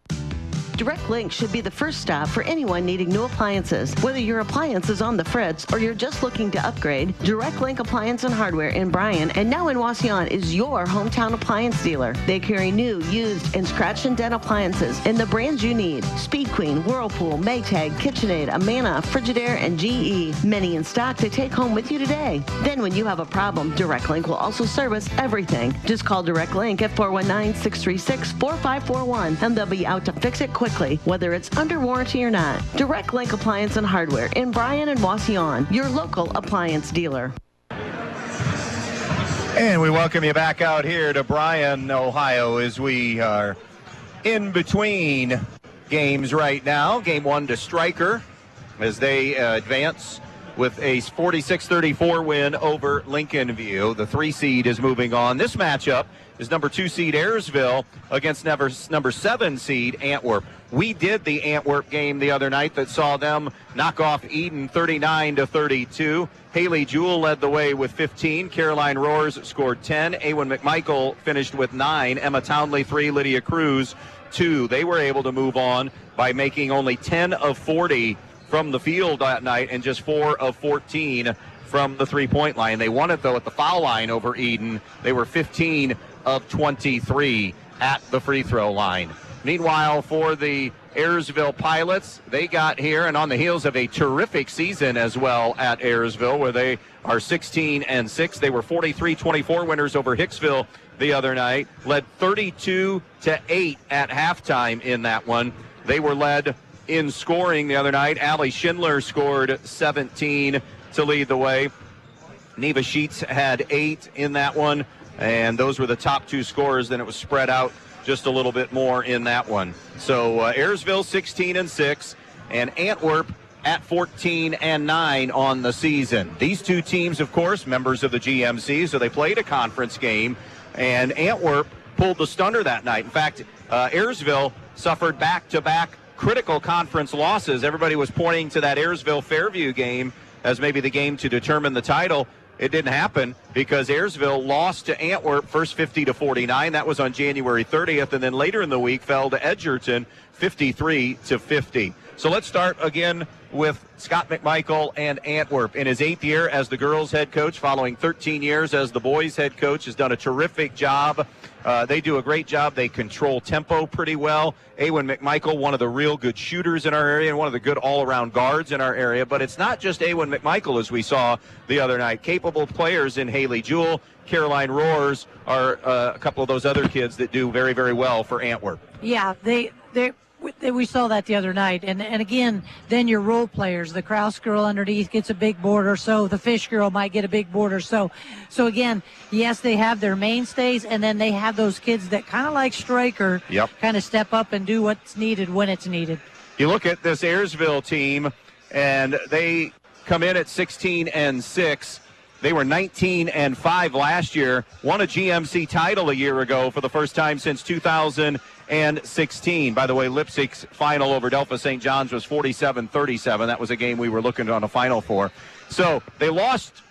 Direct Link should be the first stop for anyone needing new appliances. Whether your appliance is on the fritz or you're just looking to upgrade, Direct Link Appliance and Hardware in Bryan and now in Wauseon is your hometown appliance dealer. They carry new, used, and scratch and dent appliances in the brands you need: Speed Queen, Whirlpool, Maytag, KitchenAid, Amana, Frigidaire, and GE. Many in stock to take home with you today. Then when you have a problem, Direct Link will also service everything. Just call Direct Link at 419-636-4541 and they'll be out to fix it quickly, whether it's under warranty or not. Direct Link Appliance and Hardware in Bryan and Wauseon, your local appliance dealer. And we welcome you back out here to Bryan, Ohio, as we are in between games right now. Game one to Stryker as they advance with a 46-34 win over Lincoln View. The 3 seed is moving on. This matchup is number 2 seed Ayersville against number 7 seed Antwerp. We did the Antwerp game the other night that saw them knock off Eden 39-32. Haley Jewell led the way with 15. Caroline Roars scored 10. Awen McMichael finished with 9. Emma Townley 3. Lydia Cruz 2. They were able to move on by making only 10 of 40 from the field that night and just 4 of 14 from the three-point line. They won it, though, at the foul line over Eden. They were 15 of 23 at the free throw line. Meanwhile, for the Ayersville Pilots, they got here and on the heels of a terrific season as well at Ayersville, where they are 16-6. They were 43-24 winners over Hicksville the other night, led 32-8 at halftime in that one. They were led in scoring the other night. Allie Schindler scored 17 to lead the way. Neva Sheets had 8 in that one, and those were the top 2 scorers. Then it was spread out just a little bit more in that one. So Ayersville 16-6 and Antwerp at 14-9 on the season. These two teams, of course, members of the GMC, so they played a conference game, and Antwerp pulled the stunner that night. In fact, Ayersville suffered back-to-back critical conference losses. Everybody was pointing to that Ayersville-Fairview game as maybe the game to determine the title. It didn't happen because Ayersville lost to Antwerp first 50-49. That was on January 30th, and then later in the week fell to Edgerton 53-50. So let's start again with Scott McMichael and Antwerp. In his 8th year as the girls' head coach, following 13 years as the boys' head coach, has done a terrific job. They do a great job. They control tempo pretty well. Awen McMichael, one of the real good shooters in our area and one of the good all-around guards in our area. But it's not just Awen McMichael, as we saw the other night. Capable players in Haley Jewell, Caroline Roars are a couple of those other kids that do very, very well for Antwerp. Yeah, we saw that the other night. And again, then your role players, the Kraus girl underneath gets a big board or so. The Fish girl might get a big board or so. So again, yes, they have their mainstays, and then they have those kids that kind of like Stryker, kind of step up and do what's needed when it's needed. You look at this Ayersville team, and they come in at 16-6. They were 19-5 last year, won a GMC title a year ago for the first time since 2016. By the way, Leipzig's final over Delphi St. John's was 47-37. That was a game we were looking on a final for. So they lost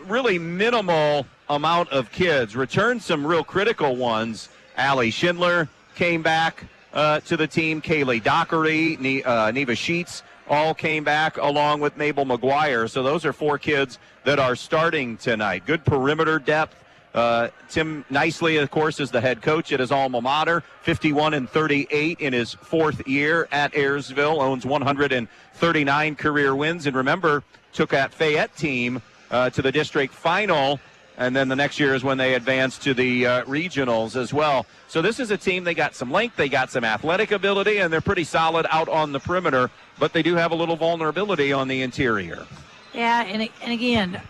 really minimal amount of kids, returned some real critical ones. Allie Schindler came back to the team. Kaylee Dockery, Neva Sheets all came back along with Mabel McGuire. So those are 4 kids that are starting tonight. Good perimeter depth. Tim Nicely, of course, is the head coach at his alma mater, 51-38 in his 4th year at Ayersville, owns 139 career wins, and remember, took that Fayette team to the district final, and then the next year is when they advanced to the regionals as well. So this is a team, they got some length, they got some athletic ability, and they're pretty solid out on the perimeter, but they do have a little vulnerability on the interior. Yeah, and again,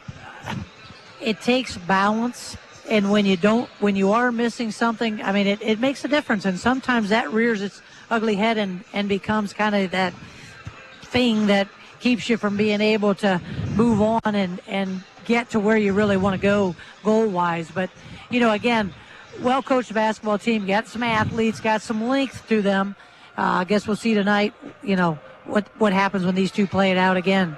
it takes balance. And when you are missing something, I mean, it makes a difference. And sometimes that rears its ugly head and becomes kind of that thing that keeps you from being able to move on and get to where you really want to go goal-wise. But, again, well-coached basketball team, got some athletes, got some length to them. I guess we'll see tonight, what happens when these two play it out again.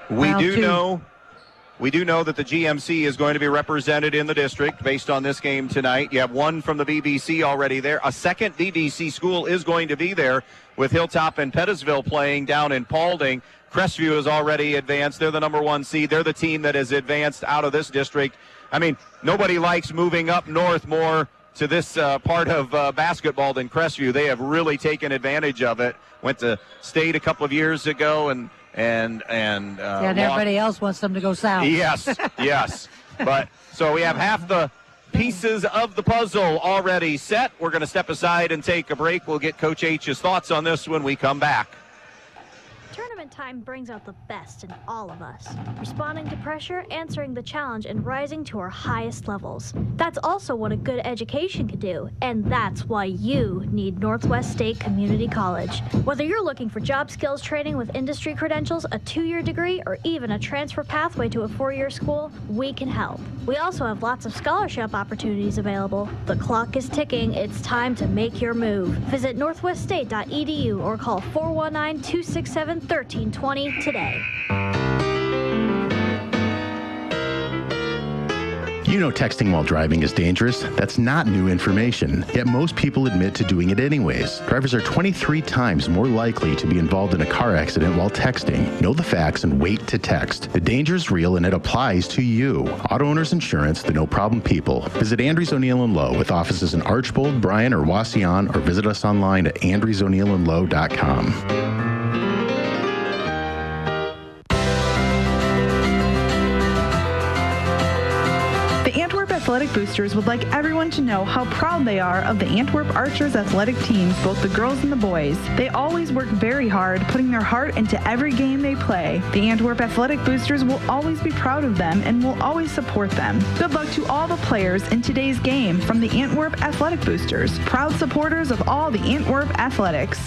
We do know that the GMC is going to be represented in the district based on this game tonight. You have one from the BBC already there. A second BBC school is going to be there with Hilltop and Pettisville playing down in Paulding. Crestview has already advanced. They're the number 1 seed. They're the team that has advanced out of this district. I mean, nobody likes moving up north more to this part of basketball than Crestview. They have really taken advantage of it. Went to state a couple of years ago and everybody else wants them to go south. Yes. But so we have half the pieces of the puzzle already set. We're going to step aside and take a break. We'll get Coach H's thoughts on this when we come back. Tournament time brings out the best in all of us. Responding to pressure, answering the challenge, and rising to our highest levels. That's also what a good education can do, and that's why you need Northwest State Community College. Whether you're looking for job skills training with industry credentials, a 2-year degree, or even a transfer pathway to a 4-year school, we can help. We also have lots of scholarship opportunities available. The clock is ticking. It's time to make your move. Visit northweststate.edu or call 419-267-1320 today. You know texting while driving is dangerous. That's not new information, yet most people admit to doing it anyways. Drivers are 23 times more likely to be involved in a car accident while texting. Know the facts and wait to text. The danger is real and it applies to you. Auto Owners Insurance, the no problem people. Visit Andrews O'Neill & Lowe with offices in Archbold, Bryan, or Wauseon, or visit us online at andrewsoneillandlowe.com. Athletic Boosters would like everyone to know how proud they are of the Antwerp Archers athletic teams, both the girls and the boys. They always work very hard, putting their heart into every game they play. The Antwerp Athletic Boosters will always be proud of them and will always support them. Good luck to all the players in today's game from the Antwerp Athletic Boosters, proud supporters of all the Antwerp athletics.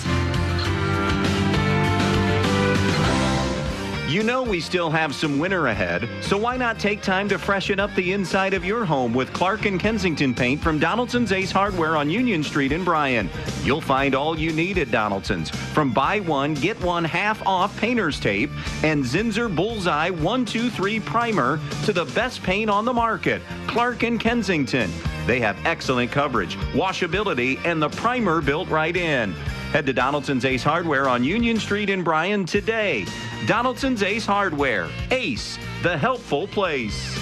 You know we still have some winter ahead, so why not take time to freshen up the inside of your home with Clark and Kensington paint from Donaldson's Ace Hardware on Union Street in Bryan. You'll find all you need at Donaldson's, from buy one, get one half off painter's tape and Zinsser Bullseye 1-2-3 primer to the best paint on the market. Clark and Kensington. They have excellent coverage, washability, and the primer built right in. Head to Donaldson's Ace Hardware on Union Street in Bryan today. Donaldson's Ace Hardware. Ace, the helpful place.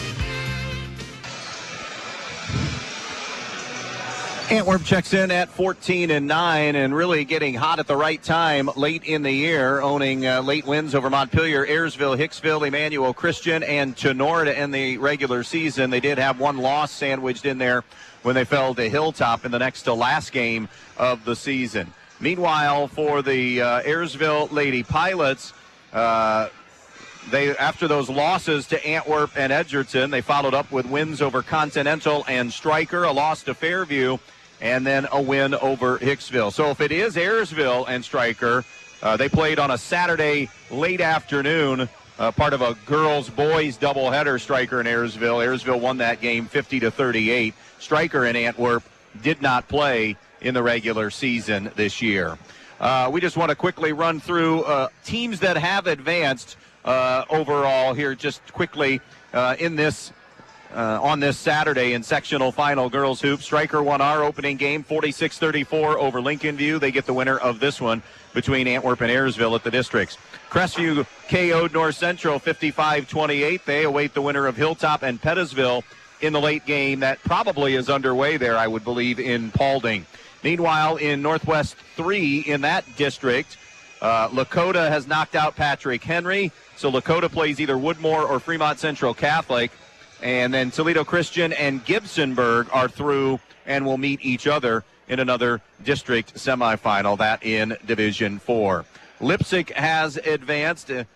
Antwerp checks in at 14-9 and really getting hot at the right time late in the year, owning late wins over Montpelier, Ayersville, Hicksville, Emmanuel Christian, and Tenor to end the regular season. They did have one loss sandwiched in there when they fell to Hilltop in the next to last game of the season. Meanwhile, for the Ayersville Lady Pilots, they, after those losses to Antwerp and Edgerton, they followed up with wins over Continental and Stryker, a loss to Fairview, and then a win over Hicksville. So if it is Ayersville and Stryker, they played on a Saturday late afternoon, part of a girls-boys doubleheader, Stryker and Ayersville. Ayersville won that game 50-38. Stryker and Antwerp did not play in the regular season this year. We just want to quickly run through teams that have advanced overall here just quickly in this on this Saturday in sectional final girls hoops. Stryker won our opening game 46-34 over Lincoln View. They get the winner of this one between Antwerp and Ayersville at the districts. Crestview KO'd North Central 55-28. They await the winner of Hilltop and Pettisville in the late game that probably is underway there, I would believe, in Paulding. Meanwhile, in Northwest 3 in that district, Lakota has knocked out Patrick Henry. So Lakota plays either Woodmore or Fremont Central Catholic. And then Toledo Christian and Gibsonburg are through and will meet each other in another district semifinal, that in Division 4. Leipzig has advanced in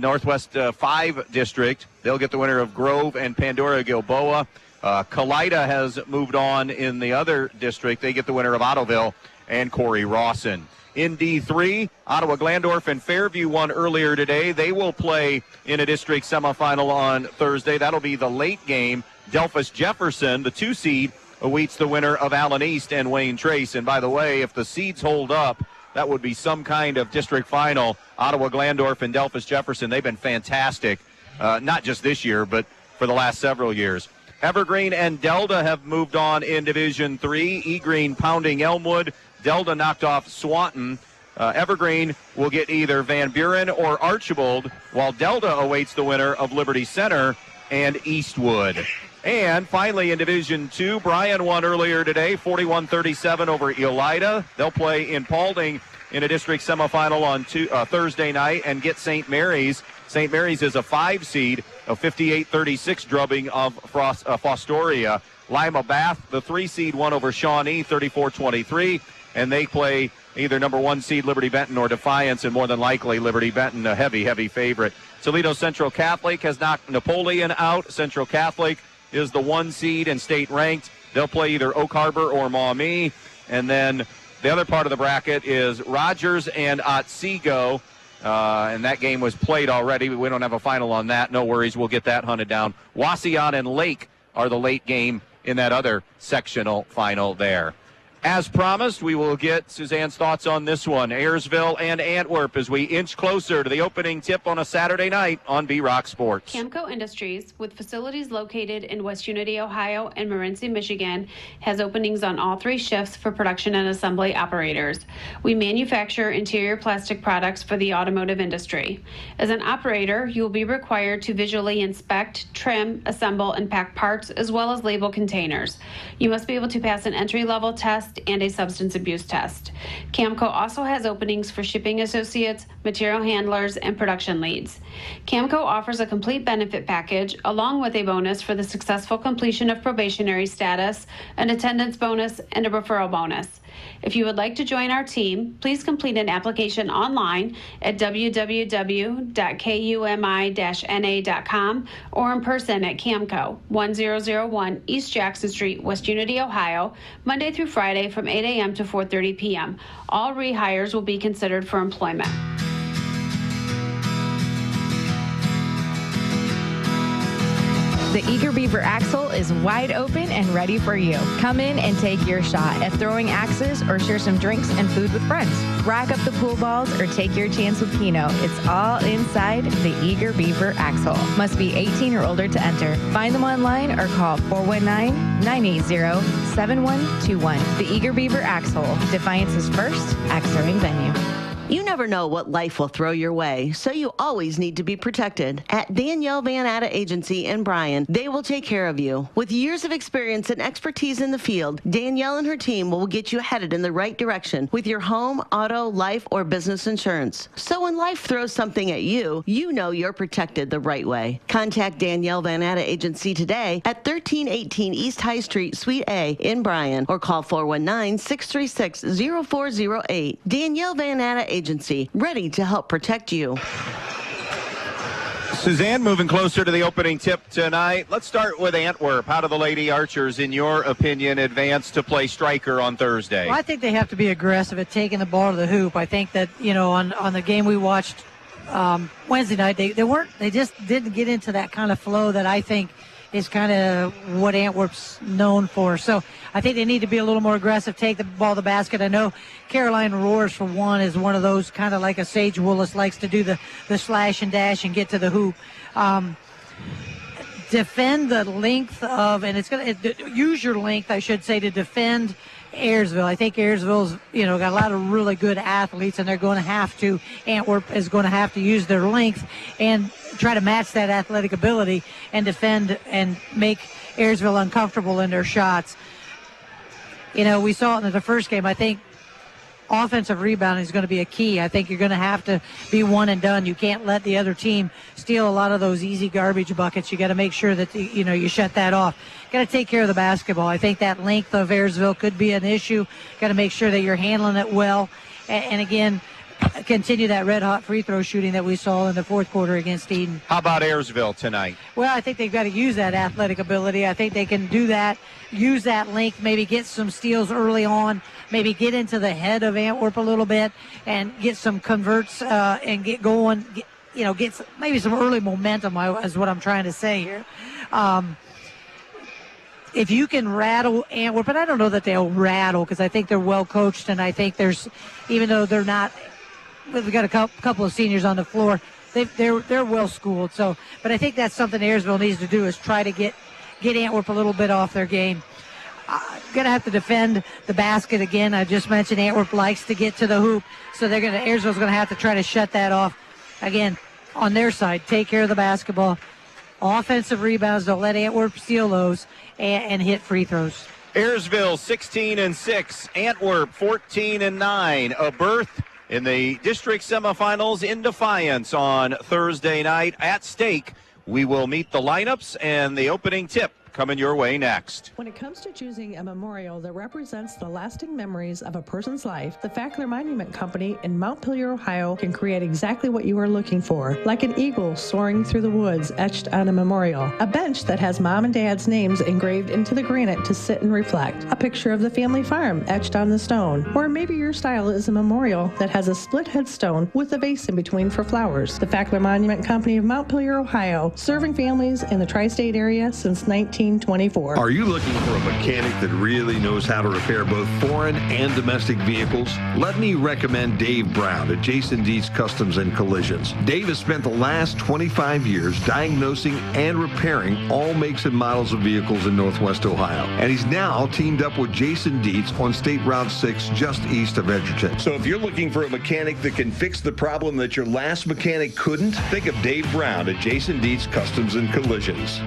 Northwest 5 district. They'll get the winner of Grove and Pandora Gilboa. Kalida has moved on in the other district. They get the winner of Ottoville and Corey Rawson. In D3, Ottawa Glandorf and Fairview won earlier today. They will play in a district semifinal on Thursday. That'll be the late game. Delphus Jefferson, the 2 seed, awaits the winner of Allen East and Wayne Trace. And by the way, if the seeds hold up, that would be some kind of district final. Ottawa Glandorf and Delphus Jefferson, they've been fantastic, not just this year, but for the last several years. Evergreen and Delta have moved on in Division 3. E-Green pounding Elmwood. Delta knocked off Swanton. Evergreen will get either Van Buren or Archibald, while Delta awaits the winner of Liberty Center and Eastwood. And finally in Division 2, Bryan won earlier today, 41-37 over Elida. They'll play in Paulding in a district semifinal on Thursday night and get St. Mary's. St. Mary's is a 5 seed, a 58-36 drubbing of Fostoria. Lima Bath, the 3 seed, won over Shawnee, 34-23. And they play either number 1 seed Liberty Benton or Defiance, and more than likely Liberty Benton, a heavy favorite. Toledo Central Catholic has knocked Napoleon out. Central Catholic is the 1 seed and state ranked. They'll play either Oak Harbor or Maumee. And then the other part of the bracket is Rogers and Otsego. And that game was played already. We don't have a final on that. No worries. We'll get that hunted down. Wauseon and Lake are the late game in that other sectional final there. As promised, we will get Suzanne's thoughts on this one. Ayersville and Antwerp as we inch closer to the opening tip on a Saturday night on B-Rock Sports. Camco Industries, with facilities located in West Unity, Ohio and Morenci, Michigan, has openings on all 3 shifts for production and assembly operators. We manufacture interior plastic products for the automotive industry. As an operator, you will be required to visually inspect, trim, assemble, and pack parts, as well as label containers. You must be able to pass an entry-level test and a substance abuse test. Camco also has openings for shipping associates, material handlers, and production leads. Camco offers a complete benefit package along with a bonus for the successful completion of probationary status, an attendance bonus, and a referral bonus. If you would like to join our team, please complete an application online at www.kumi-na.com or in person at Camco, 1001 East Jackson Street, West Unity, Ohio, Monday through Friday from 8 a.m. to 4:30 p.m. All rehires will be considered for employment. The Eager Beaver Axle is wide open and ready for you. Come in and take your shot at throwing axes or share some drinks and food with friends. Rack up the pool balls or take your chance with Keno. It's all inside the Eager Beaver Axle. Must be 18 or older to enter. Find them online or call 419-980-7121. The Eager Beaver Axle, Defiance's first axe-throwing venue. You never know what life will throw your way, so you always need to be protected. At Danielle Van Atta Agency in Bryan, they will take care of you. With years of experience and expertise in the field, Danielle and her team will get you headed in the right direction with your home, auto, life, or business insurance. So when life throws something at you, you know you're protected the right way. Contact Danielle Van Atta Agency today at 1318 East High Street, Suite A in Bryan, or call 419-636-0408. Danielle Van Atta Agency, ready to help protect you. Suzanne, moving closer to the opening tip tonight. Let's start with Antwerp. How do the Lady Archers, in your opinion, advance to play striker on Thursday? Well, I think they have to be aggressive at taking the ball to the hoop. I think that, on the game we watched Wednesday night, they just didn't get into that kind of flow that I think is kind of what Antwerp's known for. So I think they need to be a little more aggressive, take the ball to the basket. I know Caroline Roars, for one, is one of those kind of like a Sage Willis, likes to do the slash and dash and get to the hoop. Defend the length of, and it's going to use your length, I should say, to defend Ayersville. I think Ayersville's, got a lot of really good athletes, and they're going to have to, Antwerp is going to have to use their length and try to match that athletic ability and defend and make Ayersville uncomfortable in their shots. We saw it in the first game. I think offensive rebounding is going to be a key. I think you're going to have to be one and done. You can't let the other team steal a lot of those easy garbage buckets. You got to make sure that you shut that off. Got to take care of the basketball. I think that length of Ayersville could be an issue. Got to make sure that you're handling it well. And again, continue that red-hot free throw shooting that we saw in the fourth quarter against Eden. How about Ayersville tonight? Well, I think they've got to use that athletic ability. I think they can do that, use that length, maybe get some steals early on, maybe get into the head of Antwerp a little bit and get some converts and get going, get maybe some early momentum is what I'm trying to say here. If you can rattle Antwerp, but I don't know that they'll rattle because I think they're well coached, and I think even though they're not, we've got a couple of seniors on the floor, they're well schooled. So, but I think that's something Ayersville needs to do, is try to get Antwerp a little bit off their game. Going to have to defend the basket again. I just mentioned Antwerp likes to get to the hoop, so Ayersville's going to have to try to shut that off again on their side. Take care of the basketball. Offensive rebounds, don't let Antwerp steal those, and hit free throws. Ayersville 16-6, Antwerp 14-9. A berth in the district semifinals in Defiance on Thursday night. At stake, we will meet the lineups and the opening tip coming your way next. When it comes to choosing a memorial that represents the lasting memories of a person's life, the Fackler Monument Company in Montpelier, Ohio can create exactly what you are looking for, like an eagle soaring through the woods etched on a memorial, a bench that has mom and dad's names engraved into the granite to sit and reflect, a picture of the family farm etched on the stone, or maybe your style is a memorial that has a split headstone with a vase in between for flowers. The Fackler Monument Company of Montpelier, Ohio, serving families in the tri-state area since 1924. Are you looking for a mechanic that really knows how to repair both foreign and domestic vehicles? Let me recommend Dave Brown at Jason Dietz Customs and Collisions. Dave has spent the last 25 years diagnosing and repairing all makes and models of vehicles in Northwest Ohio. And he's now teamed up with Jason Dietz on State Route 6 just east of Edgerton. So if you're looking for a mechanic that can fix the problem that your last mechanic couldn't, think of Dave Brown at Jason Dietz Customs and Collisions.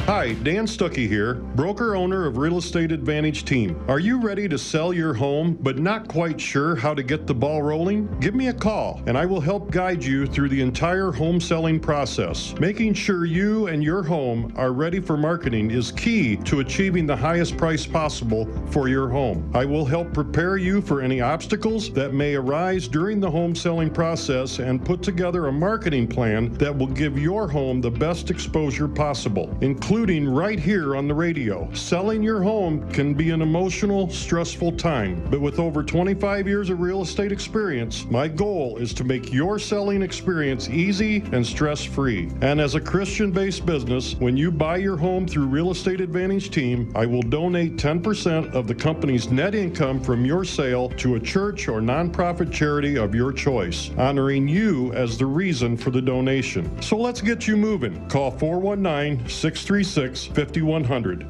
Hi, Dan Stuckey here, broker owner of Real Estate Advantage Team. Are you ready to sell your home but not quite sure how to get the ball rolling? Give me a call and I will help guide you through the entire home selling process. Making sure you and your home are ready for marketing is key to achieving the highest price possible for your home. I will help prepare you for any obstacles that may arise during the home selling process and put together a marketing plan that will give your home the best exposure possible, including including right here on the radio. Selling your home can be an emotional, stressful time, but with over 25 years of real estate experience, my goal is to make your selling experience easy and stress-free. And as a Christian-based business, when you buy your home through Real Estate Advantage Team, I will donate 10% of the company's net income from your sale to a church or nonprofit charity of your choice, honoring you as the reason for the donation. So let's get you moving. Call 419-636-5100.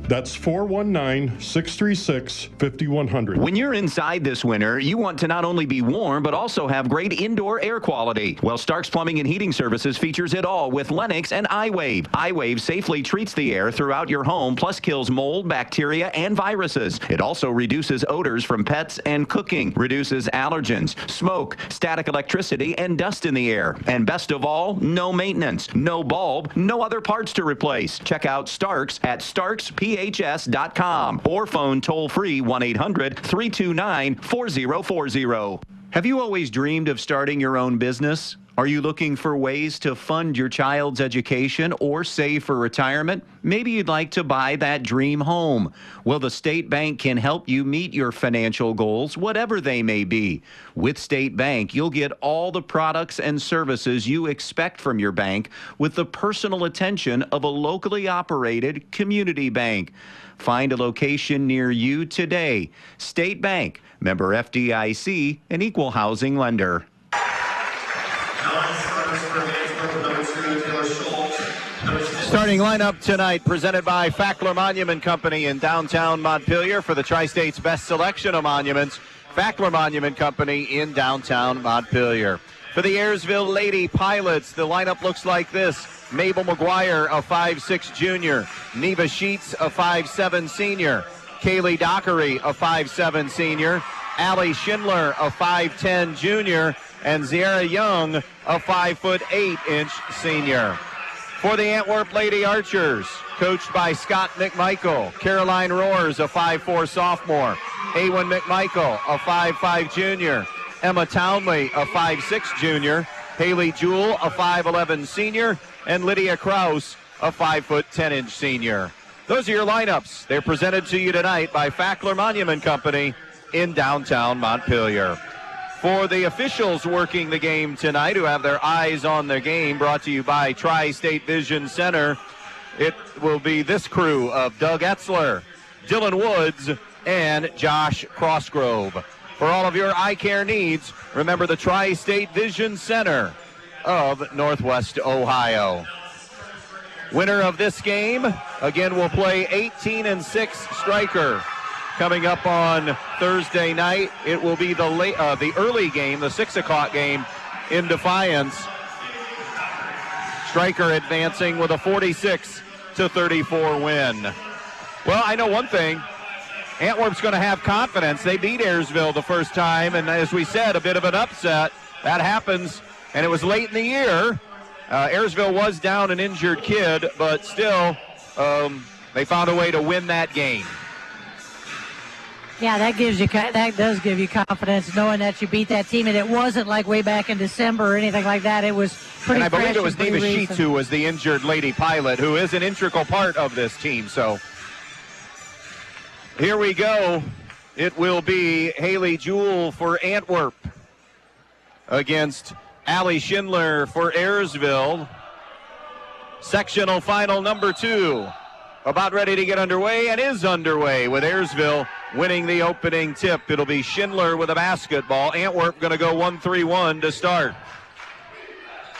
That's 419-636-5100. When you're inside this winter, you want to not only be warm, but also have great indoor air quality. Well, Stark's Plumbing and Heating Services features it all with Lennox and iWave. iWave safely treats the air throughout your home, plus kills mold, bacteria, and viruses. It also reduces odors from pets and cooking, reduces allergens, smoke, static electricity, and dust in the air. And best of all, no maintenance, no bulb, no other parts to replace. Check out Starks at starksphs.com or phone toll-free 1-800-329-4040. Have you always dreamed of starting your own business? Are you looking for ways to fund your child's education or save for retirement? Maybe you'd like to buy that dream home. Well, the State Bank can help you meet your financial goals, whatever they may be. With State Bank, you'll get all the products and services you expect from your bank with the personal attention of a locally operated community bank. Find a location near you today. State Bank, member FDIC, an equal housing lender. Starting lineup tonight, presented by Fackler Monument Company in downtown Montpelier for the Tri-State's best selection of monuments. Fackler Monument Company in downtown Montpelier. For the Ayersville Lady Pilots, the lineup looks like this. Mabel McGuire, a 5'6 junior. Neva Sheets, a 5'7 senior. Kaylee Dockery, a 5'7 senior. Allie Schindler, a 5'10 junior. And Zierra Young, a 5'8" senior. For the Antwerp Lady Archers, coached by Scott McMichael. Caroline Roars, a 5'4 sophomore. Awen McMichael, a 5'5 junior. Emma Townley, a 5'6 junior. Haley Jewell, a 5'11 senior. And Lydia Kraus, a 5'10" senior. Those are your lineups. They're presented to you tonight by Fackler Monument Company in downtown Montpelier. For the officials working the game tonight, who have their eyes on the game, brought to you by Tri-State Vision Center, it will be this crew of Doug Etzler, Dylan Woods, and Josh Crossgrove. For all of your eye care needs, remember the Tri-State Vision Center of Northwest Ohio. Winner of this game, again, will play 18-6 striker. Coming up on Thursday night, it will be the early game, the 6 o'clock game in Defiance. Stryker advancing with a 46-34 win. Well, I know one thing. Antwerp's going to have confidence. They beat Ayersville the first time, and as we said, a bit of an upset. That happens, and it was late in the year. Ayersville was down an injured kid, but still, they found a way to win that game. Yeah, that does give you confidence, knowing that you beat that team, and it wasn't like way back in December or anything like that. It was pretty. And I believe it was Neva Sheets who was the injured lady pilot, who is an integral part of this team. So here we go. It will be Haley Jewell for Antwerp against Allie Schindler for Ayersville. Sectional final number 2. About ready to get underway, and is underway with Ayersville winning the opening tip. It'll be Schindler with a basketball. Antwerp going to go 1-3-1 to start.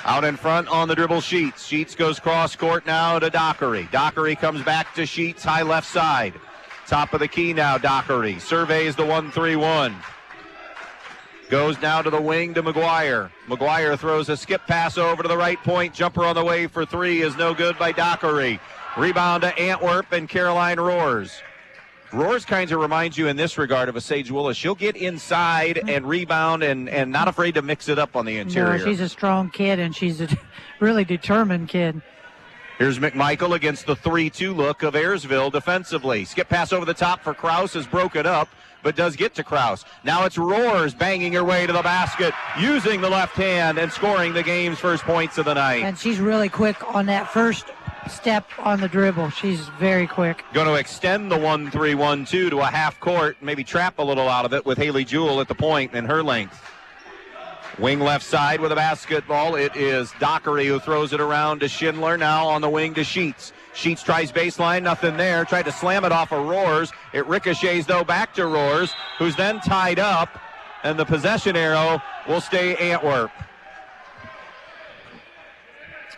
Out in front on the dribble, Sheets. Sheets goes cross court now to Dockery. Dockery comes back to Sheets, high left side. Top of the key now, Dockery. Surveys the 1-3-1. Goes now to the wing to McGuire. McGuire throws a skip pass over to the right point. Jumper on the way for 3 is no good by Dockery. Rebound to Antwerp and Caroline Roars. Roars kind of reminds you in this regard of a Sage Willis. She'll get inside and rebound and not afraid to mix it up on the interior. No, she's a strong kid, and she's a really determined kid. Here's McMichael against the 3-2 look of Ayersville defensively. Skip pass over the top for Kraus is broken up, but does get to Kraus. Now it's Roars banging her way to the basket, using the left hand and scoring the game's first points of the night. And she's really quick on that first step on the dribble. She's very quick. Going to extend the 1-3-1-2 to a half court, maybe trap a little out of it with Haley Jewell at the point and her length. Wing left side with a basketball. It is Dockery who throws it around to Schindler. Now on the wing to Sheets. Sheets tries baseline, nothing there. Tried to slam it off of Roars. It ricochets, though, back to Roars, who's then tied up, and the possession arrow will stay Antwerp.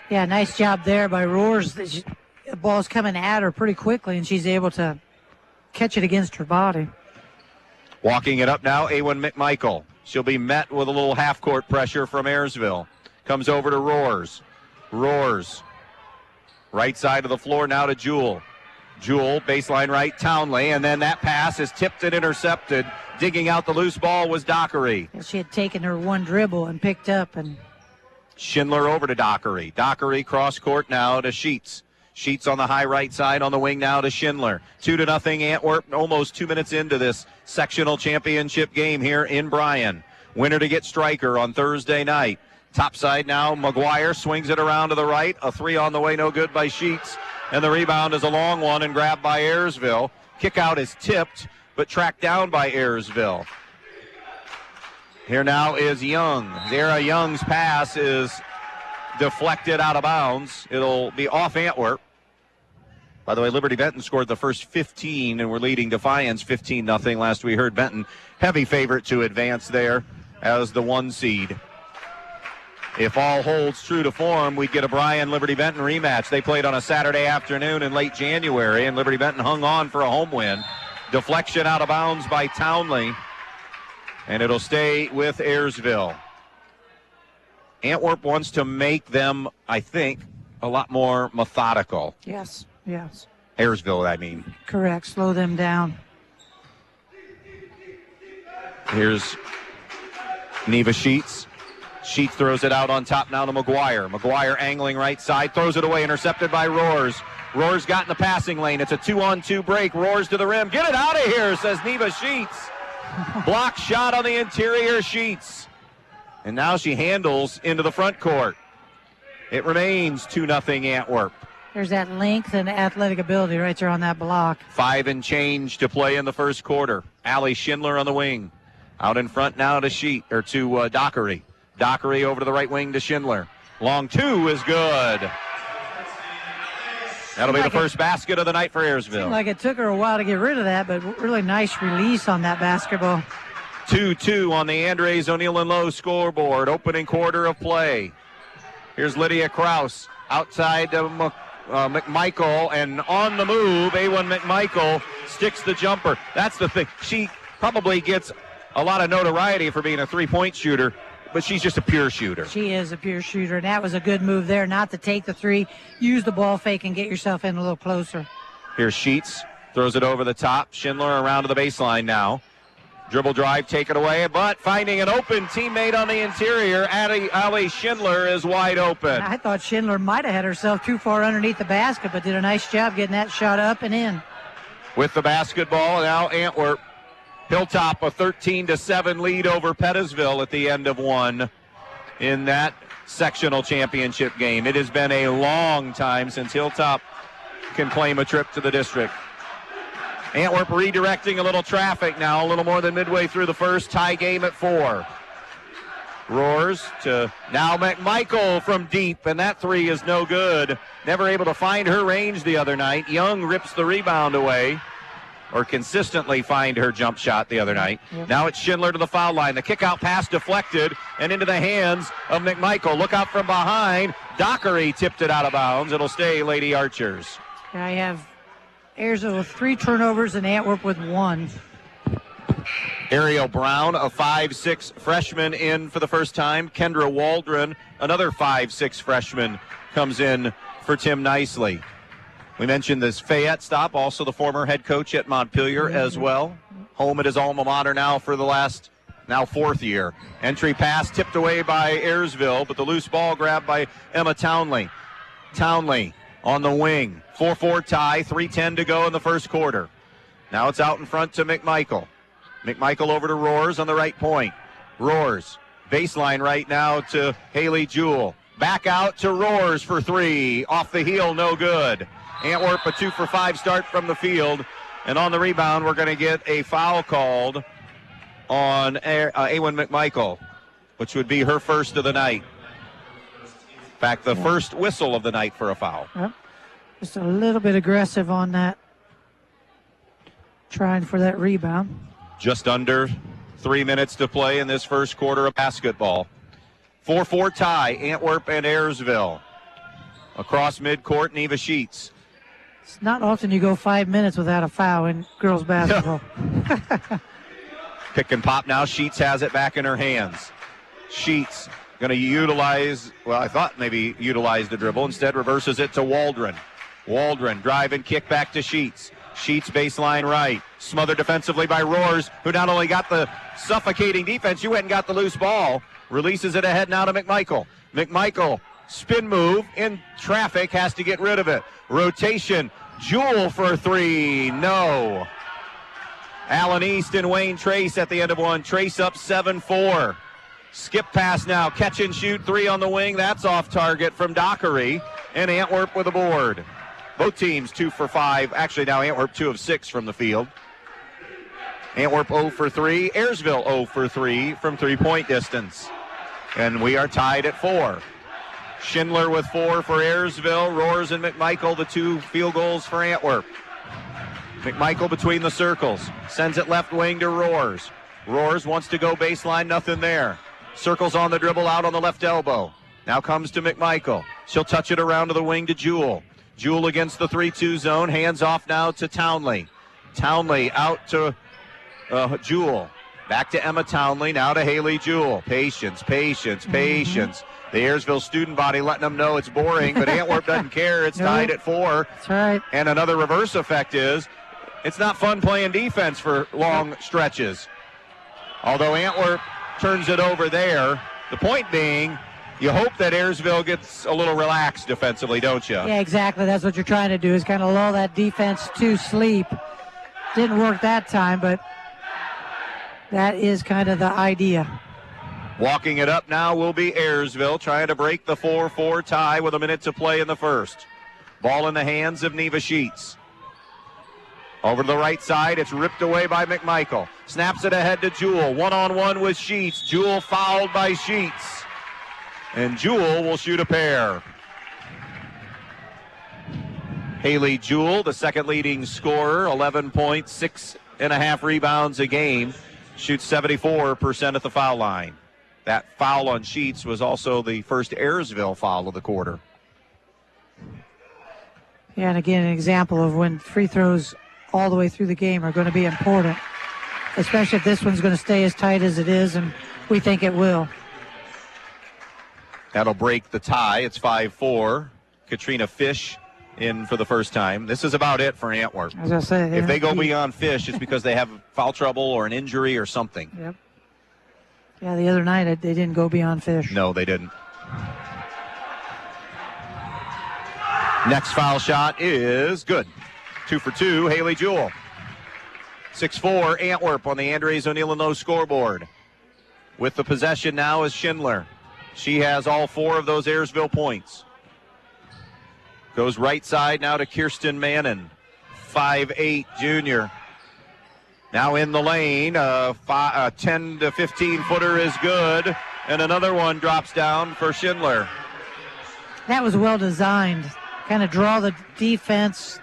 Yeah, nice job there by Roars. The ball's coming at her pretty quickly, and she's able to catch it against her body. Walking it up now, Awen McMichael. She'll be met with a little half-court pressure from Ayersville. Comes over to Roars. Roars. Right side of the floor now to Jewell. Jewell, baseline right, Townley, and then that pass is tipped and intercepted. Digging out the loose ball was Dockery. She had taken her one dribble and picked up, and Schindler over to Dockery. Dockery cross court now to Sheets. Sheets on the high right side on the wing now to Schindler. 2-0 Antwerp, almost 2 minutes into this sectional championship game here in Bryan. Winner to get Stryker on Thursday night. Top side now, McGuire swings it around to the right. A three on the way, no good by Sheets. And the rebound is a long one and grabbed by Ayersville. Kick out is tipped, but tracked down by Ayersville. Here now is Young. Zara Young's pass is deflected out of bounds. It'll be off Antwerp. By the way, Liberty Benton scored the first 15, and we're leading Defiance 15-0. Last we heard, Benton heavy favorite to advance there as the 1 seed. If all holds true to form, we'd get a Bryan-Liberty Benton rematch. They played on a Saturday afternoon in late January, and Liberty Benton hung on for a home win. Deflection out of bounds by Townley, and it'll stay with Ayersville. Antwerp wants to make them, I think, a lot more methodical. yes, yes. Ayersville, I mean. Correct. Slow them down. Here's Neva Sheets. Sheets throws it out on top now to McGuire. McGuire angling right side, throws it away, intercepted by Roars. Roars got in the passing lane. It's a 2-on-2 break. Roars to the rim. Get it out of here, says Neva Sheets. Block shot on the interior, Sheets. And now she handles into the front court. It remains 2-0 Antwerp. There's that length and athletic ability right there on that block. 5 and change to play in the first quarter. Allie Schindler on the wing. Out in front now to Dockery. Dockery over to the right wing to Schindler. Long 2 is good. That'll be the first basket of the night for Ayersville. Seemed like it took her a while to get rid of that, but really nice release on that basketball. 2-2 on the Andres O'Neill and Lowe scoreboard. Opening quarter of play. Here's Lydia Kraus outside McMichael, and on the move, Awen McMichael sticks the jumper. That's the thing. She probably gets a lot of notoriety for being a three-point shooter, but she's just a pure shooter. She is a pure shooter, and that was a good move there, not to take the three, use the ball fake, and get yourself in a little closer. Here's Sheets, throws it over the top. Schindler around to the baseline now. Dribble drive, take it away, but finding an open teammate on the interior, Allie Schindler is wide open. I thought Schindler might have had herself too far underneath the basket, but did a nice job getting that shot up and in. With the basketball, now Antwerp. Hilltop a 13-7 lead over Pettisville at the end of 1 in that sectional championship game. It has been a long time since Hilltop can claim a trip to the district. Antwerp redirecting a little traffic now, a little more than midway through the first. Tie game at 4. Roars to now McMichael from deep, and that three is no good. Never able to find her range the other night. Young rips the rebound away, or consistently find her jump shot the other night. Yep. Now it's Schindler to the foul line. The kick-out pass deflected and into the hands of McMichael. Look out from behind. Dockery tipped it out of bounds. It'll stay Lady Archers. I have Ayersville with 3 turnovers and Antwerp with 1. Ariel Brown, a 5'6 freshman, in for the first time. Kendra Waldron, another 5'6 freshman, comes in for Tim Nicely. We mentioned this Fayette stop, also the former head coach at Montpelier as well. Home at his alma mater now for the last, now 4th year. Entry pass tipped away by Ayersville, but the loose ball grabbed by Emma Townley. Townley on the wing. 4-4 tie, 3:10 to go in the first quarter. Now it's out in front to McMichael. McMichael over to Roars on the right point. Roars, baseline right now to Haley Jewell. Back out to Roars for 3. Off the heel, no good. Antwerp a 2 for 5 start from the field. And on the rebound, we're going to get a foul called on Awen McMichael, which would be her first of the night. In fact, the first whistle of the night for a foul. Yep. Just a little bit aggressive on that. Trying for that rebound. Just under 3 minutes to play in this first quarter of basketball. 4-4 tie, Antwerp and Ayersville. Across midcourt, Neva Sheets. It's not often you go 5 minutes without a foul in girls basketball. Pick and pop now. Sheets has it back in her hands. Sheets going to utilize, well, I thought maybe utilize the dribble. Instead, reverses it to Waldron. Waldron drive and kick back to Sheets. Sheets baseline right. Smothered defensively by Roars, who not only got the suffocating defense, you went and got the loose ball. Releases it ahead now to McMichael. McMichael, spin move in traffic, has to get rid of it. Rotation, Jewel for 3. No. Allen East and Wayne Trace at the end of one. Trace up 7-4. Skip pass now. Catch and shoot 3 on the wing. That's off target from Dockery. And Antwerp with a board. Both teams 2 for 5. Actually, now Antwerp 2 of 6 from the field. Antwerp 0 for 3. Ayersville 0 for 3 from 3-point distance. And we are tied at 4. Schindler with 4 for Ayersville. Roars and McMichael, the 2 field goals for Antwerp. McMichael between the circles. Sends it left wing to Roars. Roars wants to go baseline, nothing there. Circles on the dribble out on the left elbow. Now comes to McMichael. She'll touch it around to the wing to Jewel. Jewel against the 3-2 zone. Hands off now to Townley. Townley out to Jewel. Back to Emma Townley. Now to Haley Jewel. Patience, patience, patience. The Ayersville student body letting them know it's boring, but Antwerp doesn't care. It's tied at 4. That's right. And another reverse effect is it's not fun playing defense for long stretches. Although Antwerp turns it over there, the point being, you hope that Ayersville gets a little relaxed defensively, don't you? Yeah, exactly. That's what you're trying to do, is kind of lull that defense to sleep. Didn't work that time, but that is kind of the idea. Walking it up now will be Ayersville, trying to break the 4-4 tie with a minute to play in the first. Ball in the hands of Neva Sheets. Over to the right side, it's ripped away by McMichael. Snaps it ahead to Jewel. One-on-one with Sheets. Jewel fouled by Sheets. And Jewel will shoot a pair. Haley Jewel, the second leading scorer, 11 points, 6.5 rebounds a game. Shoots 74% at the foul line. That foul on Sheets was also the first Ayersville foul of the quarter. Yeah, and again, an example of when free throws all the way through the game are going to be important, especially if this one's going to stay as tight as it is, and we think it will. That'll break the tie. It's 5-4. Katrina Fish in for the first time. This is about it for Antwerp. As I say, if they go beyond Fish, it's because they have foul trouble or an injury or something. Yep. Yeah, the other night they didn't go beyond Fish. No, they didn't. Next foul shot is good. 2 for 2, Haley Jewel. 6-4, Antwerp on the Andres O'Neill scoreboard. With the possession now is Schindler. She has all 4 of those Ayersville points. Goes right side now to Kirsten Mannon, 5'8", junior. Now in the lane, a 10 to 15 footer is good, and another one drops down for Schindler. That was well designed. Kind of draw the defense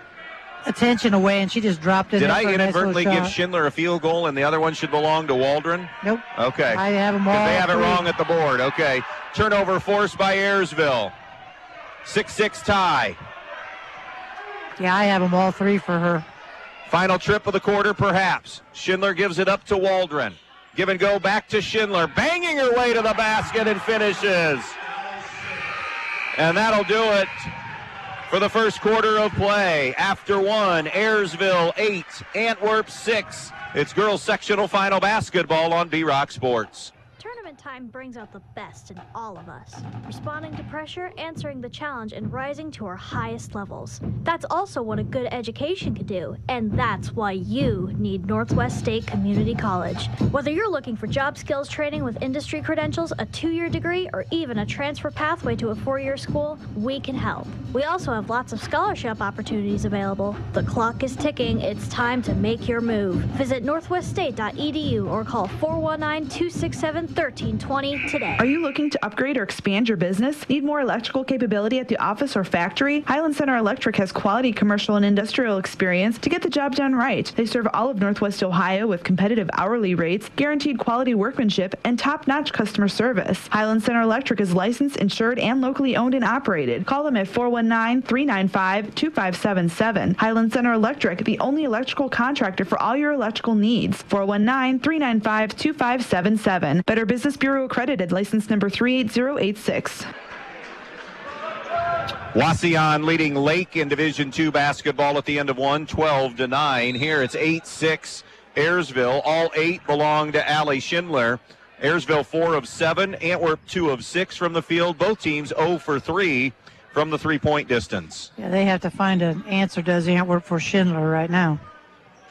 attention away, and she just dropped it. Did I inadvertently give Schindler a field goal, and the other one should belong to Waldron? Nope. Okay. I have them all. They have it wrong at the board. Okay. Turnover forced by Ayersville. 6-6 tie. Yeah, I have them all 3 for her. Final trip of the quarter, perhaps. Schindler gives it up to Waldron. Give and go back to Schindler. Banging her way to the basket and finishes. And that'll do it for the first quarter of play. After 1, Ayersville 8, Antwerp 6. It's girls sectional final basketball on B-Rock Sports. Tournament time brings out the best in all of us. Responding to pressure, answering the challenge, and rising to our highest levels. That's also what a good education can do, and that's why you need Northwest State Community College. Whether you're looking for job skills training with industry credentials, a 2-year degree, or even a transfer pathway to a 4-year school, we can help. We also have lots of scholarship opportunities available. The clock is ticking. It's time to make your move. Visit northweststate.edu or call 419-267-1320 today. Are you looking to upgrade or expand your business? Need more electrical capability at the office or factory? Highland Center Electric has quality commercial and industrial experience to get the job done right. They serve all of Northwest Ohio with competitive hourly rates, guaranteed quality workmanship, and top-notch customer service. Highland Center Electric is licensed, insured, and locally owned and operated. Call them at 419-395-2577. Highland Center Electric, the only electrical contractor for all your electrical needs. 419-395-2577. Better Business Bureau accredited, license number 38086. Wauseon leading Lake in Division II basketball at the end of one, 12-9. Here it's 8-6 Ayersville. All 8 belong to Allie Schindler. Ayersville 4 of 7, Antwerp 2 of 6 from the field. Both teams 0 for 3 from the three-point distance. Yeah, they have to find an answer, does Antwerp, for Schindler right now.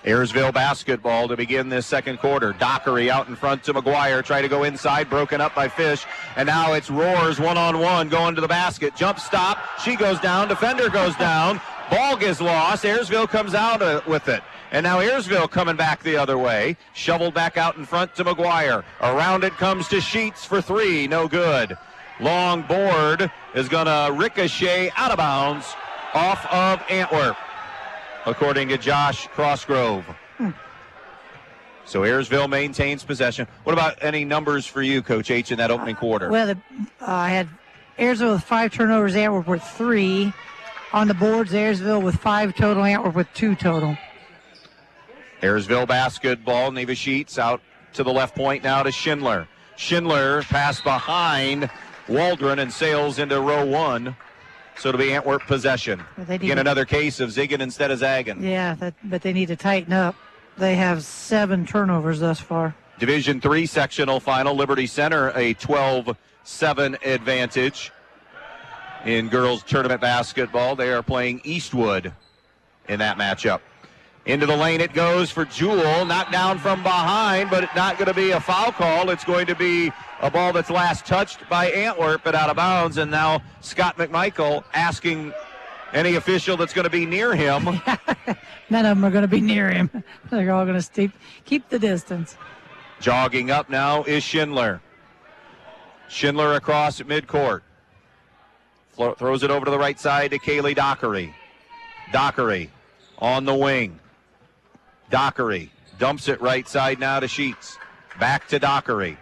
Ayersville basketball to begin this second quarter. Dockery out in front to McGuire. Try to go inside, broken up by Fish. And now it's Roars one-on-one going to the basket. Jump stop. She goes down. Defender goes down. Ball gets lost. Ayersville comes out with it. And now Ayersville coming back the other way. Shoveled back out in front to McGuire. Around it comes to Sheets for 3. No good. Long board is going to ricochet out of bounds off of Antwerp, according to Josh Crossgrove. So Ayersville maintains possession. What about any numbers for you, Coach H, in that opening quarter? Well, I had Ayersville with 5 turnovers, Antwerp with 3. On the boards, Ayersville with 5 total, Antwerp with 2 total. Ayersville basketball. Neva Sheets out to the left point now to Schindler. Schindler pass behind Waldron and sails into row 1. So it'll be Antwerp possession. Again, another case of zigging instead of zagging. Yeah, but they need to tighten up. They have 7 turnovers thus far. Division III sectional final. Liberty Center a 12-7 advantage in girls tournament basketball. They are playing Eastwood in that matchup. Into the lane it goes for Jewell. Knocked down from behind, but it's not going to be a foul call. It's going to be a ball that's last touched by Antwerp but out of bounds. And now Scott McMichael asking any official that's going to be near him. None of them are going to be near him. They're all going to keep the distance. Jogging up now is Schindler. Schindler across at midcourt. Throws it over to the right side to Kaylee Dockery. Dockery on the wing. Dockery dumps it right side now to Sheets. Back to Dockery.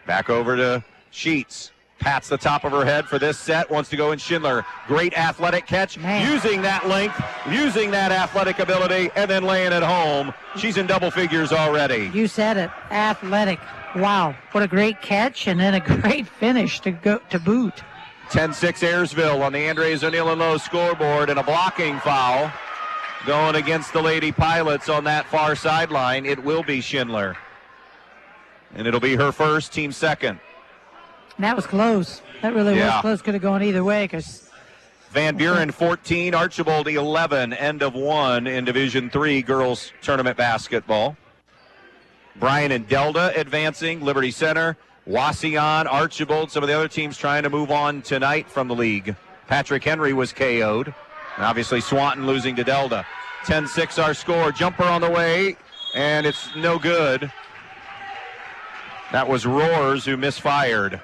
Back over to Sheets. Pats the top of her head for this set. Wants to go in Schindler. Great athletic catch. Man. Using that length, using that athletic ability, and then laying it home. She's in double figures already. You said it. Athletic. Wow. What a great catch and then a great finish to boot. 10-6 Ayersville on the Andres O'Neill and Lowe scoreboard, and a blocking foul going against the Lady Pilots on that far sideline. It will be Schindler. And it'll be her first, team second. And that was close. That really was close. Could have gone either way. Van Buren 14, Archibald 11, end of 1 in Division III girls tournament basketball. Bryan and Delta advancing, Liberty Center, Wauseon, Archibald, some of the other teams trying to move on tonight from the league. Patrick Henry was KO'd. And obviously Swanton losing to Delta. 10-6 our score. Jumper on the way, and it's no good. That was Roars who misfired.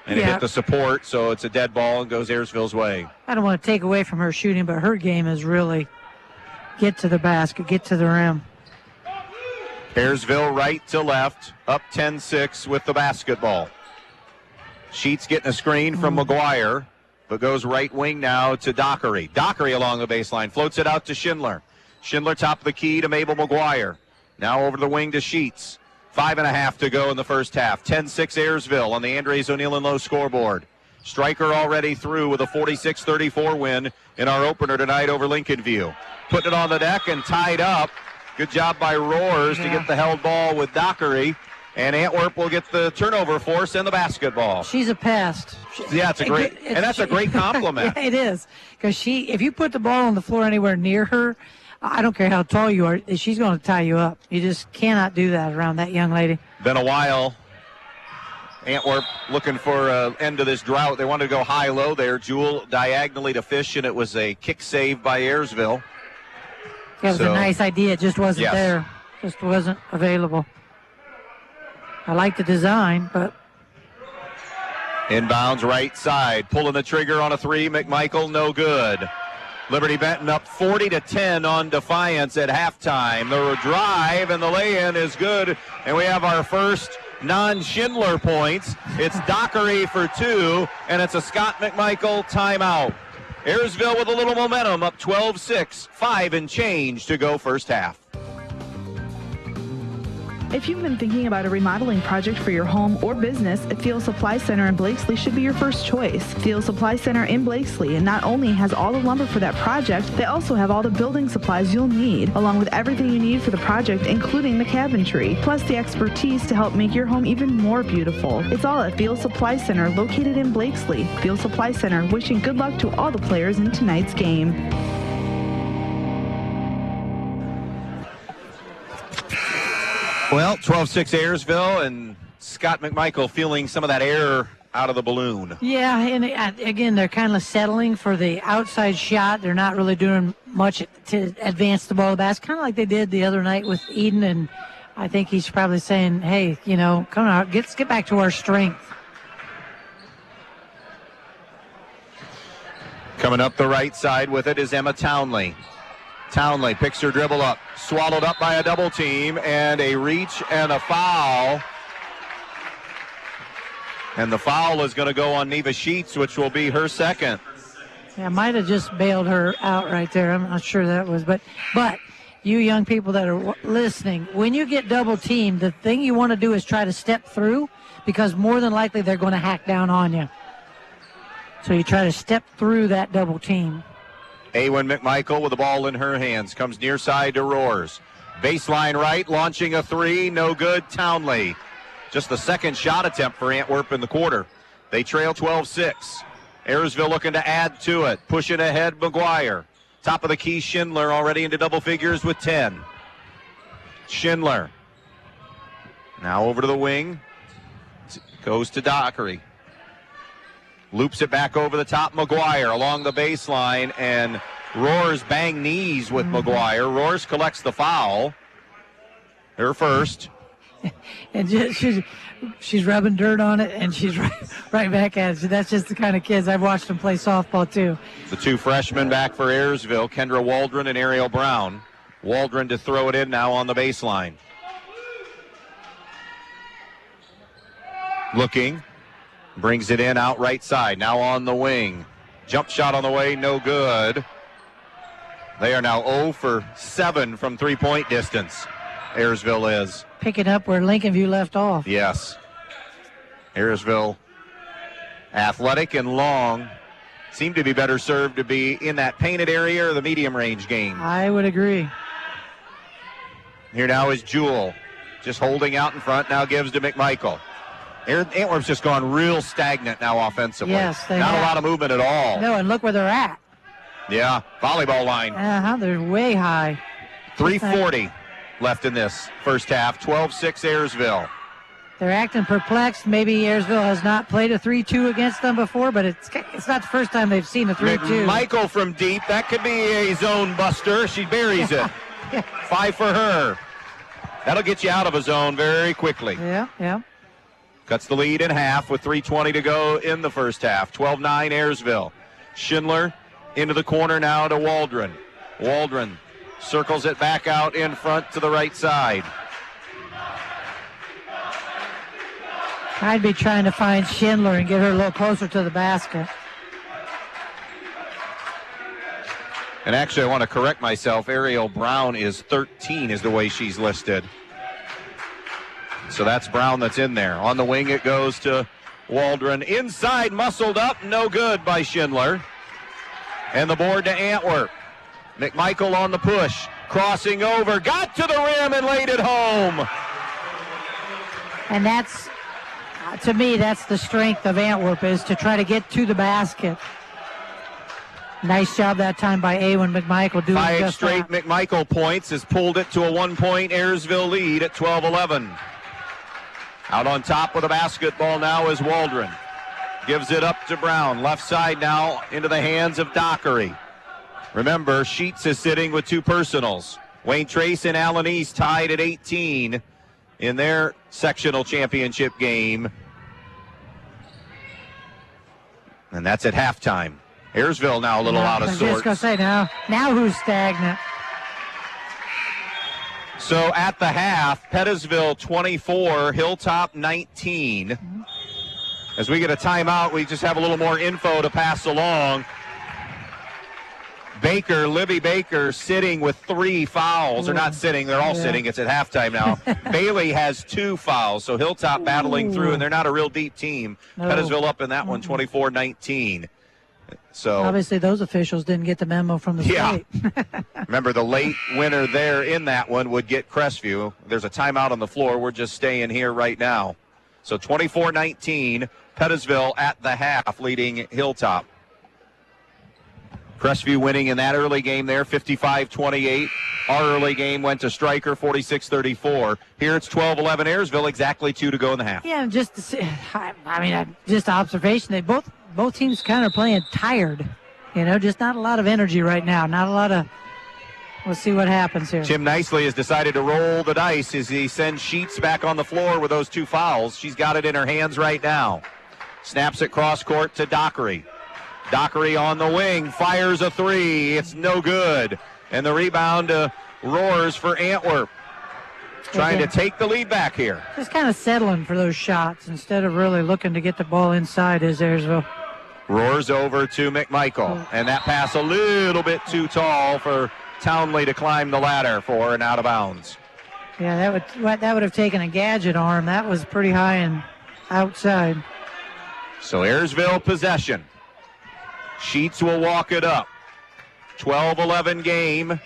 And it hit the support, so it's a dead ball and goes Ayersville's way. I don't want to take away from her shooting, but her game is really get to the basket, get to the rim. Ayersville right to left, up 10-6 with the basketball. Sheets getting a screen from McGuire, but goes right wing now to Dockery. Dockery along the baseline, floats it out to Schindler. Schindler top of the key to Mabel McGuire. Now over the wing to Sheets. 5.5 to go in the first half. 10-6 Ayersville on the Andres O'Neill and Lowe scoreboard. Stryker already through with a 46-34 win in our opener tonight over Lincoln View. Putting it on the deck and tied up. Good job by Roars to get the held ball with Dockery. And Antwerp will get the turnover force and the basketball. She's a pest. Yeah, it's a great, and that's a great compliment. Yeah, it is. Because if you put the ball on the floor anywhere near her, I don't care how tall you are, she's going to tie you up. You just cannot do that around that young lady. Been a while. Antwerp looking for an end to this drought. They wanted to go high-low there. Jewel diagonally to Fish, and it was a kick save by Ayersville. It was a nice idea. It just wasn't there. Just wasn't available. I like the design, but... Inbounds right side. Pulling the trigger on a three. McMichael, no good. Liberty Benton up 40-10 on Defiance at halftime. The drive and the lay-in is good, and we have our first non-Schindler points. It's Dockery for 2, and it's a Scott McMichael timeout. Ayersville with a little momentum, up 12-6, 5 and change to go first half. If you've been thinking about a remodeling project for your home or business, Field Supply Center in Blakesley should be your first choice. Field Supply Center in Blakesley and not only has all the lumber for that project, they also have all the building supplies you'll need, along with everything you need for the project, including the cabinetry, plus the expertise to help make your home even more beautiful. It's all at Field Supply Center, located in Blakesley. Field Supply Center, wishing good luck to all the players in tonight's game. Well, 12-6 Ayersville, and Scott McMichael feeling some of that air out of the balloon. Yeah, and again, they're kind of settling for the outside shot. They're not really doing much to advance the ball to the basket, kind of like they did the other night with Eden, and I think he's probably saying, hey, come on, let's get back to our strength. Coming up the right side with it is Emma Townley. Townley picks her dribble up, swallowed up by a double team, and a reach and a foul. And the foul is going to go on Neva Sheets, which will be her second. Yeah, might have just bailed her out right there. I'm not sure that was, but you young people that are listening, when you get double teamed, the thing you want to do is try to step through, because more than likely they're going to hack down on you. So you try to step through that double team. Awen McMichael with the ball in her hands. Comes near side to Roars. Baseline right, launching a three. No good. Townley. Just the second shot attempt for Antwerp in the quarter. They trail 12-6. Ayersville looking to add to it. Pushing ahead, McGuire. Top of the key, Schindler already into double figures with 10. Schindler. Now over to the wing. Goes to Dockery. Loops it back over the top, McGuire along the baseline, and Roars bang knees with McGuire. Roars collects the foul. Her first. And she's rubbing dirt on it, and she's right back at it. So that's just the kind of kids. I've watched them play softball, too. The two freshmen back for Ayersville, Kendra Waldron and Ariel Brown. Waldron to throw it in now on the baseline. Looking. Brings it in out right side. Now on the wing. Jump shot on the way, no good. They are now 0 for 7 from three-point distance. Ayersville is. Picking up where Lincoln View left off. Yes. Ayersville, athletic and long, seem to be better served to be in that painted area or the medium range game. I would agree. Here now is Jewell. Just holding out in front, now gives to McMichael. Antwerp's just gone real stagnant now offensively. Yes, they Not have. a lot of movement at all. No, and look where they're at. Yeah, volleyball line. They're way high. 3:40 left in this first half. 12-6 Ayersville. They're acting perplexed. Maybe Ayersville has not played a 3-2 against them before, but it's not the first time they've seen a 3-2. McMichael from deep. That could be a zone buster. She buries it. 5 for her. That'll get you out of a zone very quickly. Yeah. Cuts the lead in half with 3:20 to go in the first half. 12-9 Ayersville. Schindler into the corner now to Waldron. Waldron circles it back out in front to the right side. I'd be trying to find Schindler and get her a little closer to the basket. And actually, I want to correct myself. Ariel Brown is 13 is the way she's listed. So that's Brown that's in there. On the wing it goes to Waldron. Inside, muscled up, no good by Schindler. And the board to Antwerp. McMichael on the push. Crossing over, got to the rim and laid it home. And that's, to me, that's the strength of Antwerp, is to try to get to the basket. Nice job that time by Awen McMichael doing 5 just straight that. McMichael points has pulled it to a 1-point Ayersville lead at 12-11. Out on top with the basketball now is Waldron. Gives it up to Brown. Left side now into the hands of Dockery. Remember, Sheets is sitting with 2 personals. Wayne Trace and Allen East tied at 18 in their sectional championship game. And that's at halftime. Ayersville now a little out of I was sorts. just going to say, now who's stagnant? So at the half, Pettisville 24, Hilltop 19. As we get a timeout, we just have a little more info to pass along. Libby Baker sitting with 3 fouls. They're not sitting, they're all sitting. It's at halftime now. Bailey has 2 fouls, so Hilltop battling through, and they're not a real deep team. No. Pettisville up in that one, 24-19. So obviously those officials didn't get the memo from the state. Remember, the late winner there in that one would get Crestview. There's a timeout on the floor. We're just staying here right now. So 24-19, Pettisville at the half leading Hilltop. Crestview winning in that early game there, 55-28. Our early game went to Stryker, 46-34. Here it's 12-11 Ayersville, exactly 2 to go in the half. Yeah, just to see, just observation. They both teams kind of playing tired. Just not a lot of energy right now. Not a lot of. We'll see what happens here. Tim Nicely has decided to roll the dice as he sends Sheets back on the floor with those 2 fouls. She's got it in her hands right now. Snaps it cross court to Dockery. Dockery on the wing, fires a 3. It's no good. And the rebound roars for Antwerp. Trying to take the lead back here. Just kind of settling for those shots instead of really looking to get the ball inside is Ayersville. Roars over to McMichael. And that pass a little bit too tall for Townley to climb the ladder for and out of bounds. Yeah, that would have taken a gadget arm. That was pretty high and outside. So Ayersville possession. Sheets will walk it up. 12-11 game.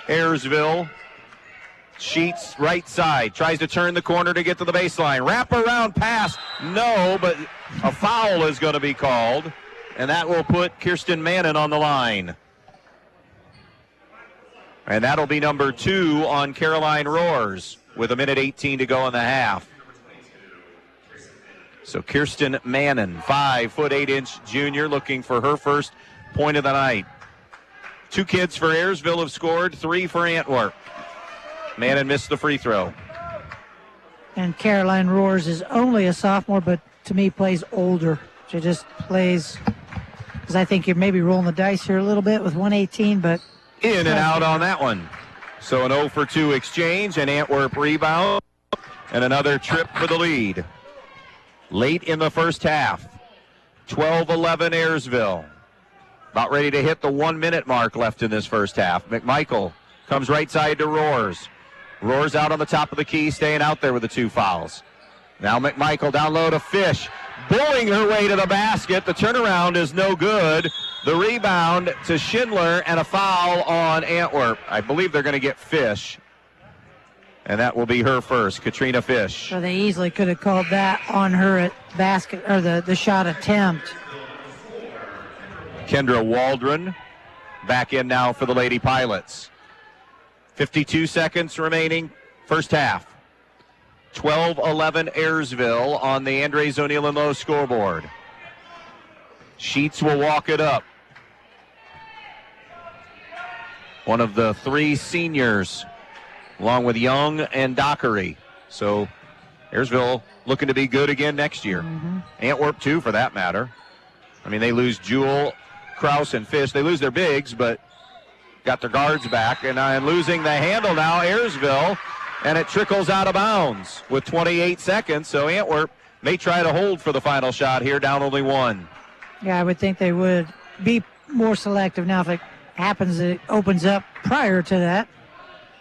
Ayersville. Sheets right side. Tries to turn the corner to get to the baseline. Wrap around pass. No, but a foul is going to be called. And that will put Kirsten Mannon on the line. And that'll be number 2 on Caroline Roars with 1:18 to go in the half. So Kirsten Mannon, 5'8" junior, looking for her first point of the night. 2 kids for Ayersville have scored, 3 for Antwerp. Mannon missed the free throw. And Caroline Roars is only a sophomore, but to me plays older. She just plays, because I think you're maybe rolling the dice here a little bit with 118, but. In and out on that one. So an 0 for 2 exchange, an Antwerp rebound, and another trip for the lead. Late in the first half, 12-11 Ayersville. About ready to hit the 1-minute mark left in this first half. McMichael comes right side to Roars. Roars out on the top of the key, staying out there with the 2 fouls. Now McMichael down low to Fish, bullying her way to the basket. The turnaround is no good. The rebound to Schindler and a foul on Antwerp. I believe they're going to get Fish. And that will be her first, Katrina Fish. So they easily could have called that on her at basket, or the shot attempt. Kendra Waldron back in now for the Lady Pilots. 52 seconds remaining, first half. 12-11 Ayersville on the Andres O'Neill and Lowe scoreboard. Sheets will walk it up. One of the 3 seniors, along with Young and Dockery. So Ayersville looking to be good again next year. Antwerp, too, for that matter. I mean, they lose Jewell, Kraus, and Fish. They lose their bigs, but got their guards back. And losing the handle now, Ayersville, and it trickles out of bounds with 28 seconds. So Antwerp may try to hold for the final shot here, down only 1. Yeah, I would think they would be more selective. Now, if it happens, it opens up prior to that,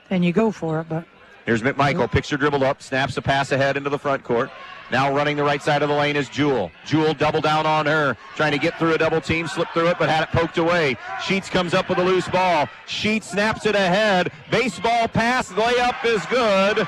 then you go for it. But here's McMichael, picture dribble up, snaps a pass ahead into the front court. Now running the right side of the lane is Jewell. Jewell double down on her, trying to get through a double team, slipped through it, but had it poked away. Sheets comes up with a loose ball. Sheets snaps it ahead. Baseball pass, layup is good.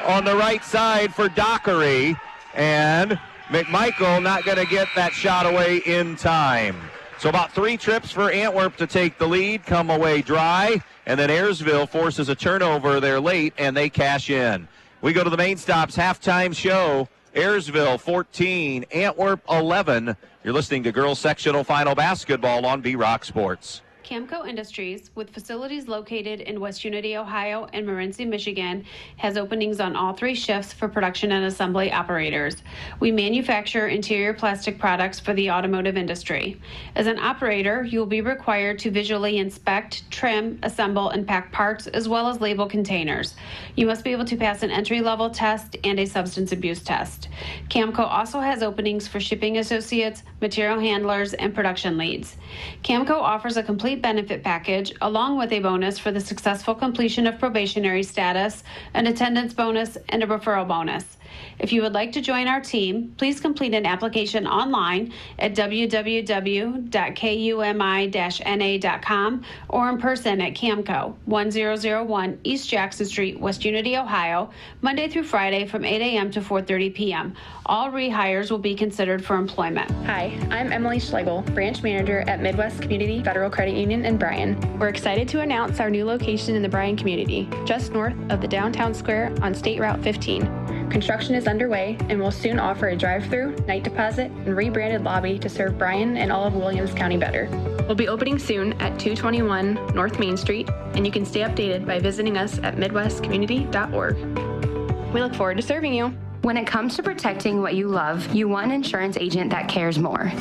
on the right side for Dockery, and McMichael not going to get that shot away in time. So about 3 trips for Antwerp to take the lead, come away dry, and then Ayersville forces a turnover there late, and they cash in. We go to the main stops halftime show. Ayersville 14, Antwerp 11. You're listening to girls sectional final basketball on B-Rock Sports. Camco Industries, with facilities located in West Unity, Ohio and Morenci, Michigan, has openings on all 3 shifts for production and assembly operators. We manufacture interior plastic products for the automotive industry. As an operator, you will be required to visually inspect, trim, assemble, and pack parts, as well as label containers. You must be able to pass an entry-level test and a substance abuse test. Camco also has openings for shipping associates, material handlers, and production leads. Camco offers a complete benefit package along with a bonus for the successful completion of probationary status, an attendance bonus, and a referral bonus. If you would like to join our team, please complete an application online at www.kumi-na.com or in person at Camco, 1001 East Jackson Street, West Unity, Ohio, Monday through Friday from 8 a.m. to 4:30 p.m. All rehires will be considered for employment. Hi, I'm Emily Schlegel, branch manager at Midwest Community Federal Credit Union in Bryan. We're excited to announce our new location in the Bryan community, just north of the downtown square on State Route 15. Construction is underway and will soon offer a drive-through, night deposit, and rebranded lobby to serve Bryan and all of Williams County better. We'll be opening soon at 221 North Main Street, and you can stay updated by visiting us at midwestcommunity.org. We look forward to serving you. When it comes to protecting what you love, you want an insurance agent that cares more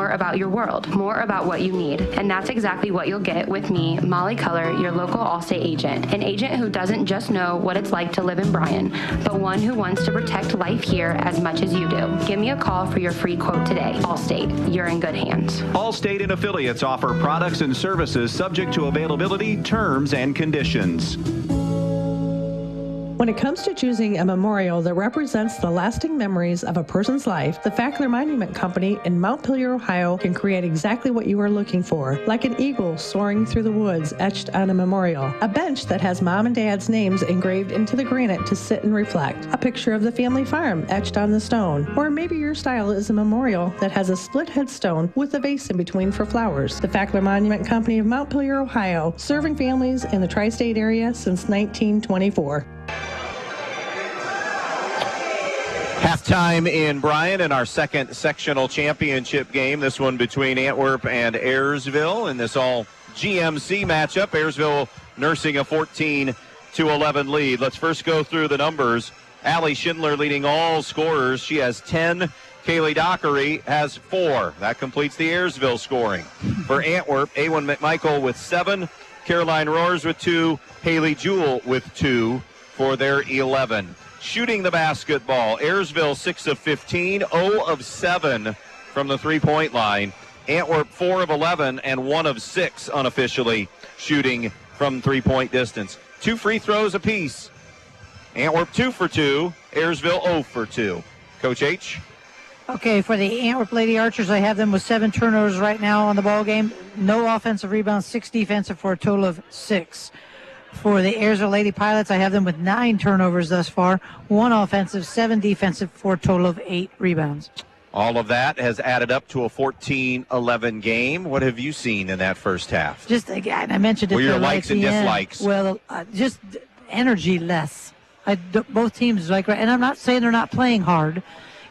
about your world, more about what you need. And that's exactly what you'll get with me, Molly Culler, your local Allstate agent. An agent who doesn't just know what it's like to live in Bryan, but one who wants to protect life here as much as you do. Give me a call for your free quote today. Allstate, you're in good hands. Allstate and affiliates offer products and services subject to availability, terms, and conditions. When it comes to choosing a memorial that represents the lasting memories of a person's life, the Fackler Monument Company in Montpelier, Ohio can create exactly what you are looking for, like an eagle soaring through the woods etched on a memorial, a bench that has mom and dad's names engraved into the granite to sit and reflect, a picture of the family farm etched on the stone, or maybe your style is a memorial that has a split headstone with a vase in between for flowers. The Fackler Monument Company of Montpelier, Ohio, serving families in the tri-state area since 1924. Halftime in Bryan in our second sectional championship game. This one between Antwerp and Ayersville in this all GMC matchup. Ayersville nursing a 14-11 lead. Let's first go through the numbers. Allie Schindler leading all scorers. She has 10. Kaylee Dockery has 4. That completes the Ayersville scoring. For Antwerp, Awen McMichael with 7. Caroline Roars with 2. Haley Jewell with 2 for their 11. Shooting the basketball, Ayersville 6 of 15, 0 of 7 from the three-point line. Antwerp 4 of 11 and 1 of 6 unofficially shooting from three-point distance. 2 free throws apiece. Antwerp 2 for 2, Ayersville 0 for 2. Coach H? Okay, for the Antwerp Lady Archers, I have them with 7 turnovers right now on the ball game. No offensive rebounds, 6 defensive for a total of 6. For the Ayersville Lady Pilots, I have them with 9 turnovers thus far, 1 offensive, 7 defensive for a total of 8 rebounds. All of that has added up to a 14-11 game. What have you seen in that first half? Just, again, I mentioned it. What are your likes and dislikes? Well, just energy less. Both teams, and I'm not saying they're not playing hard.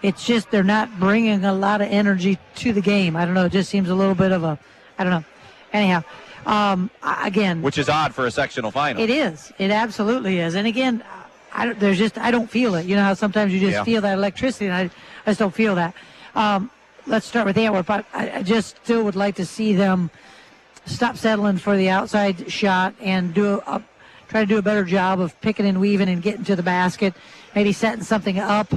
It's just they're not bringing a lot of energy to the game. I don't know. It just seems a little bit of I don't know. Anyhow. Again, which is odd for a sectional final. It is. It absolutely is. And again, I don't feel it. You know how sometimes you just feel that electricity, and I just don't feel that. Let's start with Antwerp. I just still would like to see them stop settling for the outside shot and try to do a better job of picking and weaving and getting to the basket, maybe setting something up,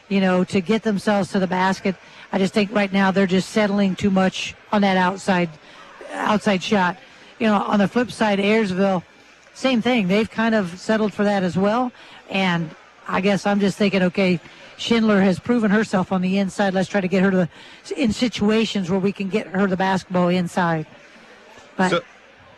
to get themselves to the basket. I just think right now they're just settling too much on that outside shot. On the flip side, Ayersville, same thing. They've kind of settled for that as well. And I guess I'm just thinking, okay, Schindler has proven herself on the inside. Let's try to get her in situations where we can get her the basketball inside. So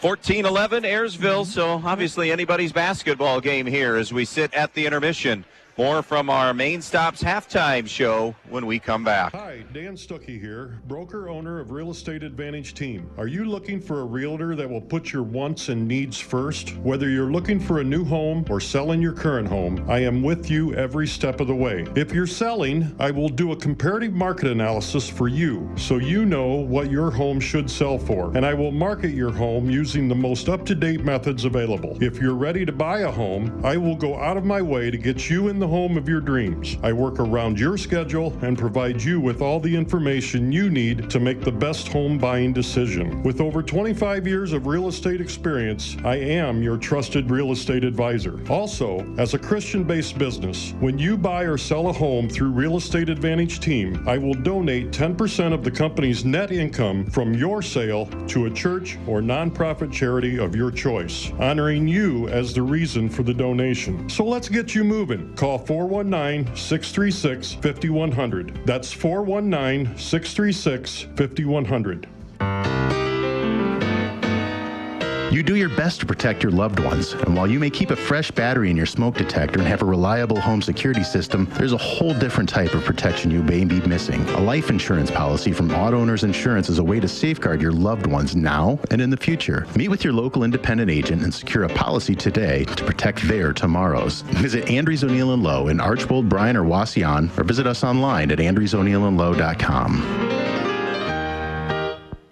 14-11, Ayersville. So obviously anybody's basketball game here as we sit at the intermission. More from our Main Stops halftime show when we come back. Hi, Dan Stuckey here, broker owner of Real Estate Advantage Team. Are you looking for a realtor that will put your wants and needs first? Whether you're looking for a new home or selling your current home, I am with you every step of the way. If you're selling, I will do a comparative market analysis for you so you know what your home should sell for, and I will market your home using the most up-to-date methods available. If you're ready to buy a home, I will go out of my way to get you in the home of your dreams. I work around your schedule and provide you with all the information you need to make the best home buying decision. With over 25 years of real estate experience, I am your trusted real estate advisor. Also, as a Christian-based business, when you buy or sell a home through Real Estate Advantage Team, I will donate 10% of the company's net income from your sale to a church or nonprofit charity of your choice, honoring you as the reason for the donation. So let's get you moving. Call 419-636-5100. That's 419-636-5100. You do your best to protect your loved ones, and while you may keep a fresh battery in your smoke detector and have a reliable home security system, there's a whole different type of protection you may be missing. A life insurance policy from Auto Owners Insurance is a way to safeguard your loved ones now and in the future. Meet with your local independent agent and secure a policy today to protect their tomorrows. Visit Andrews O'Neill & Lowe in Archbold, Bryan, or Wauseon, or visit us online at andrewsoneillandlowe.com.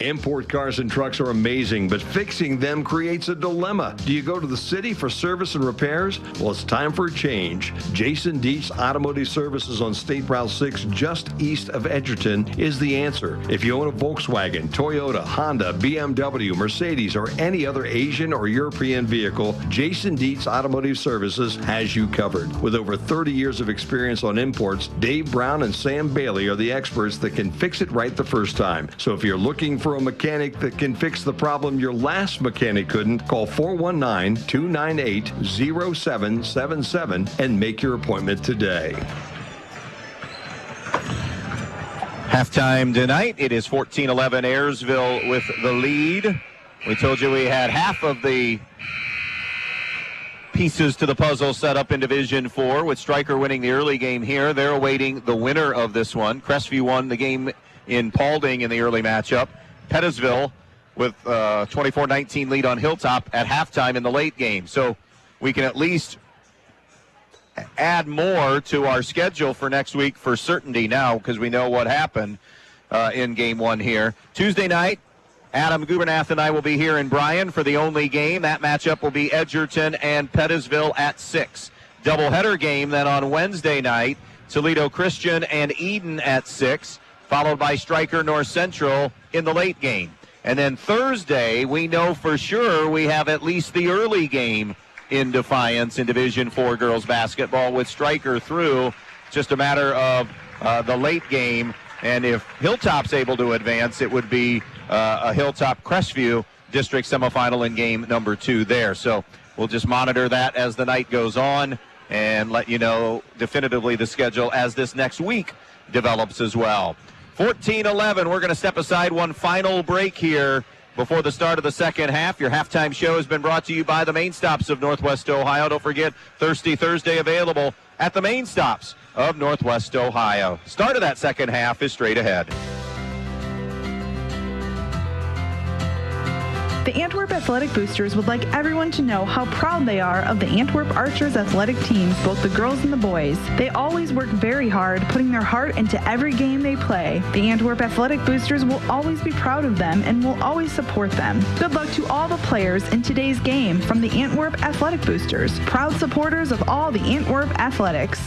Import cars and trucks are amazing, but fixing them creates a dilemma. Do you go to the city for service and repairs? Well, it's time for a change. Jason Dietz Automotive Services on State Route 6, just east of Edgerton, is the answer. If you own a Volkswagen, Toyota, Honda, BMW, Mercedes, or any other Asian or European vehicle, Jason Dietz Automotive Services has you covered. With over 30 years of experience on imports, Dave Brown and Sam Bailey are the experts that can fix it right the first time. So if you're looking for a mechanic that can fix the problem your last mechanic couldn't, call 419-298-0777 and make your appointment today. Halftime tonight, it is 14-11 Ayersville with the lead. We told you we had half of the pieces to the puzzle set up in Division 4 with Stryker winning the early game here. They're awaiting the winner of this one. Crestview won the game in Paulding in the early matchup. Pettisville with a 24-19 lead on Hilltop at halftime in the late game. So we can at least add more to our schedule for next week for certainty now because we know what happened in game one here. Tuesday night, Adam Gubernath and I will be here in Bryan for the only game. That matchup will be Edgerton and Pettisville at 6. Doubleheader game then on Wednesday night, Toledo Christian and Eden at 6. Followed by Stryker North Central in the late game. And then Thursday, we know for sure we have at least the early game in Defiance in Division 4 girls basketball with Stryker through. Just a matter of the late game. And if Hilltop's able to advance, it would be a Hilltop Crestview district semifinal in game number 2 there. So we'll just monitor that as the night goes on and let you know definitively the schedule as this next week develops as well. 14-11, we're going to step aside one final break here before the start of the second half. Your halftime show has been brought to you by the Main Stops of Northwest Ohio. Don't forget, Thirsty Thursday available at the Main Stops of Northwest Ohio. Start of that second half is straight ahead. The Antwerp Athletic Boosters would like everyone to know how proud they are of the Antwerp Archers athletic teams, both the girls and the boys. They always work very hard, putting their heart into every game they play. The Antwerp Athletic Boosters will always be proud of them and will always support them. Good luck to all the players in today's game from the Antwerp Athletic Boosters, proud supporters of all the Antwerp athletics.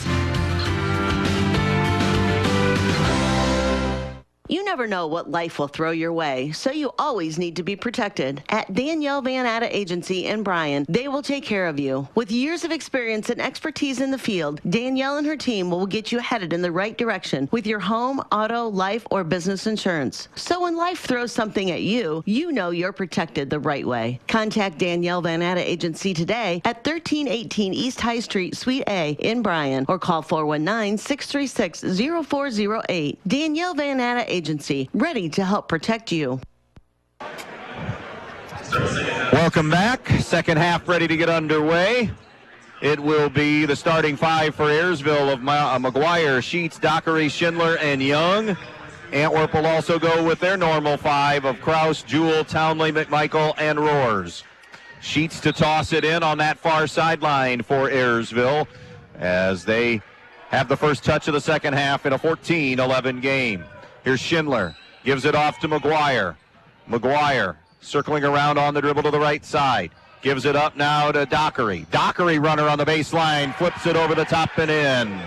You never know what life will throw your way, so you always need to be protected. At Danielle Van Atta Agency in Bryan, they will take care of you. With years of experience and expertise in the field, Danielle and her team will get you headed in the right direction with your home, auto, life, or business insurance. So when life throws something at you, you know you're protected the right way. Contact Danielle Van Atta Agency today at 1318 East High Street, Suite A in Bryan, or call 419-636-0408. Danielle Van Atta Agency, ready to help protect you. Welcome back. Second half ready to get underway. it will be the starting five for Ayersville of McGuire, Sheets, Dockery, Schindler, and Young. Antwerp will also go with their normal five of Kraus, Jewell, Townley, McMichael, and Roars. Sheets to toss it in on that far sideline for Ayersville as they have the first touch of the second half in a 14-11 game. Here's Schindler, gives it off to McGuire. McGuire circling around on the dribble to the right side. Gives it up now to Dockery. Dockery runner on the baseline, flips it over the top and in.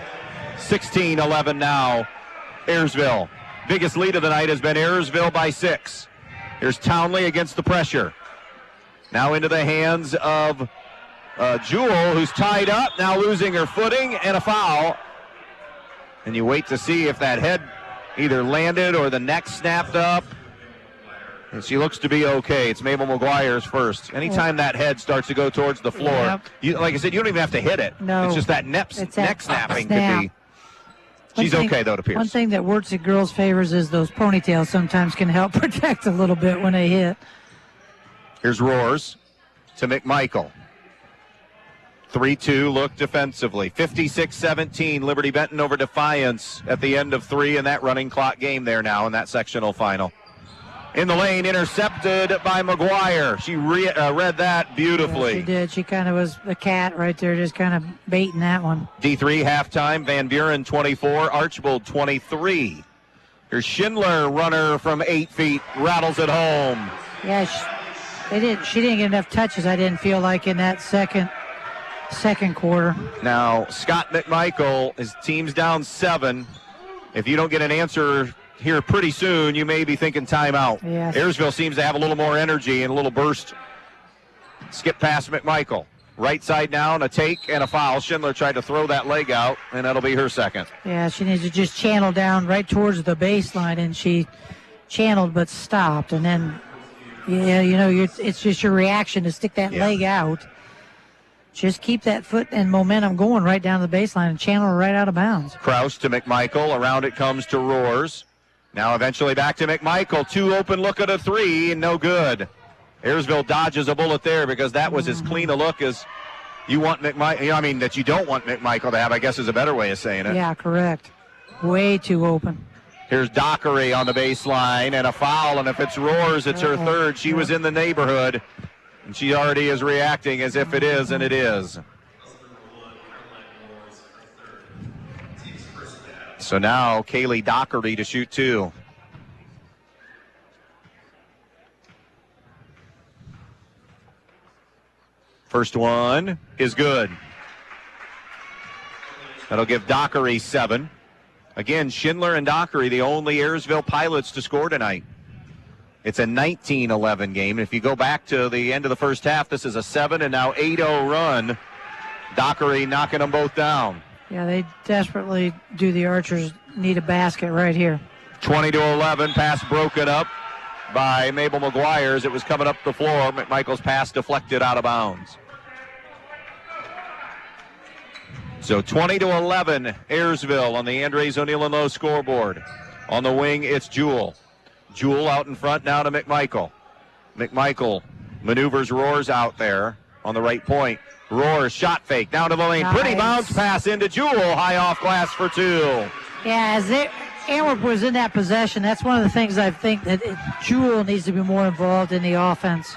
16-11 now, Ayersville. Biggest lead of the night has been Ayersville by 6. Here's Townley against the pressure. Now into the hands of Jewell, who's tied up, now losing her footing, and a foul. And you wait to see if that head either landed or the neck snapped up. And she looks to be okay. It's Mabel McGuire's first. Anytime that head starts to go towards the floor, like I said, you don't even have to hit it. No. It's just that neck snapping snap. could be. She's okay, though, it appears. One thing that works at girls' favors is those ponytails sometimes can help protect a little bit when they hit. Here's Roars to McMichael. 3-2 look defensively. 56-17, Liberty Benton over Defiance at the end of 3 in that running clock game there now in that sectional final. In the lane, intercepted by McGuire. She read that beautifully. Yeah, she did. She kind of was a cat right there, just kind of baiting that one. D3 halftime, Van Buren 24, Archibald 23. Here's Schindler, runner from 8 feet, rattles it home. Yeah, she didn't get enough touches, I didn't feel like, in that second quarter. Now, Scott McMichael, his team's down 7. If you don't get an answer here pretty soon, you may be thinking timeout. Yes. Ayersville seems to have a little more energy and a little burst. Skip past McMichael. Right side now, and a take and a foul. Schindler tried to throw that leg out, and that'll be her second. Yeah, she needs to just channel down right towards the baseline, and she channeled but stopped. And then, it's just your reaction to stick that leg out. Just keep that foot and momentum going right down the baseline and channel right out of bounds. Kraus to McMichael. Around it comes to Roars. Now eventually back to McMichael. 2 open look at a 3, and no good. Ayersville dodges a bullet there because that was as clean a look as you want McMichael. That you don't want McMichael to have, I guess is a better way of saying it. Yeah, correct. Way too open. Here's Dockery on the baseline and a foul, and if it's Roars, it's her third. She was in the neighborhood, and she already is reacting as if it is, and it is. So now Kaylee Dockery to shoot 2. First one is good. That'll give Dockery 7. Again, Schindler and Dockery, the only Ayersville Pilots to score tonight. It's a 19-11 game. If you go back to the end of the first half, this is a 7 and now 8-0 run. Dockery knocking them both down. Yeah, they desperately do. The Archers need a basket right here. 20-11, pass broken up by Mabel McGuire as it was coming up the floor. McMichael's pass deflected out of bounds. So 20-11, Ayersville on the Andres O'Neill and Lowe scoreboard. On the wing, it's Jewell. Jewell out in front now to McMichael. McMichael maneuvers Roars out there on the right point. Roars, shot fake, down to the lane. Nice. Pretty bounce pass into Jewell, high off glass for 2. Yeah, as Antwerp was in that possession, that's one of the things I think that Jewell needs to be more involved in the offense.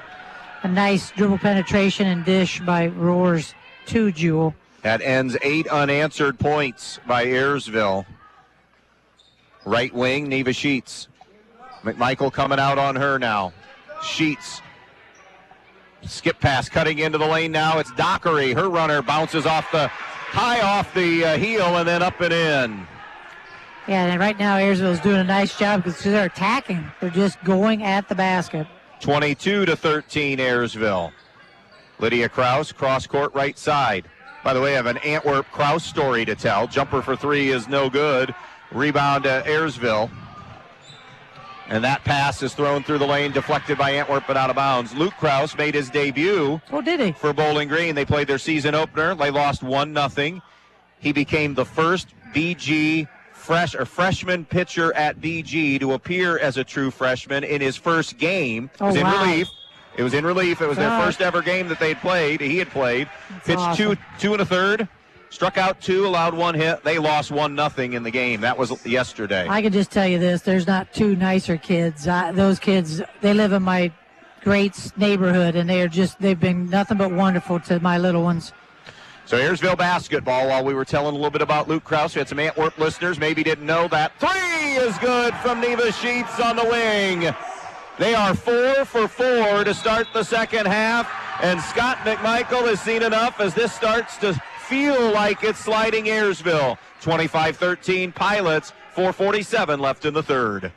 A nice dribble penetration and dish by Roars to Jewell. That ends 8 unanswered points by Ayersville. Right wing, Neva Sheets. McMichael coming out on her now. Sheets. Skip pass cutting into the lane now. It's Dockery. Her runner bounces high off the heel and then up and in. Yeah, and right now Ayersville's doing a nice job because they're attacking. They're just going at the basket. 22-13 Ayersville. Lydia Kraus, cross court right side. By the way, I have an Antwerp Kraus story to tell. Jumper for 3 is no good. Rebound to Ayersville. And that pass is thrown through the lane, deflected by Antwerp, but out of bounds. Luke Kraus made his debut. Oh, did he? For Bowling Green. They played their season opener. They lost 1-0. He became the first BG freshman pitcher at BG to appear as a true freshman in his first game. He was in relief. It was in relief. It was their first ever game that they'd played. He had played. That's Pitched awesome. two and a third. Struck out 2, allowed 1 hit. They lost 1-0 in the game. That was yesterday. I can just tell you this. There's not 2 nicer kids. Those kids, they live in my great neighborhood, and they've been nothing but wonderful to my little ones. So Ayersville basketball, while we were telling a little bit about Luke Krause, we had some Antwerp listeners maybe didn't know that. 3 is good from Neva Sheets on the wing. They are 4 for 4 to start the second half, and Scott McMichael has seen enough as this starts to feel like it's sliding Ayersville. 25-13 Pilots, 4:47 left in the third.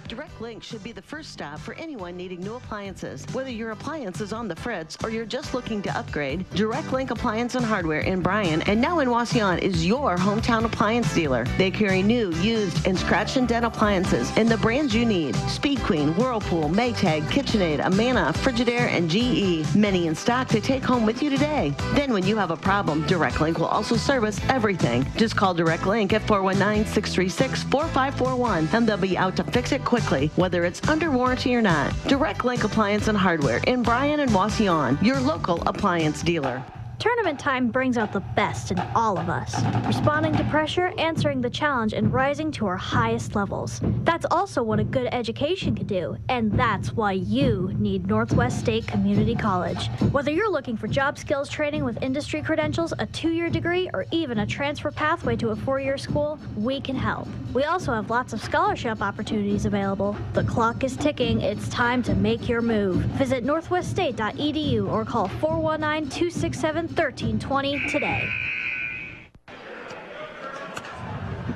Direct Link should be the first stop for anyone needing new appliances. Whether your appliance is on the fritz or you're just looking to upgrade, Direct Link Appliance and Hardware in Bryan and now in Wasion is your hometown appliance dealer. They carry new, used, and scratch and dent appliances in the brands you need. Speed Queen, Whirlpool, Maytag, KitchenAid, Amana, Frigidaire, and GE. Many in stock to take home with you today. Then when you have a problem, Direct Link will also service everything. Just call Direct Link at 419-636-4541 and they'll be out to fix it quickly, whether it's under warranty or not. Direct Link Appliance and Hardware in Bryan and Wasion, your local appliance dealer. Tournament time brings out the best in all of us, responding to pressure, answering the challenge, and rising to our highest levels. That's also what a good education can do, and that's why you need Northwest State Community College. Whether you're looking for job skills training with industry credentials, a 2-year degree, or even a transfer pathway to a 4-year school, we can help. We also have lots of scholarship opportunities available. The clock is ticking. It's time to make your move. Visit northweststate.edu or call 419-267-1320 today.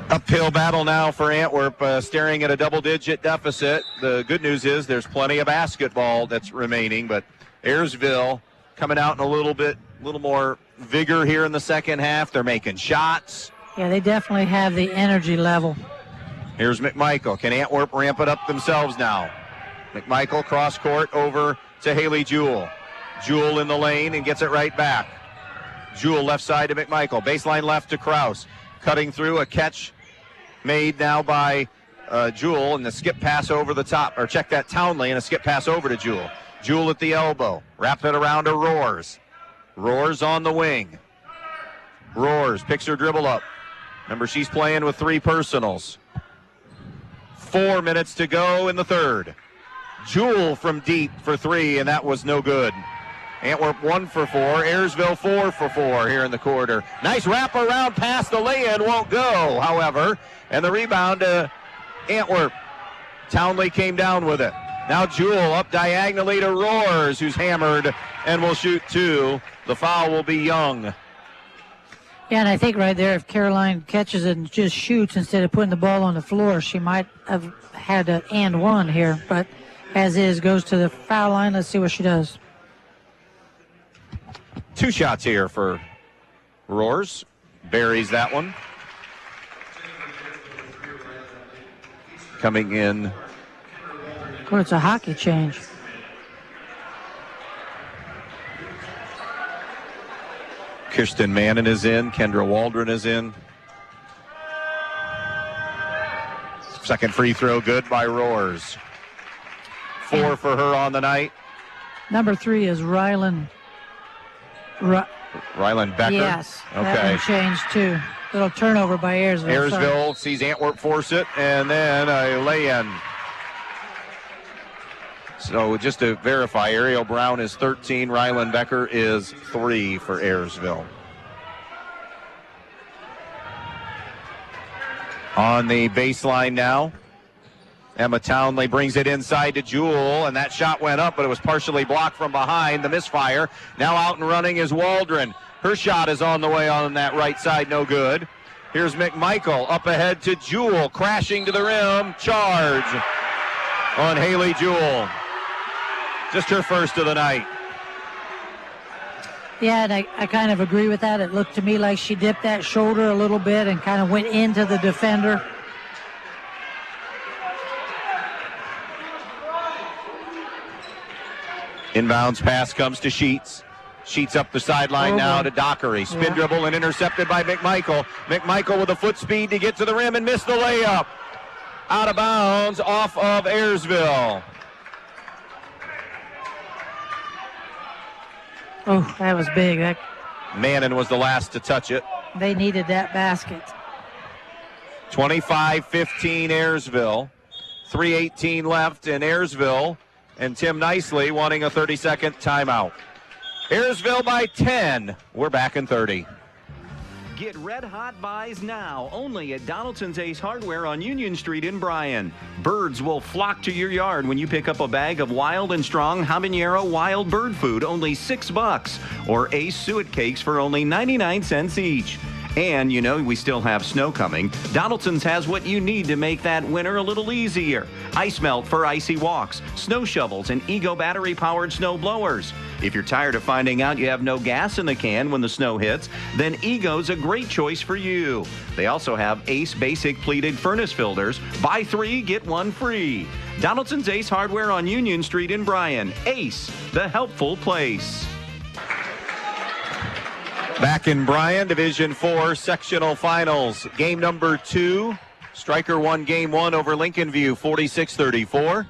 Uphill battle now for Antwerp, staring at a double-digit deficit. The good news is there's plenty of basketball that's remaining, but Ayersville coming out in a little more vigor here in the second half. They're making shots. Yeah, they definitely have the energy level. Here's McMichael. Can Antwerp ramp it up themselves now? McMichael cross court over to Haley Jewell. Jewell in the lane and gets it right back. Jewell left side to McMichael. Baseline left to Krause. Cutting through, a catch made now by Jewell, and the skip pass over the top, or check that Townley, and a skip pass over to Jewell. Jewell at the elbow. Wrap it around to Roars. Roars on the wing. Roars picks her dribble up. Remember, she's playing with 3 personals. 4 minutes to go in the third. Jewell from deep for 3, and that was no good. Antwerp 1 for 4. Ayersville 4 for 4 here in the quarter. Nice wrap around pass. The lay-in won't go, however. And the rebound to Antwerp. Townley came down with it. Now Jewell up diagonally to Roars, who's hammered and will shoot 2. The foul will be Young. Yeah, and I think right there, if Caroline catches it and just shoots instead of putting the ball on the floor, she might have had an and 1 here. But as is, goes to the foul line. Let's see what she does. 2 shots here for Roars. Buries that one. Coming in. Well, it's a hockey change. Kirsten Mannon is in. Kendra Waldron is in. Second free throw good by Roars. 4 for her on the night. Number 3 is Rylan. Rylan Becker. Yes. Okay. That one changed too. Little turnover by Ayersville. Ayersville sees Antwerp force it, and then a lay-in. So just to verify, Ariel Brown is 13, Rylan Becker is 3 for Ayersville. On the baseline now, Emma Townley brings it inside to Jewell, and that shot went up, but it was partially blocked from behind, the misfire. Now out and running is Waldron. Her shot is on the way on that right side, no good. Here's McMichael up ahead to Jewell, crashing to the rim, charge on Haley Jewell. Just her first of the night. Yeah, and I kind of agree with that. It looked to me like she dipped that shoulder a little bit and kind of went into the defender. Inbounds pass comes to Sheets. Sheets up the sideline now to Dockery. Spin dribble and intercepted by McMichael. McMichael with a foot speed to get to the rim and miss the layup. Out of bounds off of Ayersville. Oh, that was big. Mannon was the last to touch it. They needed that basket. 25-15 Ayersville. 3:18 left in Ayersville. And Tim Nicely wanting a 30-second timeout. Ayersville by 10. We're back in 30. Get red-hot buys now, only at Donaldson's Ace Hardware on Union Street in Bryan. Birds will flock to your yard when you pick up a bag of Wild and Strong habanero wild bird food, only $6, or Ace suet cakes for only 99 cents each. And you know we still have snow coming. Donaldson's has what you need to make that winter a little easier. Ice melt for icy walks, snow shovels, and Ego battery-powered snow blowers. If you're tired of finding out you have no gas in the can when the snow hits, then Ego's a great choice for you. They also have Ace Basic Pleated Furnace Filters. Buy 3, get 1 free. Donaldson's Ace Hardware on Union Street in Bryan. Ace, the helpful place. Back in Bryan, Division 4 sectional finals. Game number 2. Stryker won game 1 over Lincoln View, 46-34.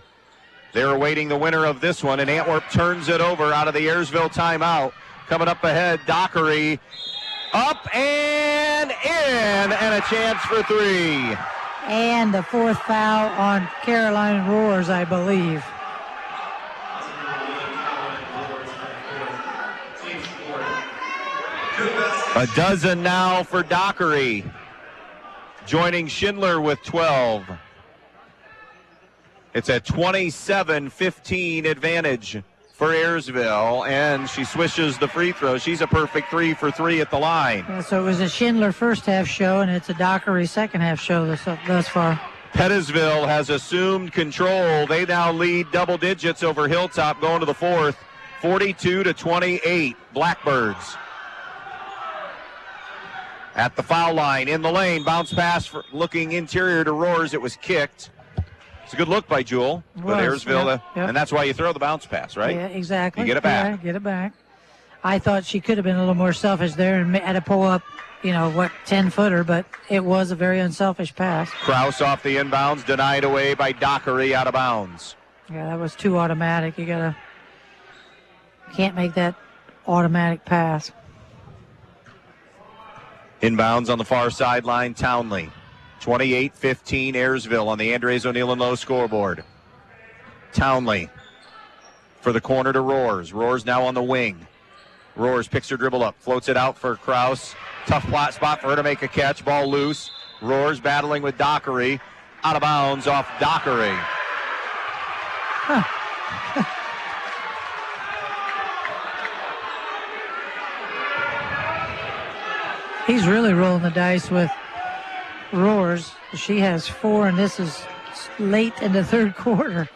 They're awaiting the winner of this one, and Antwerp turns it over out of the Ayersville timeout. Coming up ahead, Dockery. Up and in, and a chance for 3. And the 4th foul on Caroline Roars, I believe. A dozen now for Dockery, joining Schindler with 12. It's a 27-15 advantage for Ayersville, and she swishes the free throw. She's a perfect 3 for 3 at the line. Yeah, so it was a Schindler first half show, and it's a Dockery second half show thus far. Pettisville has assumed control. They now lead double digits over Hilltop going to the 4th, 42-28, Blackbirds. At the foul line, in the lane, bounce pass for looking interior to Roars. It was kicked. It's a good look by Jewel, but Ayersville, and that's why you throw the bounce pass, right? Yeah, exactly. You get it back. Yeah, get it back. I thought she could have been a little more selfish there and had to pull up, 10-footer, but it was a very unselfish pass. Kraus off the inbounds, denied away by Dockery out of bounds. Yeah, that was too automatic. Can't make that automatic pass. Inbounds on the far sideline, Townley. 28-15 Ayersville on the Andres O'Neill and Lowe scoreboard. Townley for the corner to Roars. Roars now on the wing. Roars picks her dribble up, floats it out for Kraus. Tough spot for her to make a catch. Ball loose. Roars battling with Dockery. Out of bounds off Dockery. He's really rolling the dice with Roars. She has 4, and this is late in the third quarter.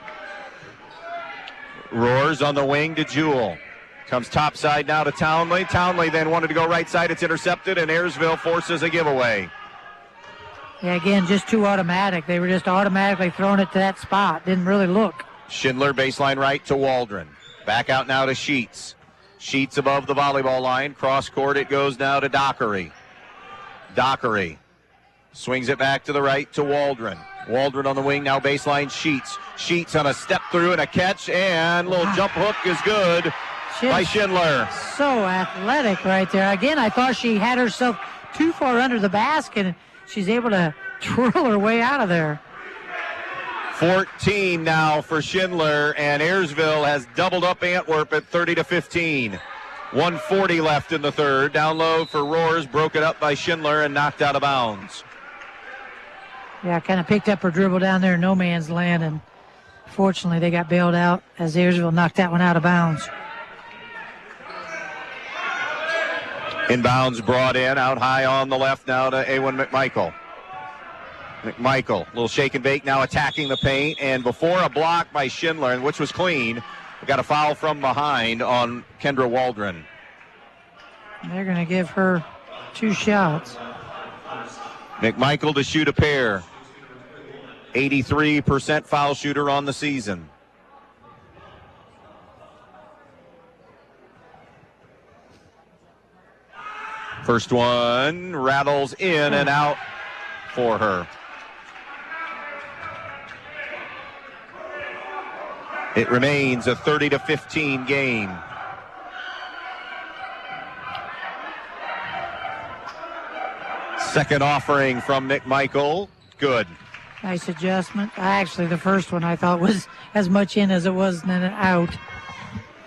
Roars on the wing to Jewel. Comes topside now to Townley. Townley then wanted to go right side. It's intercepted, and Ayersville forces a giveaway. Yeah, again, just too automatic. They were just automatically throwing it to that spot. Didn't really look. Schindler baseline right to Waldron. Back out now to Sheets. Sheets above the volleyball line. Cross court it goes now to Dockery. Dockery swings it back to the right to Waldron. Waldron on the wing, now baseline Sheets. Sheets on a step through and a catch, and a little jump hook is good by Schindler. So athletic right there. Again, I thought she had herself too far under the basket, and she's able to twirl her way out of there. 14 now for Schindler, and Ayersville has doubled up Antwerp at 30-15. 1:40 left in the third. Down low for Roars, broke it up by Schindler and knocked out of bounds. Yeah, kind of picked up her dribble down there in no man's land, and fortunately they got bailed out as Ayersville knocked that one out of bounds. Inbounds brought in, out high on the left now to Awen McMichael. McMichael, little shake and bake now attacking the paint, and before a block by Schindler, which was clean, we got a foul from behind on Kendra Waldron. They're going to give her 2 shots. McMichael to shoot a pair. 83% foul shooter on the season. First one rattles in and out for her. It remains a 30-15 game. Second offering from McMichael. Good. Nice adjustment. Actually, the first one I thought was as much in as it was in and out.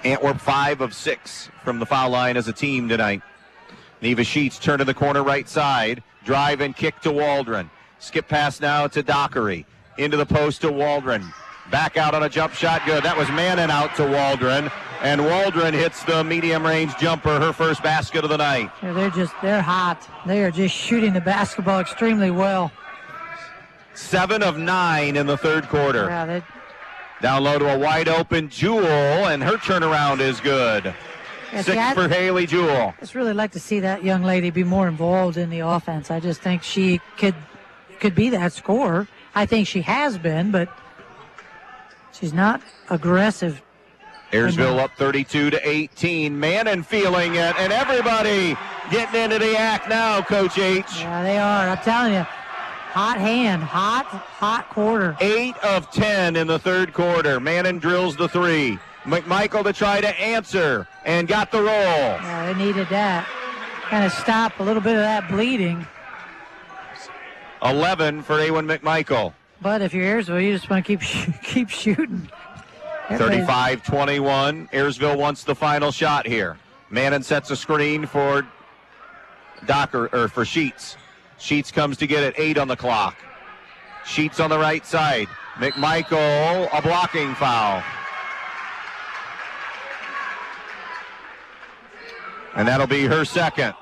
Antwerp 5 of 6 from the foul line as a team tonight. Neva Sheets turn to the corner right side. Drive and kick to Waldron. Skip pass now to Dockery. Into the post to Waldron. Back out on a jump shot. Good. That was Mannon out to Waldron. And Waldron hits the medium-range jumper, her first basket of the night. Yeah, they're hot. They are just shooting the basketball extremely well. 7 of 9 in the third quarter. Yeah, down low to a wide-open Jewell, and her turnaround is good. Yeah, 6 for Haley Jewell. I just really like to see that young lady be more involved in the offense. I just think she could be that scorer. I think she has been, but she's not aggressive. Ayersville up 32-18. Mannon feeling it, and everybody getting into the act now, Coach H. Yeah, they are. I'm telling you. Hot hand, hot quarter. 8 of 10 in the third quarter. Mannon drills the 3. McMichael to try to answer, and got the roll. Yeah, they needed that. Kind of stop a little bit of that bleeding. 11 for Awen McMichael. But if you're Ayersville, you just want to keep shooting. 35-21. Ayersville wants the final shot here. Mannon sets a screen for for Sheets. Sheets comes to get it. 8 on the clock. Sheets on the right side. McMichael, a blocking foul. And that'll be her second.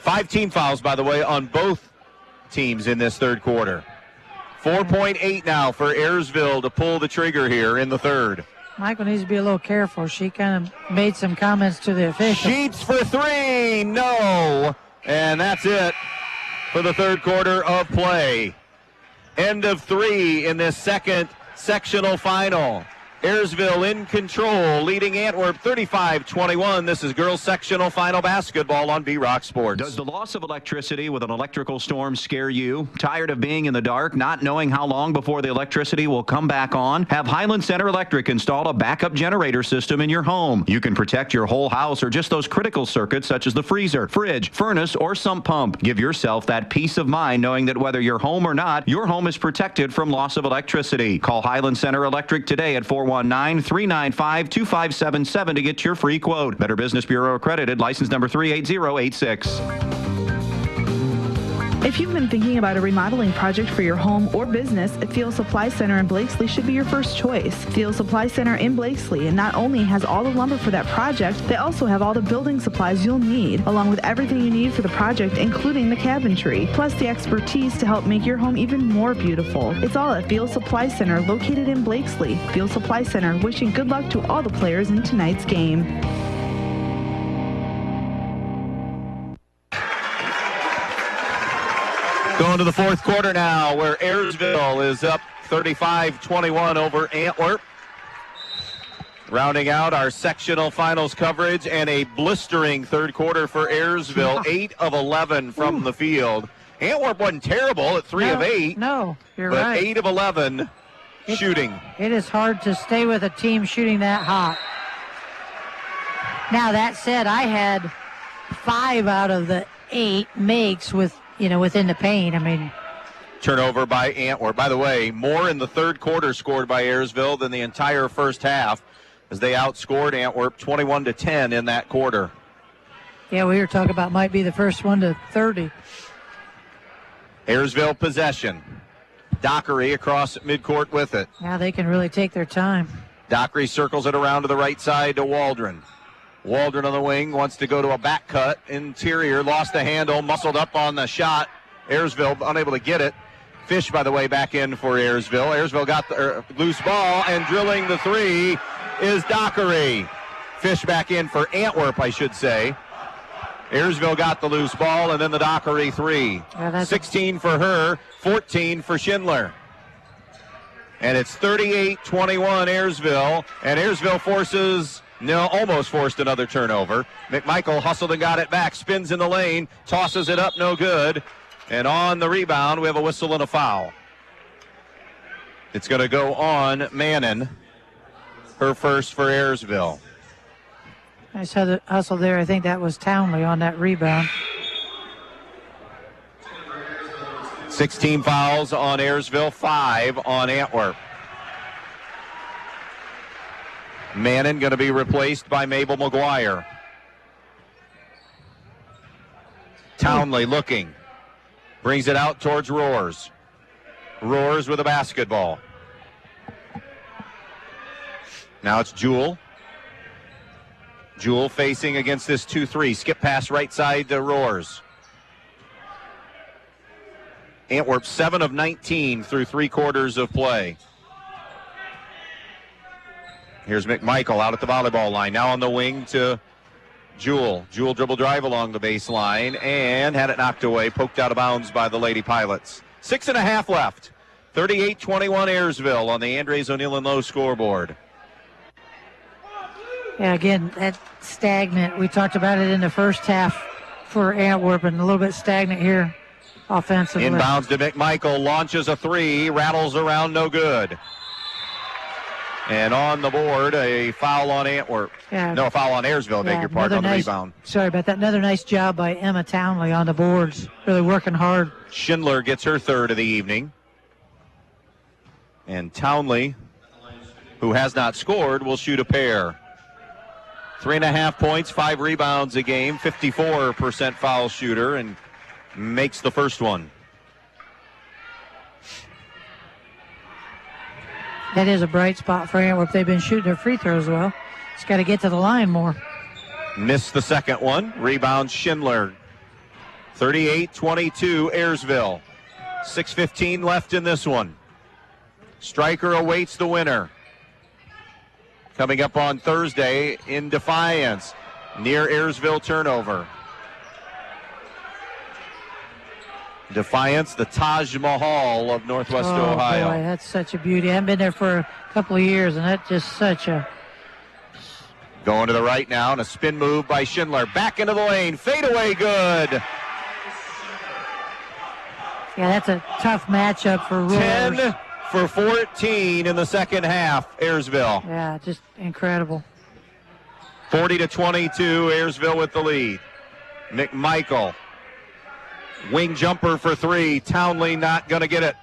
5 team fouls, by the way, on both teams in this third quarter. 4.8 now for Ayersville to pull the trigger here in the third. Michael needs to be a little careful. She kind of made some comments to the officials. Sheets for 3, no. And that's it for the third quarter of play. End of 3 in this second sectional final. Ayersville in control, leading Antwerp 35-21. This is girls sectional final basketball on B-Rock Sports. Does the loss of electricity with an electrical storm scare you? Tired of being in the dark, not knowing how long before the electricity will come back on? Have Highland Center Electric install a backup generator system in your home. You can protect your whole house or just those critical circuits such as the freezer, fridge, furnace, or sump pump. Give yourself that peace of mind knowing that whether you're home or not, your home is protected from loss of electricity. Call Highland Center Electric today at 419-395-2577 to get your free quote. Better Business Bureau accredited, license number 38086. If you've been thinking about a remodeling project for your home or business, Field Supply Center in Blakesley should be your first choice. Field Supply Center in Blakesley not only has all the lumber for that project, they also have all the building supplies you'll need, along with everything you need for the project, including the cabinetry, plus the expertise to help make your home even more beautiful. It's all at Field Supply Center, located in Blakesley. Field Supply Center, wishing good luck to all the players in tonight's game. Going to the fourth quarter now, where Ayersville is up 35-21 over Antwerp. Rounding out our sectional finals coverage, and a blistering third quarter for Ayersville. 8 of 11 from the field. Antwerp wasn't terrible at 3 of 8. No, you're but right. 8 of 11 shooting. It is hard to stay with a team shooting that hot. Now, that said, I had 5 out of the 8 makes within the paint. I mean, turnover by Antwerp. By the way, more in the third quarter scored by Ayersville than the entire first half, as they outscored Antwerp 21-10 in that quarter. Yeah, we were talking about might be the first one to 30. Ayersville possession. Dockery across midcourt with it. Now they can really take their time. Dockery circles it around to the right side to Waldron. Waldron on the wing wants to go to a back cut. Interior, lost the handle, muscled up on the shot. Ayersville unable to get it. Fish, by the way, back in for Ayersville. Ayersville got the loose ball, and drilling the 3 is Dockery. Fish back in for Antwerp, I should say. Ayersville got the loose ball, and then the Dockery 3. 16 for her, 14 for Schindler. And it's 38-21 Ayersville, and Ayersville almost forced another turnover. McMichael hustled and got it back, spins in the lane, tosses it up, no good. And on the rebound, we have a whistle and a foul. It's going to go on Mannon, her first for Ayersville. I saw the hustle there. I think that was Townley on that rebound. 16 fouls on Ayersville, 5 on Antwerp. Mannon going to be replaced by Mabel McGuire. Townley looking. Brings it out towards Roars. Roars with a basketball. Now it's Jewell. Jewell facing against this 2-3. Skip pass right side to Roars. Antwerp 7 of 19 through 3 quarters of play. Here's McMichael out at the volleyball line. Now on the wing to Jewell. Jewell dribble drive along the baseline and had it knocked away, poked out of bounds by the Lady Pilots. 6.5 left. 38-21 Ayersville on the Andres O'Neill and Lowe scoreboard. Yeah, again, that stagnant. We talked about it in the first half for Antwerp, and a little bit stagnant here offensively. Inbounds to McMichael, launches a 3, rattles around, no good. And on the board, a foul on Antwerp. Yeah. No, a foul on Ayersville, beg your pardon, on the rebound. Sorry about that. Another nice job by Emma Townley on the boards. Really working hard. Schindler gets her third of the evening. And Townley, who has not scored, will shoot a pair. 3.5 points, 5 rebounds a game, 54% foul shooter, and makes the first one. That is a bright spot for Antwerp. They've been shooting their free throws well. Just got to get to the line more. Missed the second one. Rebound Schindler. 38-22 Ayersville. 6:15 left in this one. Stryker awaits the winner. Coming up on Thursday in Defiance. Near Ayersville turnover. Defiance, the Taj Mahal of Northwest Ohio. Boy, that's such a beauty. I haven't been there for a couple of years, and that's just such a... Going to the right now, and a spin move by Schindler. Back into the lane, fadeaway good. Yeah, that's a tough matchup for Roars. 10 for 14 in the second half, Ayersville. Yeah, just incredible. 40-22, Ayersville with the lead. McMichael. Wing jumper for 3. Townley not going to get it.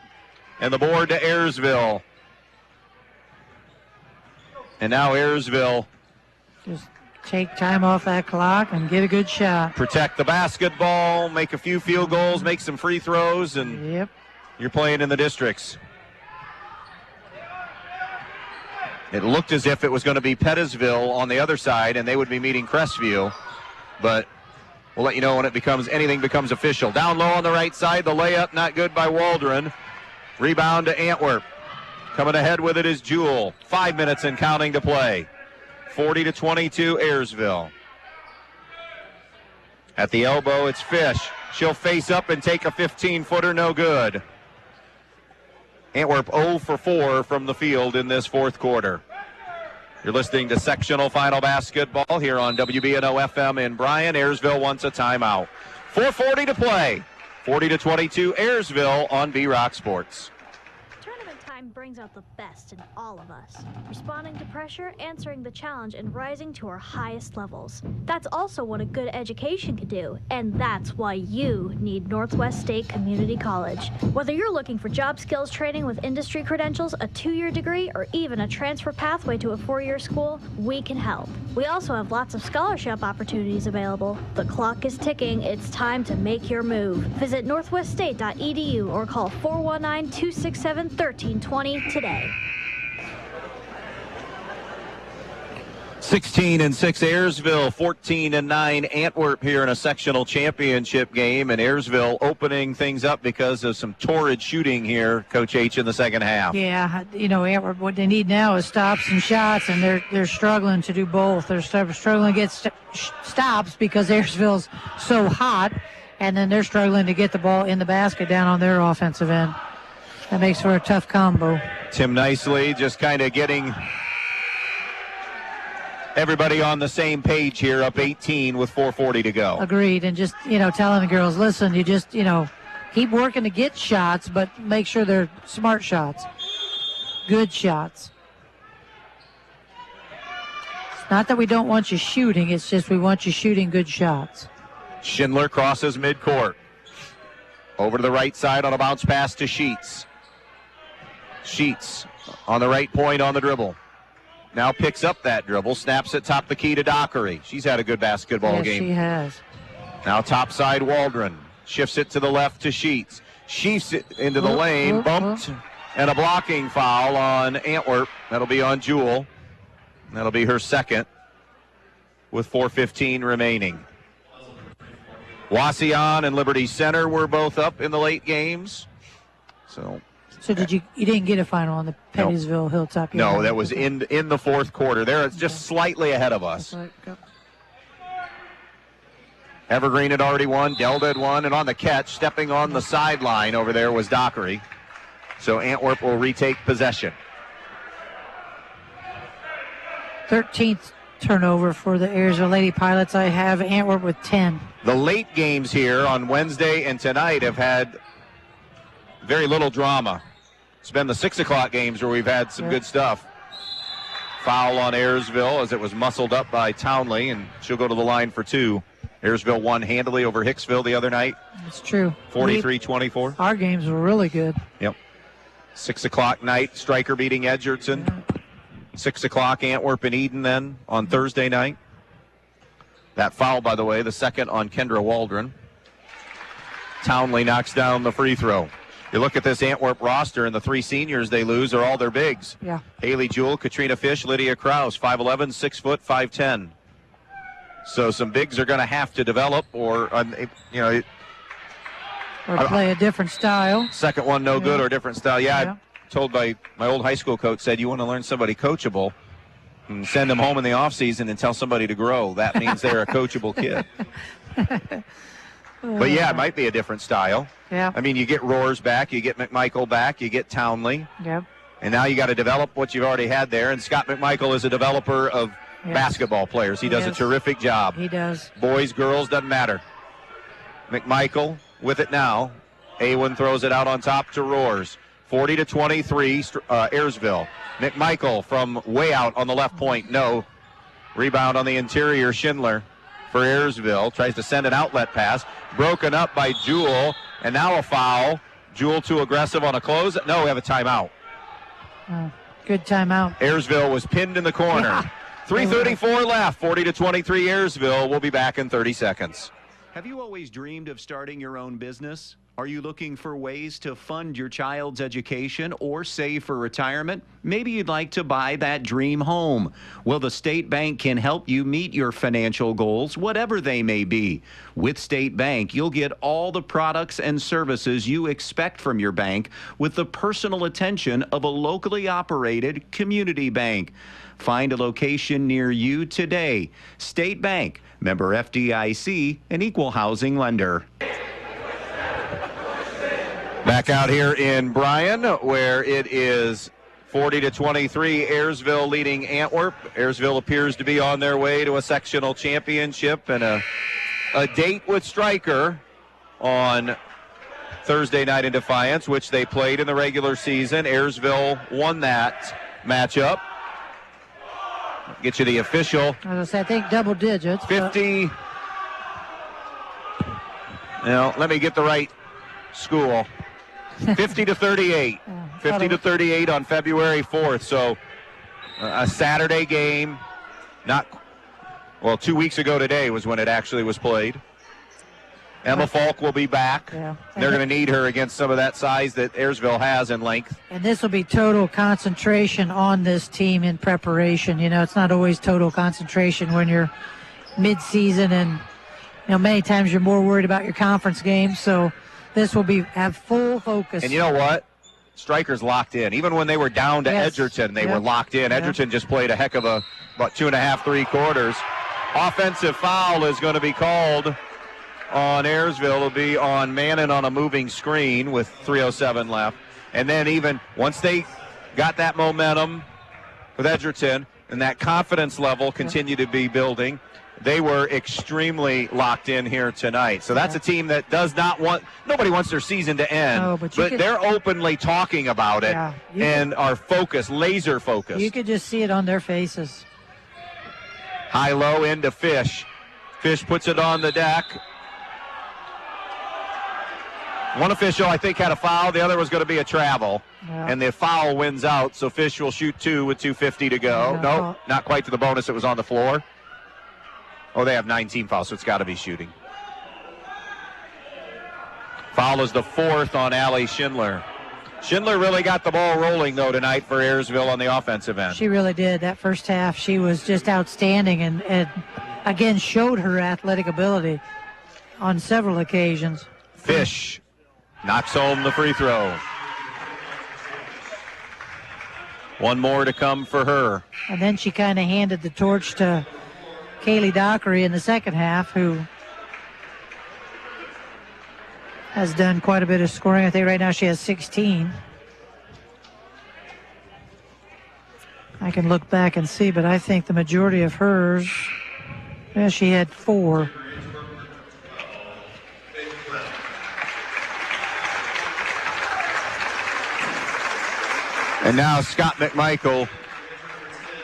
And the board to Ayersville. And now Ayersville. Just take time off that clock and get a good shot. Protect the basketball, make a few field goals, make some free throws, and you're playing in the districts. It looked as if it was going to be Pettisville on the other side, and they would be meeting Crestview. But we'll let you know when anything becomes official. Down low on the right side, the layup not good by Waldron. Rebound to Antwerp. Coming ahead with it is Jewell. 5 minutes and counting to play. 40-22 Ayersville. At the elbow, it's Fish. She'll face up and take a 15-footer, no good. Antwerp 0 for 4 from the field in this fourth quarter. You're listening to sectional final basketball here on WBNO FM in Bryan. Ayersville wants a timeout. 4:40 to play. 40-22 Ayersville on B-Rock Sports. Tournament time brings out the best in all of us. Responding to pressure, answering the challenge, and rising to our highest levels. That's also what a good education can do, and that's why you need Northwest State Community College. Whether you're looking for job skills training with industry credentials, a 2-year degree, or even a transfer pathway to a 4-year school, we can help. We also have lots of scholarship opportunities available. The clock is ticking. It's time to make your move. Visit northweststate.edu or call 419-267-1320 today. 16-6 Ayersville, 14-9 Antwerp here in a sectional championship game, and Ayersville opening things up because of some torrid shooting here, Coach H, in the second half. Yeah, you know, Antwerp, what they need now is stops and shots, and they're struggling to do both. They're struggling to get stops because Ayersville's so hot, and then they're struggling to get the ball in the basket down on their offensive end. That makes for a tough combo. Tim Nicely just kind of getting everybody on the same page here, up 18 with 4:40 to go. Agreed, and just, telling the girls, listen, you just, keep working to get shots, but make sure they're smart shots, good shots. It's not that we don't want you shooting, it's just we want you shooting good shots. Schindler crosses midcourt. Over to the right side on a bounce pass to Sheets. Sheets on the right point on the dribble. Now picks up that dribble, snaps it top the key to Dockery. She's had a good basketball game. She has. Now top side Waldron. Shifts it to the left to Sheets. Sheets it into the lane, bumped, and a blocking foul on Antwerp. That'll be on Jewel. That'll be her second with 4:15 remaining. Wauseon and Liberty Center were both up in the late games. So you didn't get a final on the Pettysville Hilltop? No, that was in the fourth quarter. They're just slightly ahead of us. Evergreen had already won, Delta had won, and on the catch, stepping on the sideline over there was Dockery. So Antwerp will retake possession. 13th turnover for the Ayersville Lady Pilots. I have Antwerp with 10. The late games here on Wednesday and tonight have had very little drama. It's been the 6 o'clock games where we've had some good stuff. Foul on Ayersville as it was muscled up by Townley, and she'll go to the line for 2. Ayersville won handily over Hicksville the other night. That's true. 43-24. Our games were really good. Yep. 6 o'clock night, Stryker beating Edgerton. 6 o'clock, Antwerp and Eden then on Thursday night. That foul, by the way, the second on Kendra Waldron. Townley knocks down the free throw. You look at this Antwerp roster, and the 3 seniors they lose are all their bigs. Yeah. Haley Jewell, Katrina Fish, Lydia Krause, 5'11", 6 foot, 5'10". So some bigs are going to have to develop or play a different style. Second one no good or different style. Yeah. Told by my old high school coach, said you want to learn somebody coachable and send them home in the offseason and tell somebody to grow. That means they're a coachable kid. But yeah, it might be a different style. Yeah. I mean, you get Roars back, you get McMichael back, you get Townley. Yep. And now you got to develop what you've already had there. And Scott McMichael is a developer of basketball players. He does a terrific job. He does. Boys, girls, doesn't matter. McMichael with it now. Awen throws it out on top to Roars. 40-23, Ayersville. McMichael from way out on the left point. No. Rebound on the interior, Schindler for Ayersville. Tries to send an outlet pass. Broken up by Jewell. And now a foul. Jewell too aggressive on a close. No, we have a timeout. Oh, good timeout. Ayersville was pinned in the corner. Yeah. 3:34 left. 40-23 Ayersville. We'll be back in 30 seconds. Have you always dreamed of starting your own business? Are you looking for ways to fund your child's education or save for retirement? Maybe you'd like to buy that dream home. Well, the State Bank can help you meet your financial goals, whatever they may be. With State Bank, you'll get all the products and services you expect from your bank with the personal attention of a locally operated community bank. Find a location near you today. State Bank, member FDIC, an equal housing lender. Back out here in Bryan, where it is 40-23, Ayersville leading Antwerp. Ayersville appears to be on their way to a sectional championship and a date with Stryker on Thursday night in Defiance, which they played in the regular season. Ayersville won that matchup. Get you the official. I think double digits. 50. Let me get the right school. 50-38. 50-38 on February 4th. So a Saturday game. 2 weeks ago today was when it actually was played. Emma Falk will be back. Yeah. They're going to need her against some of that size that Ayersville has in length. And this will be total concentration on this team in preparation. It's not always total concentration when you're mid-season, and many times you're more worried about your conference games. So this will have full focus. And you know what? Stryker's locked in. Even when they were down to Edgerton, they were locked in. Edgerton just played a heck of about 2.5, 3 quarters. Offensive foul is going to be called on Ayersville. It'll be on Mannon on a moving screen with 3:07 left. And then even once they got that momentum with Edgerton and that confidence level continued to be building, they were extremely locked in here tonight. So that's a team that does not nobody wants their season to end, no, but they're openly talking about it and are focused, laser focused. You could just see it on their faces. High-low into Fish. Fish puts it on the deck. One official, I think, had a foul. The other was going to be a travel. Yeah. And the foul wins out, so Fish will shoot 2 with 2:50 to go. No, not quite to the bonus. It was on the floor. Oh, they have 19 fouls, so it's got to be shooting. Foul is the 4th on Allie Schindler. Schindler really got the ball rolling, though, tonight for Ayersville on the offensive end. She really did. That first half, she was just outstanding and again, showed her athletic ability on several occasions. Fish knocks home the free throw. One more to come for her. And then she kind of handed the torch to Kaylee Dockery in the second half, who has done quite a bit of scoring. I think right now she has 16. I can look back and see, but I think the majority of hers, yeah, she had 4. And now Scott McMichael,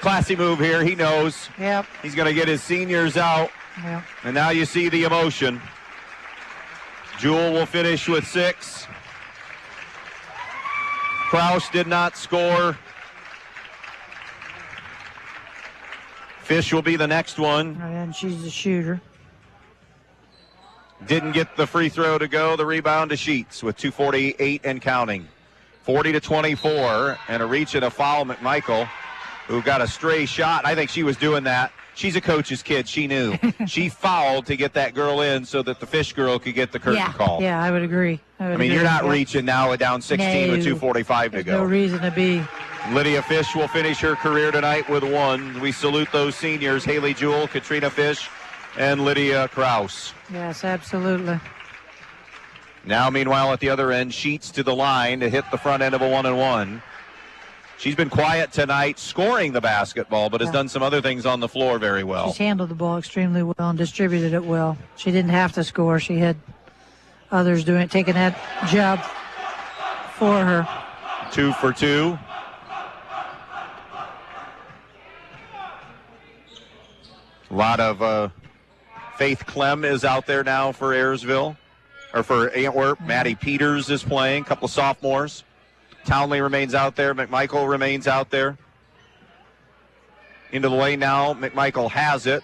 classy move here. He knows. Yep. He's going to get his seniors out. Yep. And now you see the emotion. Jewell will finish with 6. Kraus did not score. Fish will be the next one. And she's the shooter. Didn't get the free throw to go. The rebound to Sheets with 2:48 and counting. 40-24, and a reach and a foul. McMichael, who got a stray shot. I think she was doing that. She's a coach's kid. She knew. She fouled to get that girl in so that the Fish girl could get the curtain call. Yeah, I would agree. I mean, you're not reaching now down 16 with 2:45 to go. No reason to be. Lydia Fish will finish her career tonight with 1. We salute those seniors, Haley Jewell, Katrina Fish, and Lydia Kraus. Yes, absolutely. Now, meanwhile, at the other end, Sheets to the line to hit the front end of a 1-and-1. She's been quiet tonight, scoring the basketball, but has done some other things on the floor very well. She's handled the ball extremely well and distributed it well. She didn't have to score. She had others taking that job for her. 2 for 2. A lot of Faith Clem is out there now for Ayersville. Or for Antwerp. Maddie Peters is playing, a couple of sophomores. Townley remains out there. McMichael remains out there. Into the lane now. McMichael has it.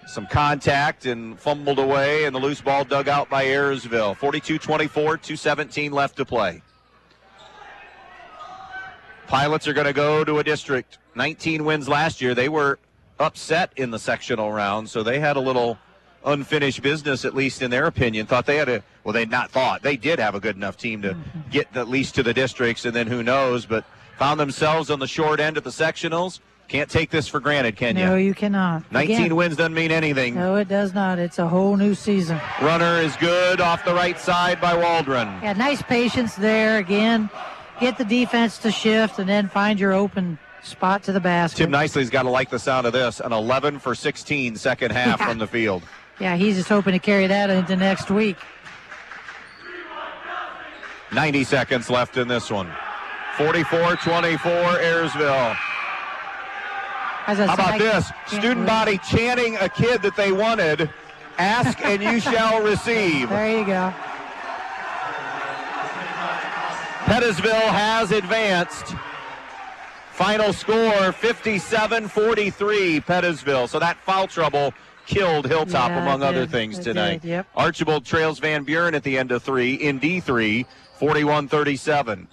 Some contact and fumbled away, and the loose ball dug out by Ayersville. 42-24, 2:17 left to play. Pilots are going to go to a district. 19 wins last year. They were upset in the sectional round, so they had a little unfinished business, at least in their opinion. Thought they had they did have a good enough team to get at least to the districts, and then who knows, but found themselves on the short end at the sectionals. Can't take this for granted, can you? No, you cannot. 19 wins doesn't mean anything. No, it does not. It's a whole new season. Runner is good off the right side by Waldron. Yeah, nice patience there. Again, get the defense to shift and then find your open spot to the basket. Tim Nicely's got to like the sound of this. An 11 for 16 second half from the field. Yeah, he's just hoping to carry that into next week. 90 seconds left in this one. 44-24, Ayersville. How about this? Student body chanting a kid that they wanted. Ask and you shall receive. There you go. Pettisville has advanced. Final score, 57-43, Pettisville. So that foul trouble killed Hilltop, among other things, tonight. Yep. Archibald trails Van Buren at the end of 3 in D3, 41-37.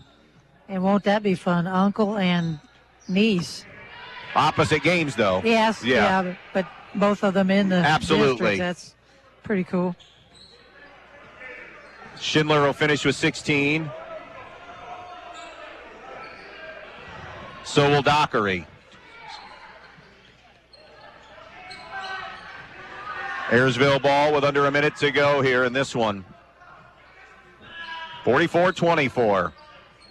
And won't that be fun? Uncle and niece. Opposite games, though. Yes, yeah, but both of them in the absolutely. That's pretty cool. Schindler will finish with 16. So will Dockery. Ayersville ball with under a minute to go here in this one. 44-24.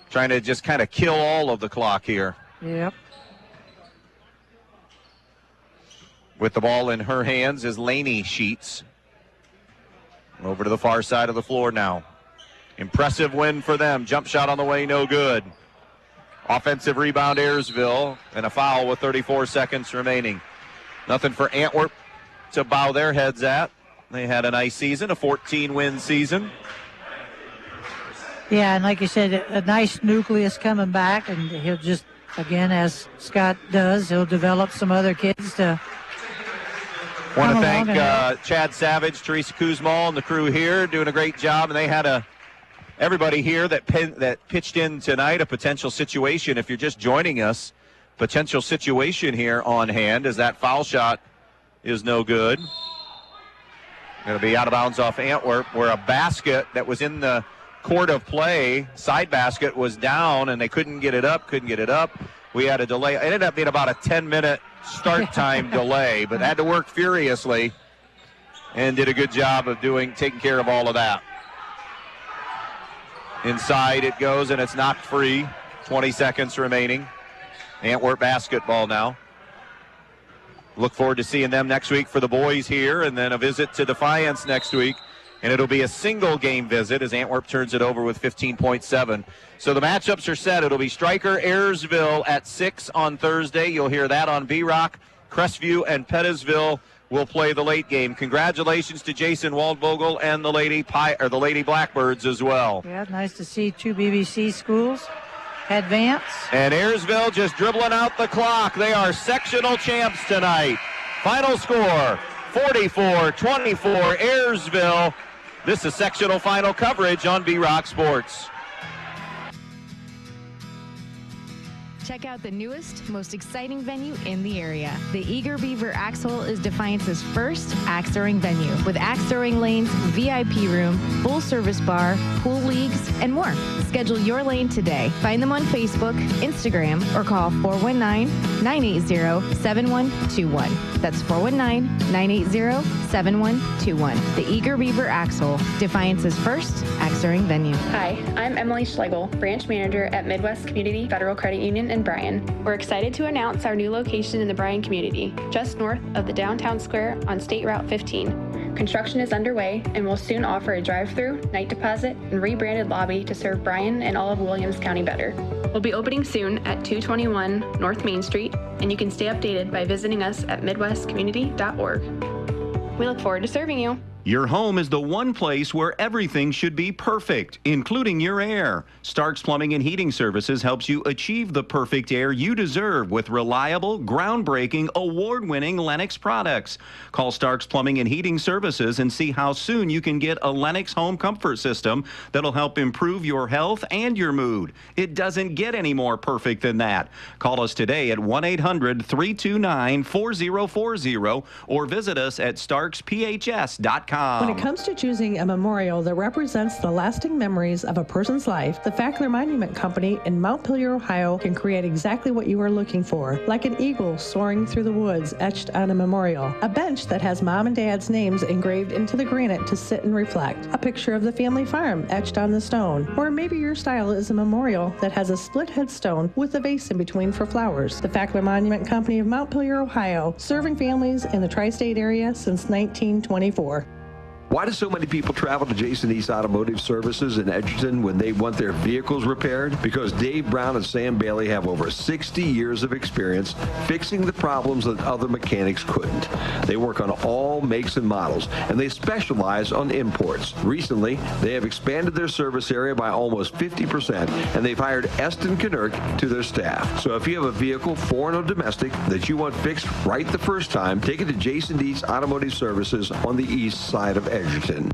Trying to just kind of kill all of the clock here. Yep. With the ball in her hands is Laney Sheets. Over to the far side of the floor now. Impressive win for them. Jump shot on the way, no good. Offensive rebound, Ayersville, and a foul with 34 seconds remaining. Nothing for Antwerp to bow their heads at. They had a nice season, a 14-win season. Yeah, and like you said, a nice nucleus coming back, and he'll just, again, as Scott does, he'll develop some other kids to want to thank Chad Savage, Teresa Kuzmal, and the crew here doing a great job, and they had everybody here that pitched in tonight, a potential situation. If you're just joining us, potential situation here on hand as that foul shot is no good. Going to be out of bounds off Antwerp, where a basket that was in the court of play, side basket, was down, and they couldn't get it up. We had a delay. It ended up being about a 10-minute start time delay, but had to work furiously and did a good job of taking care of all of that. Inside it goes, and it's knocked free. 20 seconds remaining. Antwerp basketball now. Look forward to seeing them next week for the boys here, and then a visit to Defiance next week. And it'll be a single game visit as Antwerp turns it over with 15.7. So the matchups are set. It'll be Stryker Ayersville at 6 on Thursday. You'll hear that on B-Rock. Crestview and Pettisville will play the late game. Congratulations to Jason Waldvogel and the Lady Blackbirds as well. Yeah, nice to see two BBC schools advance. And Ayersville just dribbling out the clock. They are sectional champs tonight. Final score, 44-24, Ayersville. This is sectional final coverage on B-Rock Sports. Check out the newest, most exciting venue in the area. The Eager Beaver Axe Hole is Defiance's first axe throwing venue with axe throwing lanes, VIP room, full service bar, pool leagues, and more. Schedule your lane today. Find them on Facebook, Instagram, or call 419-980-7121. That's 419-980-7121. The Eager Beaver Axe Hole, Defiance's first axe throwing venue. Hi, I'm Emily Schlegel, branch manager at Midwest Community Federal Credit Union in Bryan. We're excited to announce our new location in the Bryan community, just north of the downtown square on State Route 15. Construction is underway and will soon offer a drive-through, night deposit, and rebranded lobby to serve Bryan and all of Williams County better. We'll be opening soon at 221 North Main Street, and you can stay updated by visiting us at midwestcommunity.org. We look forward to serving you. Your home is the one place where everything should be perfect, including your air. Starks Plumbing and Heating Services helps you achieve the perfect air you deserve with reliable, groundbreaking, award-winning Lennox products. Call Starks Plumbing and Heating Services and see how soon you can get a Lennox home comfort system that'll help improve your health and your mood. It doesn't get any more perfect than that. Call us today at 1-800-329-4040 or visit us at starksphs.com. When it comes to choosing a memorial that represents the lasting memories of a person's life, the Fackler Monument Company in Montpelier, Ohio can create exactly what you are looking for, like an eagle soaring through the woods etched on a memorial, a bench that has mom and dad's names engraved into the granite to sit and reflect, a picture of the family farm etched on the stone, or maybe your style is a memorial that has a split headstone with a vase in between for flowers. The Fackler Monument Company of Montpelier, Ohio, serving families in the tri-state area since 1924. Why do so many people travel to Jason East Automotive Services in Edgerton when they want their vehicles repaired? Because Dave Brown and Sam Bailey have over 60 years of experience fixing the problems that other mechanics couldn't. They work on all makes and models, and they specialize on imports. Recently, they have expanded their service area by almost 50%, and they've hired Eston Knurk to their staff. So if you have a vehicle, foreign or domestic, that you want fixed right the first time, take it to Jason East Automotive Services on the east side of Edgerton.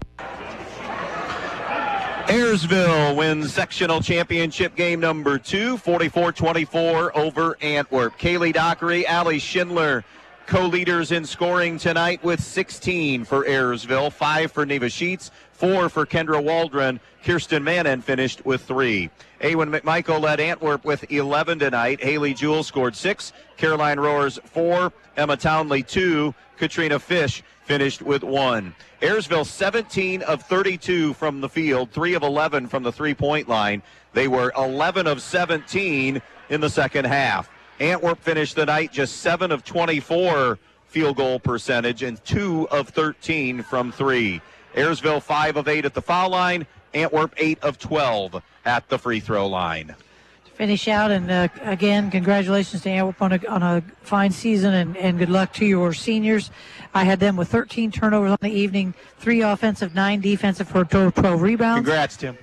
Ayersville wins sectional championship game number 2, 44-24 over Antwerp. Kaylee Dockery, Allie Schindler, co-leaders in scoring tonight with 16 for Ayersville, 5 for Neva Sheets, 4 for Kendra Waldron. Kirsten Mannon finished with 3. Awen McMichael led Antwerp with 11 tonight. Haley Jewell scored 6. Caroline Roars 4. Emma Townley 2. Katrina Fish finished with 1. Ayersville 17 of 32 from the field, 3 of 11 from the three-point line. They were 11 of 17 in the second half. Antwerp finished the night just 7 of 24 field goal percentage and 2 of 13 from 3. Ayersville 5 of 8 at the foul line. Antwerp 8 of 12 at the free throw line. Finish out, and again, congratulations to Antwerp on a fine season, and good luck to your seniors. I had them with 13 turnovers on the evening, 3 offensive, 9 defensive for a total 12 rebounds. Congrats, Tim.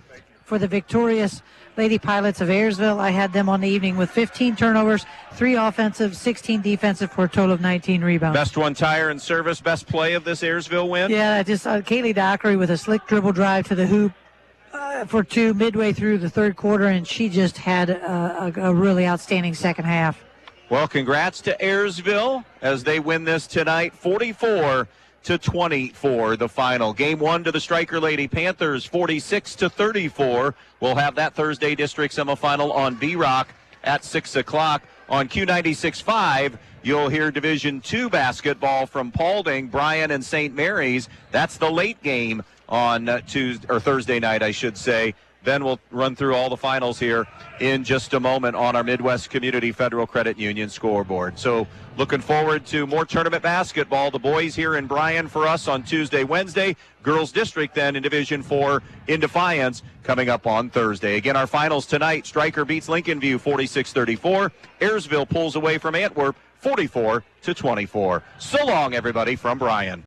for the victorious Lady Pilots of Ayersville. I had them on the evening with 15 turnovers, 3 offensive, 16 defensive for a total of 19 rebounds. Best one tire and service, best play of this Ayersville win? Yeah, just Kaylee Dockery with a slick dribble drive to the hoop for 2 midway through the third quarter, and she just had a really outstanding second half. Well, congrats to Ayersville as they win this tonight, 44-24, the final. Game 1 to the Striker Lady Panthers, 46-34. We'll have that Thursday district semifinal on B-Rock at 6 o'clock. On Q96.5, you'll hear Division II basketball from Paulding, Bryan, and St. Mary's. That's the late game on Thursday night, I should say. Then we'll run through all the finals here in just a moment on our Midwest Community Federal Credit Union scoreboard. So looking forward to more tournament basketball. The boys here in Bryan for us on Tuesday, Wednesday. Girls District then in Division 4 in Defiance coming up on Thursday. Again, our finals tonight. Stryker beats Lincoln View 46-34. Ayersville pulls away from Antwerp 44-24. So long, everybody, from Bryan.